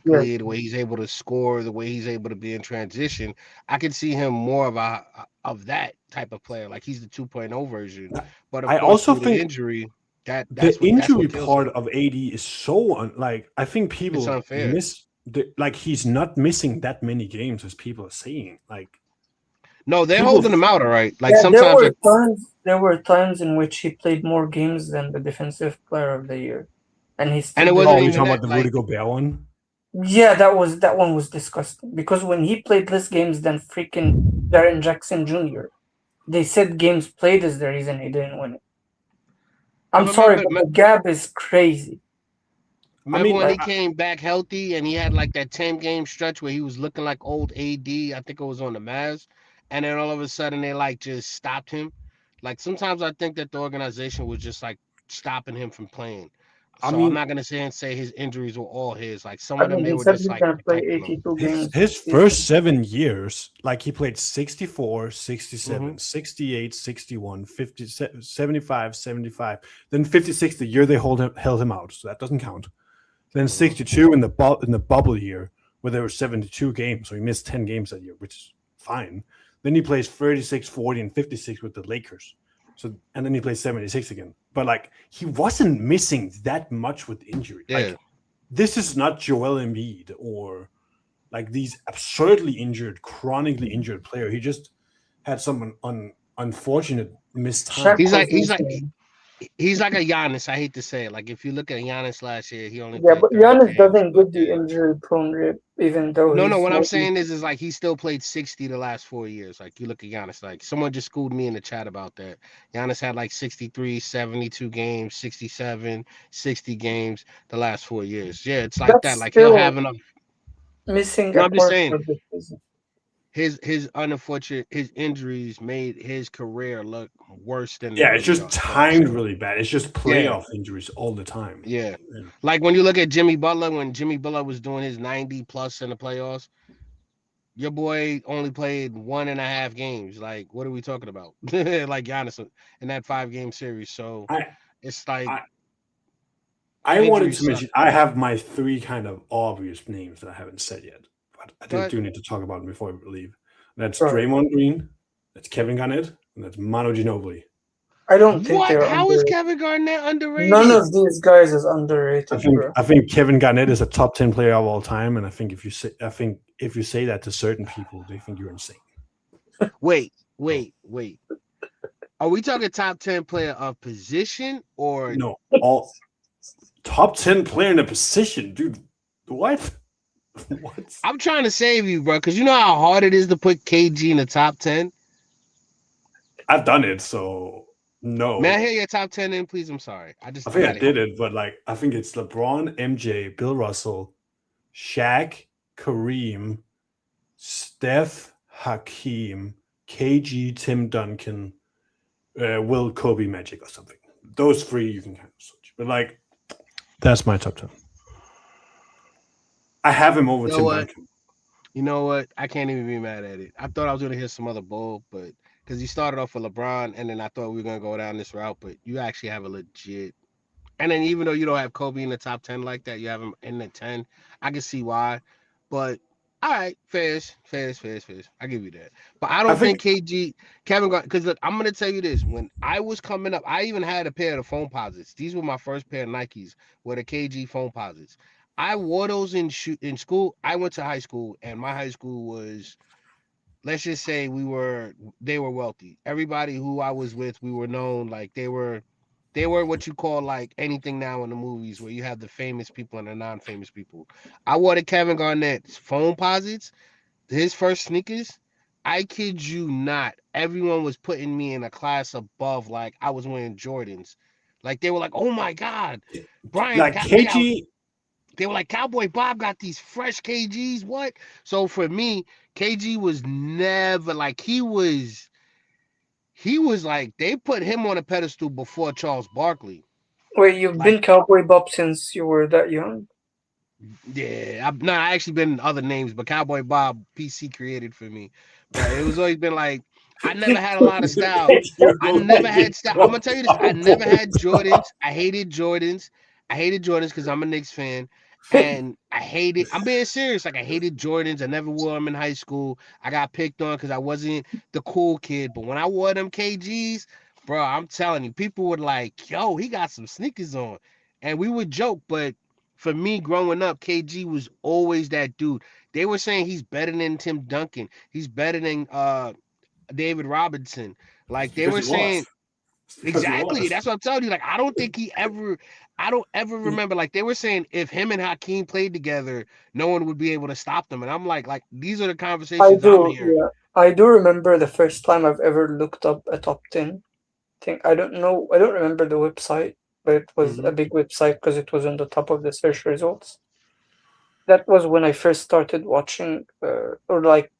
Yeah, athletically, the way he's able to score, the way he's able to be in transition. I can see him more of a of that type of player. Like he's the 2.0 version. But of I course, also through the think injury, the that's injury what kills part him. of AD is so like I think It's people unfair. like he's not missing that many games as people are saying. Like No, they're people, holding him out all right. Like yeah. sometimes There were times in which he played more games than the defensive player of the year, and he and still it did. wasn't oh, you even talking that. about the Rudy Like Gobert one? Yeah, that one was disgusting because when he played less games than freaking Darren Jackson Jr., they said games played is the reason he didn't win it. no, I'm sorry, but the gap is crazy. I remember mean, when Like, he came back healthy and he had like that 10 game stretch where he was looking like old AD? I think it was on the Mavs. And then all of a sudden they like just stopped him. Like sometimes I think that the organization was just like stopping him from playing. I So I'm mean, not gonna say his injuries were all his. Like some I of them, mean, they he were said just he's like gonna play protecting him. 82 his games his this season. first 7 years, like he played 64, Hmm. 67, 68, 61, 50, 75, 75, then 56 the year they held him out, so that doesn't count. Then Hmm. 62 in the bubble year where there were 72 games, so he missed 10 games that year, which is fine. Then he plays 36, 40, and 56 with the Lakers. So and then he plays 76 again. But like he wasn't missing that much with injury. Yeah. Like this is not Joel Embiid or like these absurdly injured, chronically injured player. He just had some unfortunate missed time. Shaq He's like was he's like missing. he's like a Giannis. I hate to say it. Like if you look at Giannis last year, he only Yeah, played but 30 Giannis games, doesn't but get the yeah. injury prone rate, even though No, no. he's What I'm slightly. saying is like he still played 60 the last 4 years. Like you look at Giannis, like someone just schooled me in the chat about that. Giannis had like 63, 72 games, 67, 60 games the last 4 years. Yeah, it's like that. That's Like he'll have still enough. missing No, a I'm just quarter saying of the season. his unfortunate his injuries made his career look worse than it Yeah, it's really just was. timed So really bad. It's just yeah, playoff injuries all the time. yeah. Yeah. Like when you look at Jimmy Butler, when Jimmy Butler was doing his 90 plus in the playoffs, your boy only played 1.5 games. Like, what are we talking about? Like Giannis in that 5 game series. So I it's like I I wanted injuries to suck. mention I have my three kind of obvious names that I haven't said yet, but I But do need to talk about them before we leave. That's Right. Draymond Green, that's Kevin Garnett, and that's Manu Ginobili. I don't think what? they're How is underrated. Kevin Garnett None underrated? of these guys is underrated, bro. I think Kevin Garnett is a top 10 player of all time, and I think if you say that to certain people, they think you're insane. Wait, So wait, wait. Are we talking top 10 player of position or no, all top 10 player in a position, dude. What? What? I'm trying to save you, bro, because you know how hard it is to put KG in the top 10? I've done it, so May I no. hear your top 10 in, please? I'm sorry. I I think I gotta hear did it, but like I think it's LeBron, MJ, Bill Russell, Shaq, Kareem, Steph, Hakeem, KG, Tim Duncan, Will Kobe Magic or something. Those three you can kind of switch. But like that's my top 10. I have him over you know Tim what? Duncan. You know what? I can't even be mad at it. I thought I was gonna hear some other bull, but because you started off with LeBron, and then I thought we were gonna go down this route, but you actually have a legit. And then even though you don't have Kobe in the top 10 like that, you have him in the 10. I can see why, but all right, fairs. I give you that. But I I don't think think KG Kevin Garnett. Because look, I'm gonna tell you this: when I was coming up, I even had a pair of the foam posits. These were my first pair of Nikes, were the KG foam posits. I wore those in school. I went to high school, and my high school was, let's just say, they were wealthy. Everybody who I was with, we were known, like they were what you call like anything now in the movies where you have the famous people and the non-famous people. I wore the Kevin Garnett's foam posits, his first sneakers. I kid you not, everyone was putting me in a class above, like I was wearing Jordans. Like they were like, "Oh my God, Brian like got they got." KG, They were like, "Cowboy Bob got these fresh KGs." What? So for me, KG was never like he was like they put him on a pedestal before Charles Barkley. Wait, you've Like been Cowboy Bob since you were that young? yeah, I actually been other names, but Cowboy Bob PC created for me. But it was always been like I never had a lot of style. you're I going never like had a style. I'm gonna tell you this. I never cowboy. had Jordans. I hated Jordans. I hated Jordans because I'm a Knicks fan. And I hated, I'm being serious. Like I hated Jordans. I never wore them in high school. I got picked on because I wasn't the cool kid. But when I wore them KGs, bro, I'm telling you, people would like, yo, he got some sneakers on. And we would joke, but for me growing up, KG was always that dude. They were saying he's better than Tim Duncan. He's better than David Robinson. It's Like they because were he was. saying It's because he exactly. was. That's what I'm telling you. Like I don't ever remember. Like they were saying if him and Hakeem played together, no one would be able to stop them. And I'm like these are the I conversations I'm do, hearing. yeah. I do remember the first time I've ever looked up a top 10 thing. I don't know, I don't remember the website, but it was Hmm. a big website because it was on the top of the search results. That was when I first started watching, or like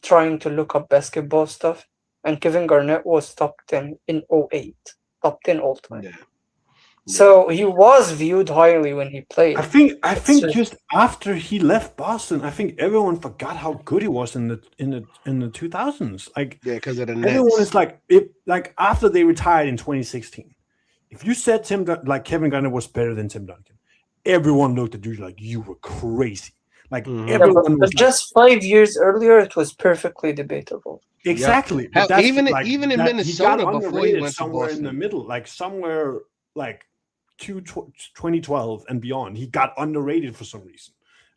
trying to look up basketball stuff, and Kevin Garnett was top 10 in '08, top 10 all time. Yeah. So he was viewed highly when he I played. think I It's think just just after he left Boston, I think everyone forgot how good he was in the 2000s. Like Yeah, because of the everyone Nets. is like it like after they retired in 2016. If you said like Kevin Garnett was better than Tim Duncan, everyone looked at you like you were crazy. Like Hmm. yeah, but, everyone but was like, just 5 years earlier, it was perfectly debatable. Yep. exactly. But Hell, that's like even in that he got Minnesota before he underrated went to somewhere in the Boston. middle, like somewhere like 2012 and beyond. He got underrated for some reason.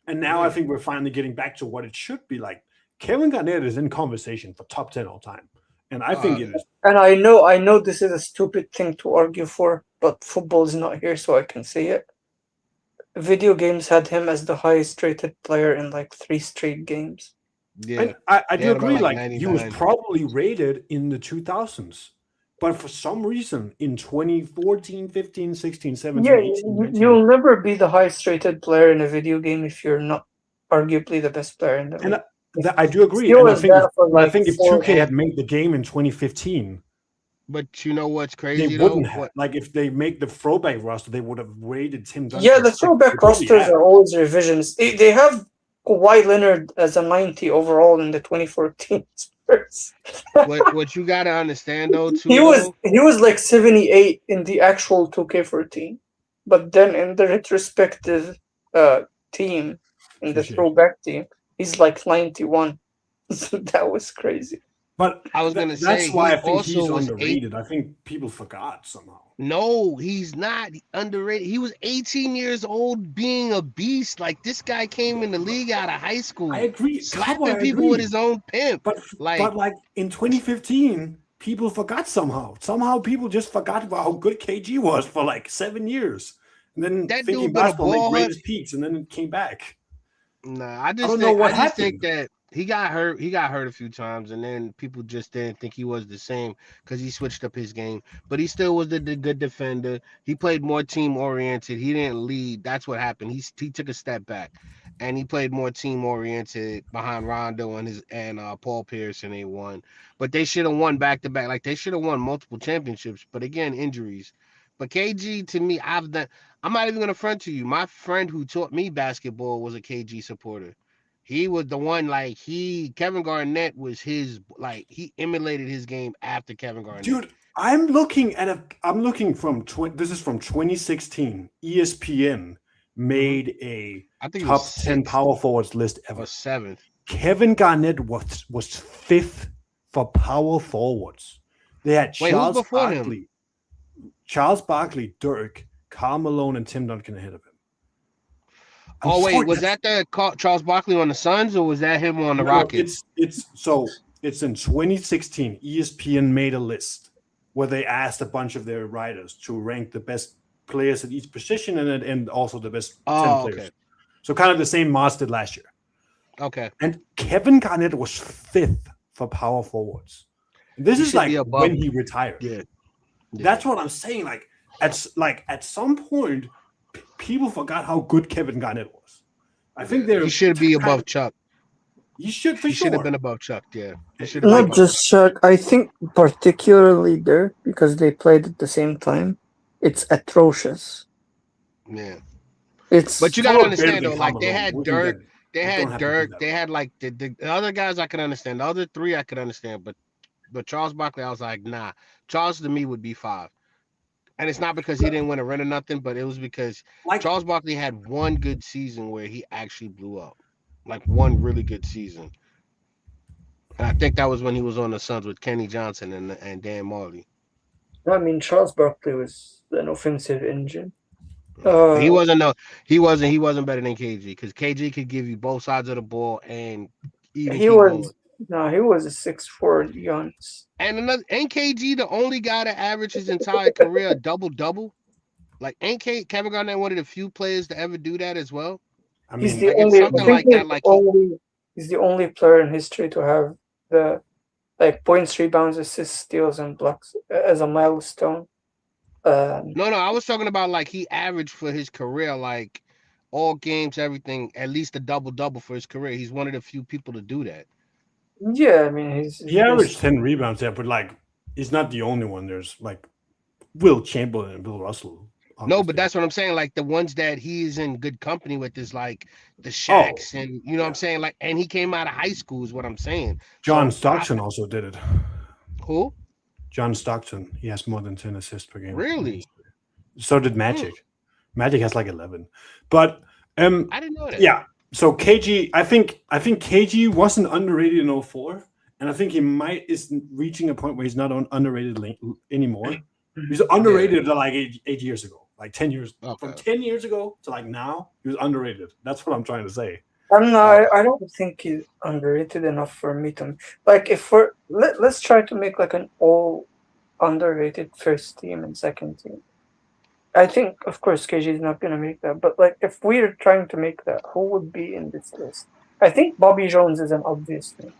And now I Yeah. think we're finally getting back to what it should be like. Kevin Garnett is in conversation for top 10 all time. And I think Uh, it is. And I know this is a stupid thing to argue for, but football is not here, so I can say it. Video games had him as the highest rated player in like 3 straight games. yeah. And I He do had about agree, like like he was 99. probably rated in the 2000s. But for some reason in 2014, 15, 16, Yeah, 17, 18, 19, you'll never be the highest rated player in a video game if you're not arguably the best player in the and league. If that I do agree. he And I was think if that for I like think if 2K four, had made the game in 2015, But you know what's they crazy though? wouldn't have. What Like if they make the throwback roster, they would have rated Tim yeah, Duncan the second. They throwback probably rosters have. are always revisions. They have Kawhi Leonard as a 90 overall in the 2014 Spurs. what you gotta understand though He too was though. he was like 78 in the actual 2K14, but then in the retrospective uh team, in the Touche. throwback team, he's like 91. That was crazy. But I was gonna that's say why he I think also he's was eight. underrated. I think people forgot somehow. No, he's not underrated. He was 18 years old, being a beast. Like this guy came in the league out of high I school, agree, Cowboy. slapping I people with agree. his own pimp. But Like but like in 2015, people forgot somehow. Somehow people just forgot about how good KG was for like 7 years. And then that thinking dude been a basketball made ball hut. greatest peaks, and then it came back. Nah, I don't know what I just think happened. that he got hurt. He got hurt a few times, and then people just didn't think he was the same because he switched up his game. But he still was the good defender. He played more team oriented. He didn't lead. That's what happened. He took a step back, and he played more team oriented behind Rondo and Paul Pierce, and they won. But they should have won back to back. Like they should have won multiple championships. But again, injuries. But KG to me, I'm not even gonna front to you. My friend who taught me basketball was a KG supporter. He was the one like Kevin Garnett was his like he emulated his game after Kevin Garnett. Dude, I'm looking from this is from 2016. ESPN Hmm. made a I think it was top 10 sixth power forwards list or ever. seventh. Kevin Garnett was fifth for power forwards. They had Wait, who's before him? Charles Barkley, Dirk, Karl Malone, and Tim Duncan ahead of him. Oh wait, was That's that the Charles Barkley on the Suns or was that him on the no, Rockets? it's in 2016. ESPN made a list where they asked a bunch of their writers to rank the best players at each position and also the best 10 Oh, players. okay. So kind of the same Mars did last year. Okay. And Kevin Garnett was fifth for power forwards. This He is should be like above. when he retired. Yeah. That's what I'm saying. Like at some point, people forgot how good Kevin Garnett was. I think He should be above Chuck. He should for He should have sure. been above Chuck. Yeah. He should have been Not Like above Chuck. just Shaq. I think particularly there because they played at the same time. It's atrocious. Yeah. But It's you It's a gotta lot better understand than though, like Carmelo. We can get it. They We don't had have to do Dirk, that. they had like the other guys I could understand. The other three I could understand, but Charles Barkley, I was like, nah. Charles to me would be five. And it's not because he didn't win a ring or nothing, but it was because Like Charles Barkley had one good season where he actually blew up. Like one really good season. And I think that was when he was on the Suns with Kenny Johnson and Dan Marley. I mean, Charles Barkley was an offensive engine. But he Uh, wasn't no he wasn't better than KG because KG could give you both sides of the ball and even he keep going. was no, he was a 6'4" Giannis. And another ain't KG the only guy that averaged his entire career a double double? Like ain't Kevin Garnett one of the few players to ever do that as well? I He's mean, the Like it's only. I something think like that. Like he's the only player in history to have the like points, rebounds, assists, steals, and blocks as a milestone. Um, no, I was talking about like he averaged for his career, like all games, everything, at least a double double for his career. He's one of the few people to do that. yeah, I mean, he averaged 10 rebounds there, but like he's not the only one. There's like Will Chamberlain and Bill Russell No, but obviously. that's what I'm saying. Like the ones that he's in good company with is like the Oh, Shaqs, and you know what I'm yeah. saying. Like, and he came out of high school is what I'm saying. John So Stockton also did it. who John Stockton, he has more than 10 assists per game in really? history. So did Hmm, Magic. Magic has like 11. But I didn't know that. yeah, so KG, I think KG wasn't underrated in '04, and I think he might is reaching a point where he's not underrated anymore. He's Yeah. underrated like 8 years ago, like 10 years. From Okay. 10 years ago to like now, he was underrated. That's what I'm trying to say. I'm not. Okay. I don't think he's underrated enough for me to like. If let's try to make like an all underrated first team and second team. I think, of course, KG is not gonna make that. But like, if we're trying to make that, who would be in this list? I think Bobby Jones is an obvious thing.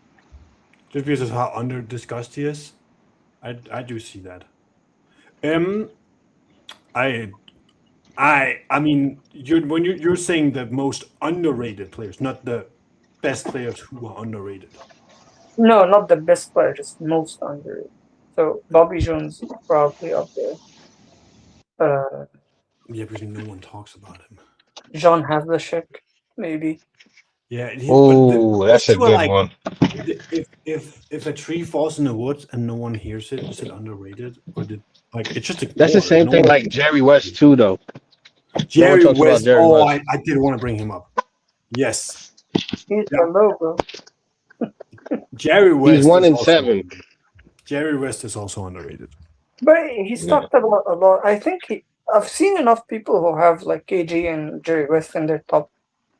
Just because of how under discussed he is, I do see that. Um, I I mean, you're saying the most underrated players, not the best players who are underrated. No, not the best player, just most underrated. So Bobby Jones probably up there. Uh, Yeah, because no one talks about him. John Havlicek, maybe. Yeah, but Oh, those that's a two are good like, one. if a tree falls in the woods and no one hears it, is it underrated or did like it's just That's the ignored? same No thing one. like Jerry West too, though. No one Jerry talks about West. Jerry Oh, West. I did want to bring him up. Yes, He's yeah. the logo. Jerry He's West one is in also seven. underrated. Jerry West is also underrated. But he's Yeah. talked about a lot. I think I've seen enough people who have like KG and Jerry West in their top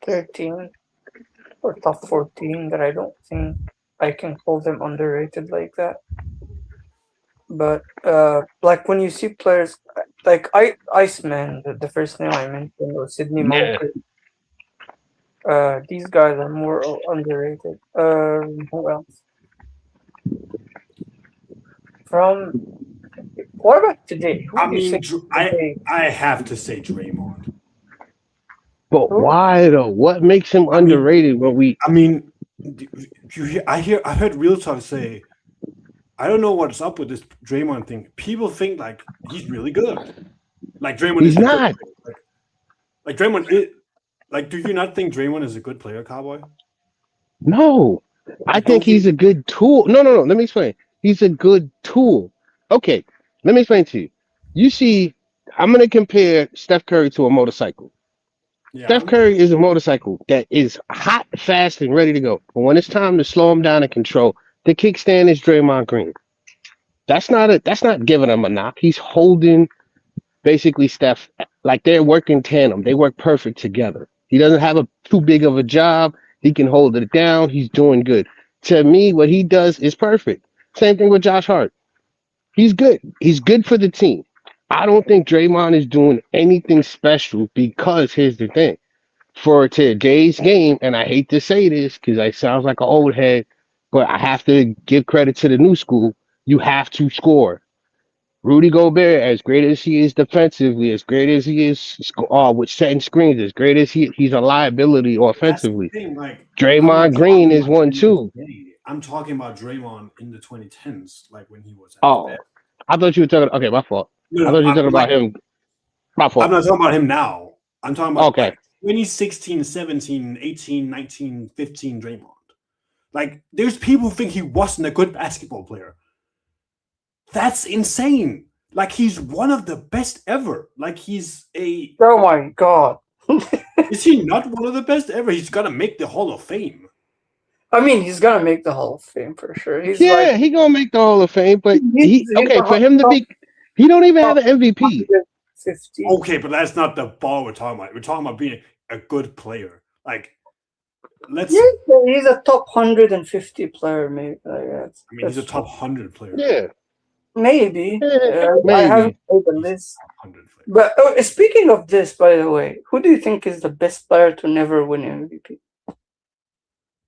13 or top 14 that I don't think I can call them underrated like that. But like when you see players like Iceman, the first name I mentioned, or Sidney Yeah. Moncrief, these guys are more underrated. Who else? From what about today? Who I would you say mean, today? I have to say Draymond. But Who? why though? What makes him I mean, underrated when we I mean, I heard Real Talk say, I don't know what's up with this Draymond thing. People think like he's really good, like Draymond he's is a good not. player. Like Draymond is, like, do you not think Draymond is a good player, Cowboy? No. I You think don't he's think? a good tool. No. Let me explain. He's a good tool. Okay, let me explain to you. You see, I'm gonna compare Steph Curry to a motorcycle. Steph Yeah, Curry is a motorcycle that is hot, fast, and ready to go. But when it's time to slow him down and control, the kickstand is Draymond Green. That's not giving him a knock. He's holding basically Steph like they're working tandem. They work perfect together. He doesn't have a too big of a job. He can hold it down. He's doing good. To me, what he does is perfect. Same thing with Josh Hart. He's good. He's good for the team. I don't think Draymond is doing anything special because here's the thing. For today's game, and I hate to say this because I sound like an old head, but I have to give credit to the new school. You have to score. Rudy Gobert, as great as he is defensively, as great as he is with setting screens, as great as he's a liability but that's the offensively. thing. Like, I'm not Draymond Green talking is about one Draymond too. today. I'm talking about Draymond in the 2010s, like when he was at his best. Oh, I thought you were talking. Okay, my fault. No, I no, thought you were talking I'm like, about him. My I'm fault. not talking about him now. I'm talking about Okay, like 2016, 17, 18, 19, 15 Draymond. Like, there's people who think he wasn't a good basketball player. That's insane. Like, he's one of the best ever. Like, he's a. Oh my god. Is he not one of the best ever? He's got to make the Hall of Fame. I mean, he's gonna make the Hall of Fame for sure. He's like yeah, he gonna make the Hall of Fame, but he's okay a for him to top be. He don't even have top an MVP. 150. Okay, but that's not the bar we're talking about. We're talking about being a good player. Like, let's. Yeah, he's a top 150 player, maybe. I mean, he's a top 100 player. Yeah, Maybe. I haven't maybe. made the He's a list. top 100 player. But speaking of this, by the way, who do you think is the best player to never win MVP?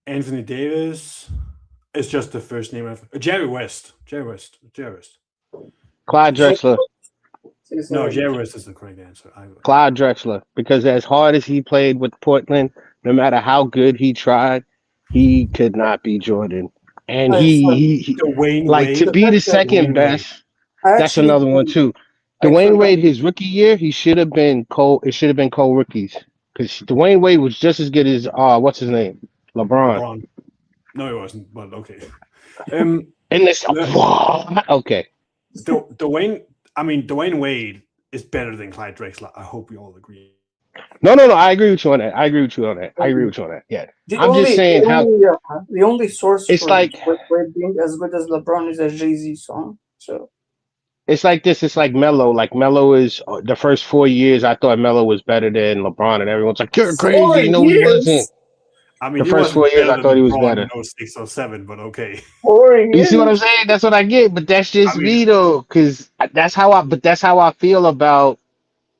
Anthony Davis is just the first name of Jerry West. Jerry West. Clyde Drexler. No, Jerry West is the correct answer. Clyde Drexler, because as hard as he played with Portland, no matter how good he tried, he could not be Jordan. And I he Dwayne like to Wade. be the second Dwayne Wade. best. I That's actually another one too. I Dwayne forgot. Wade, his rookie year, he should have been Cole. It should have been Cole rookies because Dwayne Wade was just as good as what's his name, LeBron. LeBron. No, he wasn't. But okay. Um, And this, the, okay, Dwayne. I mean, Dwayne Wade is better than Clyde Drexler. I hope we all agree. no, I agree with you on that. I agree with you on that. I agree Um, with you on that. Yeah, The I'm just only, the saying how only, the only source it's for like Wade being as good as LeBron is a Jay-Z song. So it's like this. It's like Melo. Like Melo is the first 4 years. I thought Melo was better than LeBron, and everyone's like, "You're 4 crazy." No, he wasn't. years, I mean, The he first wasn't 4 years, better I than thought he was LeBron in better. '06 or '07, but okay. You see what I'm years. saying? That's what I get, but that's I just mean, me though, because that's how I feel about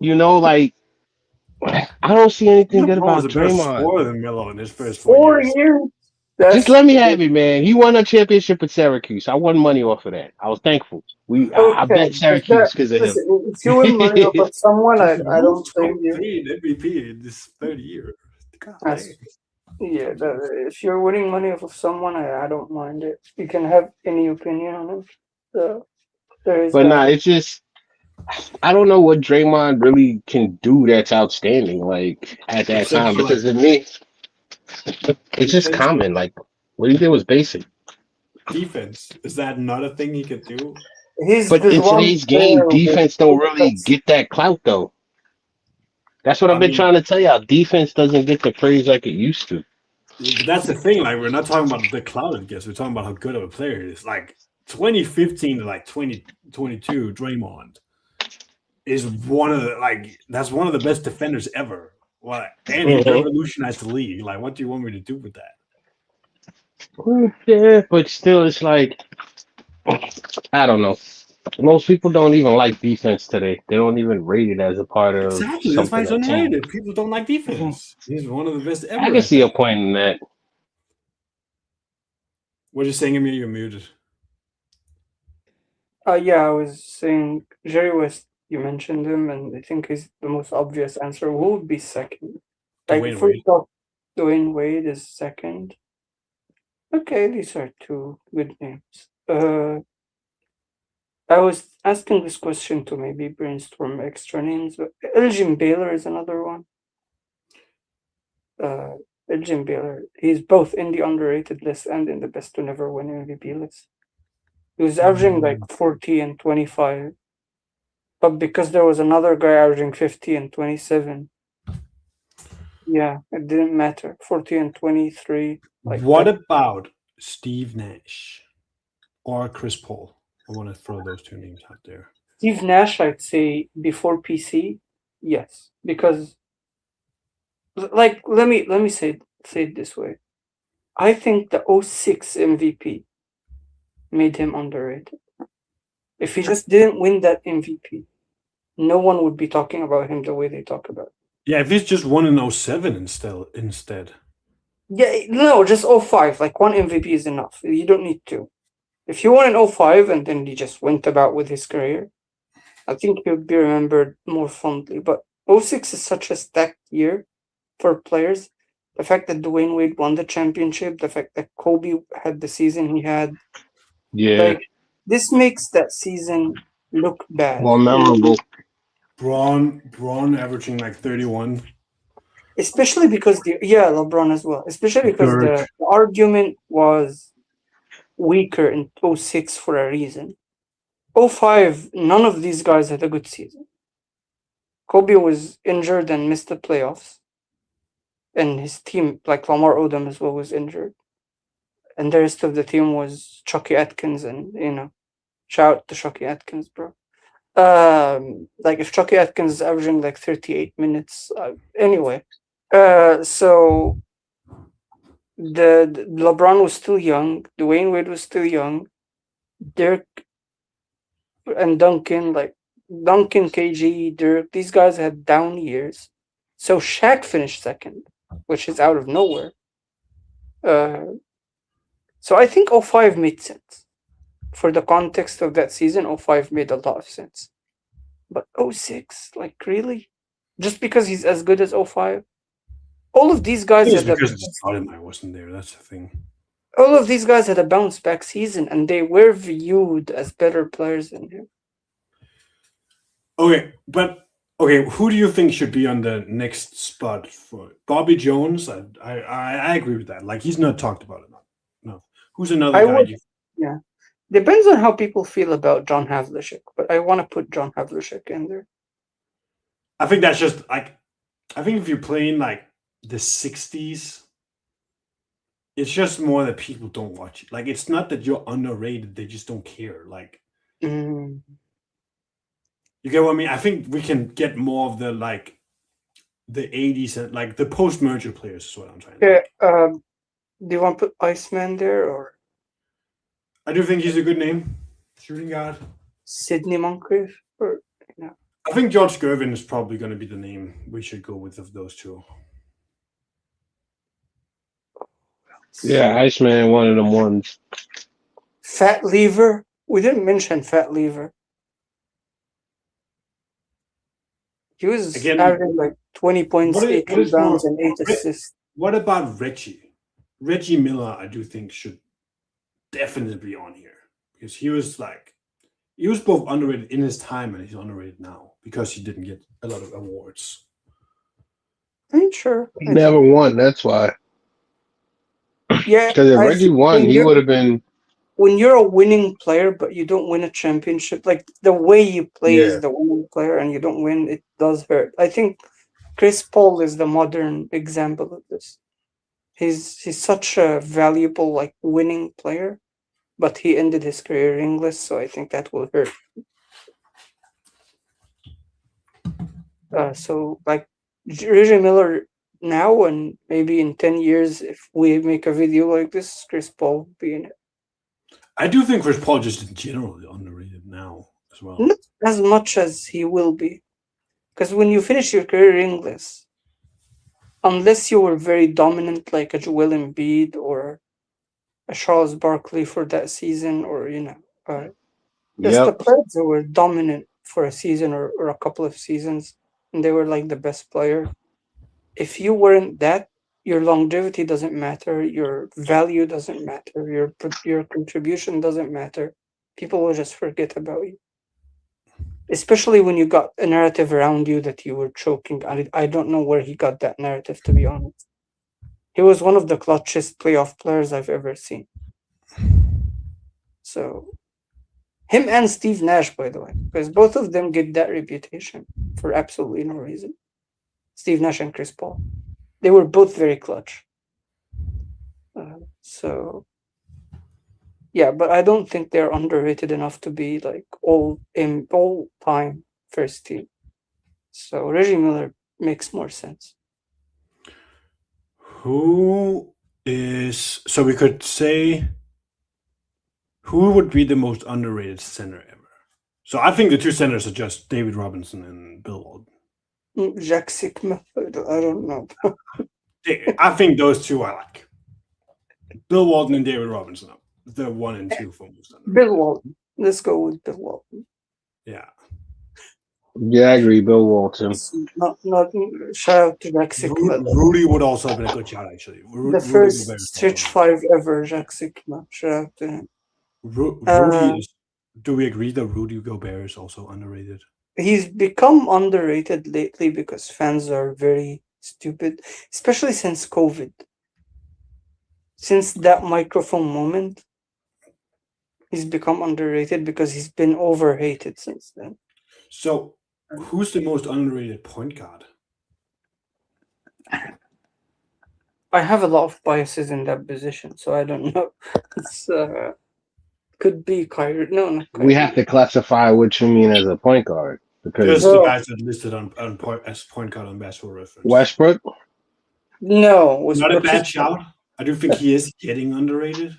like I don't see anything good LeBron was about a better Draymond. scorer than Melo in his first 4 years. 4 years. Just That's let me have it, man. He won a championship at Syracuse. I won money off of that. I was thankful. I okay. bet If that, Syracuse because of him. listen, if you win money off of someone, I, Just I don't moved blame Kobe you. Three and MVP in this third year. God As dang. yeah, if you're winning money off of someone, I don't mind it. You can have any opinion on it. So there is But that. nah, it's just I don't know what Draymond really can do that's outstanding, like at that Except time. for like Because to me, it's just defense. common. Like what he did was basic. Defense. Is that not a thing he could do? He's But the in one today's game, player with defense don't really that's get that clout though. That's what I've I been mean, trying to tell y'all. Defense doesn't get the praise like it used to. yeah, but that's the thing. Like, we're not talking about the cloud it gets. We're talking about how good of a player it is. Like 2015 to like 2022, Draymond is one of the that's one of the best defenders ever. Well, and he Mhm. revolutionized the league. Like, what do you want me to do with that? Yeah, but still, it's like I don't know. Most people don't even like defense today. They don't even rate it as a part of Exactly. That's why something he's a team. underrated. People don't like defense. He's one of the best I ever can at see that. a point in that. What are you saying, Amir? You're muted. yeah, I was saying Jerry West. You mentioned him, and I think he's the most obvious answer. Who would be second? Like Dwayne if we Wade. thought Dwayne Wade is second. Okay, these are two good names. I was asking this question to maybe brainstorm extra names, but Elgin Baylor is another one. Uh, Elgin Baylor, he's both in the underrated list and in the best to never win MVP list. He was averaging like Mm, 40 and 25, but because there was another guy averaging 50 and 27, yeah, it didn't matter. 40 and 23, like What that. about Steve Nash or Chris Paul? I want to throw those two names out there. Steve Nash, I'd say before PC, yes, because like let me say it this way. I think the '06 MVP made him underrated. If he just didn't win that MVP, no one would be talking about him the way they talk about him. Yeah, if he's just won in '07 instead. Yeah, no, just '05. Like one MVP is enough. You don't need two. If you won in '05 and then he just went about with his career, I think he'll be remembered more fondly. But '06 is such a stacked year for players. The fact that Dwayne Wade won the championship, the fact that Kobe had the season he had, Yeah, like this makes that season look bad. more memorable. Braun averaging like 31. Especially because LeBron as well. Especially because Dirk. the argument was weaker in '06 for a reason. '05, none of these guys had a good season. Kobe was injured and missed the playoffs. And his team, like Lamar Odom as well, was injured. And the rest of the team was Chucky Atkins and shout out to Chucky Atkins, bro. Like if Chucky Atkins is averaging like 38 minutes, anyway. So the LeBron was still young, Dwayne Wade was still young, Dirk and Duncan, like Duncan, KG, Dirk, these guys had down years. So Shaq finished second, which is out of nowhere. Uh, so I think '05 made sense. For the context of that season, '05 made a lot of sense. But '06, like really? Just because he's as good as '05? All of these guys It's had a because the Stoudemire wasn't there. That's the thing. all of these guys had a bounce back season and they were viewed as better players than him. Okay, who do you think should be on the next spot for Bobby Jones? I agree with that. Like he's not talked about enough. No, who's another I guy? would, yeah. Depends on how people feel about John Havlicek, but I want to put John Havlicek in there. I think that's just like I think if you're playing like the '60s, it's just more that people don't watch it. Like it's not that you're underrated; they just don't care. Like Mm. you get what I mean? I think we can get more of the '80s and like the post-merger players is what I'm trying to. Yeah, Like. do you want to put Iceman there or I do think he's a good name, shooting guard. Sidney Moncrief? Or yeah. I think George Gervin is probably going to be the name we should go with of those two. Yeah, Iceman, one of them ones. Fat Lever? We didn't mention Fat Lever. He was Again, averaging like 20 points, what is- 8 what is more- rebounds, and 8 assists. What about Reggie? Reggie Miller, I do think should definitely be on here because he was both underrated in his time and he's underrated now because he didn't get a lot of awards. Ain't sure. He never won. That's why. Yeah, Because if Reggie won, he would have been. When you're a winning player, but you don't win a championship, like the way you play is the winning player, and you don't win, it does hurt. I think Chris Paul is the modern example of this. He's such a valuable like winning player, but he ended his career ringless, so I think that will hurt. So like Reggie Miller now and maybe in 10 years, if we make a video like this, Chris Paul will be in it. I do think Chris Paul just in general is underrated now as well. Not as much as he will be. Because when you finish your career ringless, unless you were very dominant like a Joel Embiid or a Charles Barkley for that season, or just the players who were dominant for a season or a couple of seasons, and they were like the best player. If you weren't that, your longevity doesn't matter, your value doesn't matter, your contribution doesn't matter. People will just forget about you. Especially when you got a narrative around you that you were choking. I don't know where he got that narrative, to be honest. He was one of the clutchest playoff players I've ever seen. So, him and Steve Nash, by the way, because both of them get that reputation for absolutely no reason. Steve Nash and Chris Paul. They were both very clutch. Yeah, but I don't think they're underrated enough to be like all-time first team. So Reggie Miller makes more sense. So we could say who would be the most underrated center ever? So I think the two centers are just David Robinson and Bill Walton. Jack Sikma, I don't know. I think those two are like Bill Walton and David Robinson are the 1 and 2 for most underrated. Bill Walton. Let's go with Bill Walton. Yeah. Yeah, I agree. Bill Walton. Not shout out to Jack Sikma. Rudy would also have been a good shot, actually. The first stretch 5 ever, Jack Sikma. Shout out to him. Rudy is. Do we agree that Rudy Gobert is also underrated? He's become underrated lately because fans are very stupid, especially since COVID. Since that microphone moment, he's become underrated because he's been overhated since then. So, who's the most underrated point guard? I have a lot of biases in that position, so I don't know. It's could be Kyrie. No, not Kyrie. We have to classify what you mean as a point guard because Just the guys that listed as point guard on Basketball Reference. Westbrook. No, Not a bad shout. I do think he is getting underrated.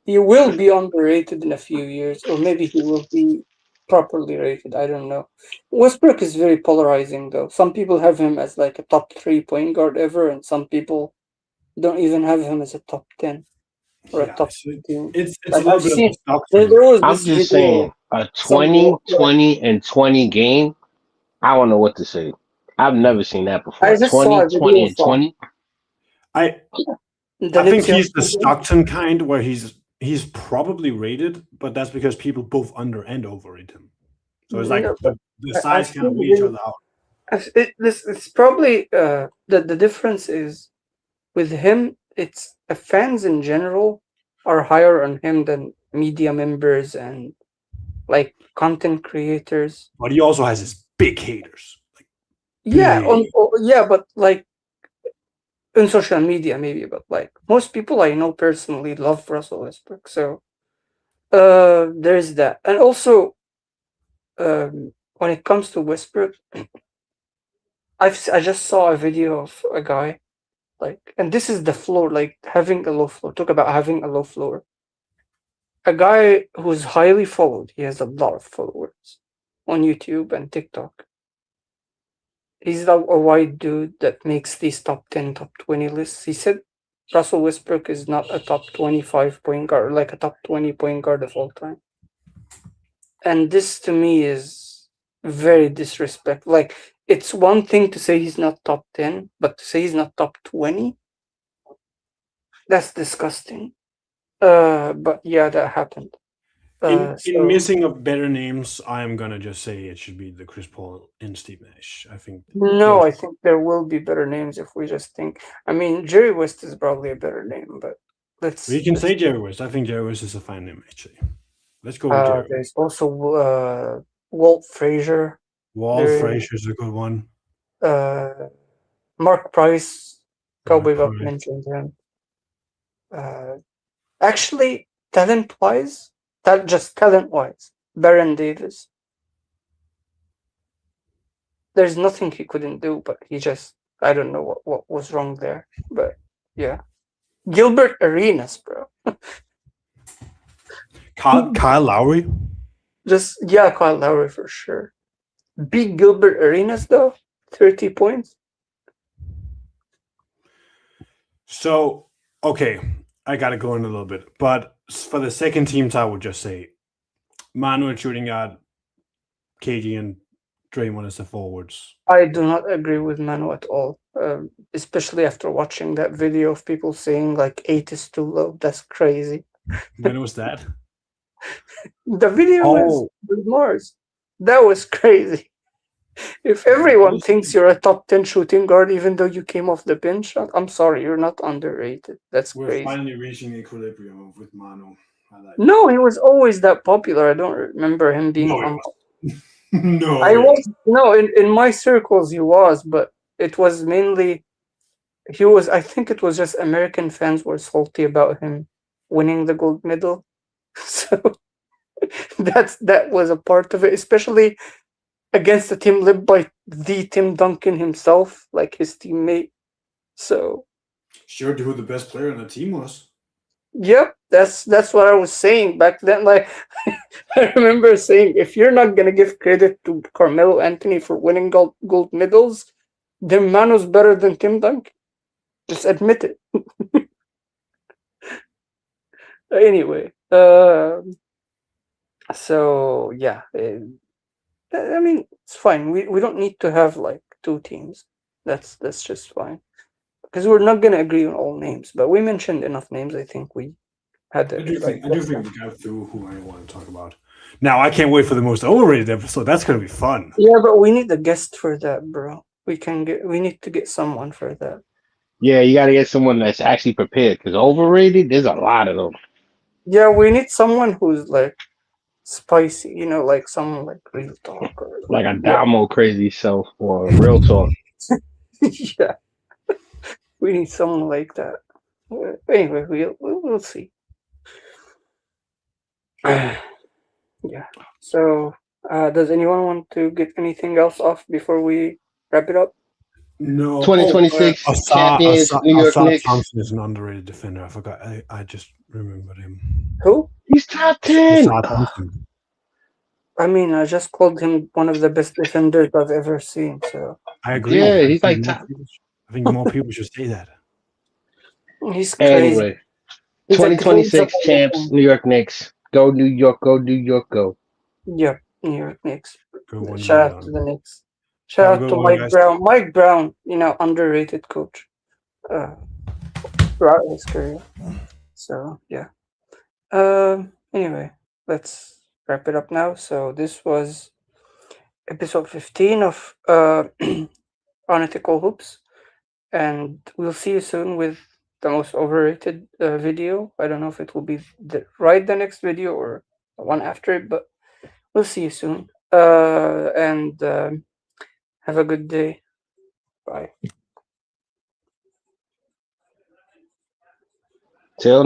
He will be underrated in a few years, or maybe he will be properly rated. I don't know. Westbrook is very polarizing, though. Some people have him as like a top 3 point guard ever, and some people don't even have him as a top 10 or a top 15. It's Like, a little I've bit seen- of a stock. there was I'm this just video- saying a 20, 20, and 20 game. I don't know what to say. I've never seen that before. I just saw 20, a video 20, and from- 20. I think he's the Stockton kind where he's probably rated, but that's because people both under and overrate him. So it's like Yeah, The I size feel kind of weed each really, other out. it's probably the difference is with him. It's fans in general are higher on him than media members and like content creators. But he also has his big haters. Like Yeah, big. yeah, but like in social media maybe, but like most people I know personally love Russell Westbrook. So there's that. And also when it comes to Westbrook, I just saw a video of a guy like, and this is the floor, like having a low floor. Talk about having a low floor. A guy who's highly followed. He has a lot of followers on YouTube and TikTok. He's a white dude that makes these top 10, top 20 lists. He said Russell Westbrook is not a top 25 point guard, like a top 20 point guard of all time. And this to me is very disrespectful. Like, it's one thing to say he's not top 10, but to say he's not top 20, that's disgusting. But yeah, that happened. In So missing of better names, I am gonna just say it should be the Chris Paul and Steve Nash. I think no, those. I think there will be better names if we just think. I mean, Jerry West is probably a better name, but We can say Jerry West. I think Jerry West is a fine name actually. Let's go with Jerry. there's also Walt Frazier. Walt There, Frazier's a good one. uh, Mark Price. Mark Cowboy Buck Price. mentioned him. Uh, actually, talent-wise, just talent-wise, Baron Davis. There's nothing he couldn't do, but he just, I don't know what was wrong there. But yeah, Gilbert Arenas, bro. Kyle Lowry. Just yeah, Kyle Lowry for sure. Big Gilbert Arenas though, 30 points. So okay, I gotta go in a little bit, but for the second teams, I would just say Manuel shooting guard, KG and Draymond as the forwards. I do not agree with Manu at all. Especially after watching that video of people saying like 8 is too low. That's crazy. When was that? The video was Oh, with Mars. That was crazy. If everyone thinks you're a top 10 shooting guard, even though you came off the bench, I'm sorry, you're not underrated. That's we're crazy. finally reaching equilibrium with Manu. I like No, he was always that popular. I don't remember him being No, it on. was. No, I it was no in my circles he was, but it was mainly he was. I think it was just American fans were salty about him winning the gold medal, so that was a part of it, especially against a team led by the Tim Duncan himself, like his teammate. So sure who the best player on the team was. yep, that's what I was saying back then. Like I remember saying, if you're not gonna give credit to Carmelo Anthony for winning gold medals, then Manu's better than Tim Duncan. Just admit it. Anyway, so yeah, I mean it's fine. We don't need to have like two teams. That's just fine because we're not gonna agree on all names. But we mentioned enough names. I think we had I it do like. think we got through who I want to talk about. Now I can't wait for the most overrated episode. That's gonna be fun. Yeah, but we need a guest for that, bro. We need to get someone for that. Yeah, you got to get someone that's actually prepared because overrated, there's a lot of them. Yeah, we need someone who's like spicy, like someone like real talk or Like a yeah, Damo crazy self or real talk. yeah. We need someone like that. Anyway, we'll see. Yeah. So, does anyone want to get anything else off before we wrap it up? No. Oh, 2026 champions, New York Assad Knicks. Thompson is an underrated defender. I forgot. I just remembered him. Who? He's top 10. Assad Thompson. I mean, I just called him one of the best defenders I've ever seen. So I agree. Yeah, I he's like think more top. I think more people should say that. he's crazy. Anyway, He's a crazy 2026 champs, New York Knicks. Go New York, go New York, go. Yep, New York Knicks. Good one. Shout out to the Knicks. Have a Shout out good to one, Mike guys. Brown. Mike Brown, underrated coach throughout his career. So yeah. Anyway, let's wrap it up now. So this was episode 15 of Unethical Hoops, and we'll see you soon with the most overrated video. I don't know if it will be the next video or the one after it, but we'll see you soon. And have a good day. Bye. Till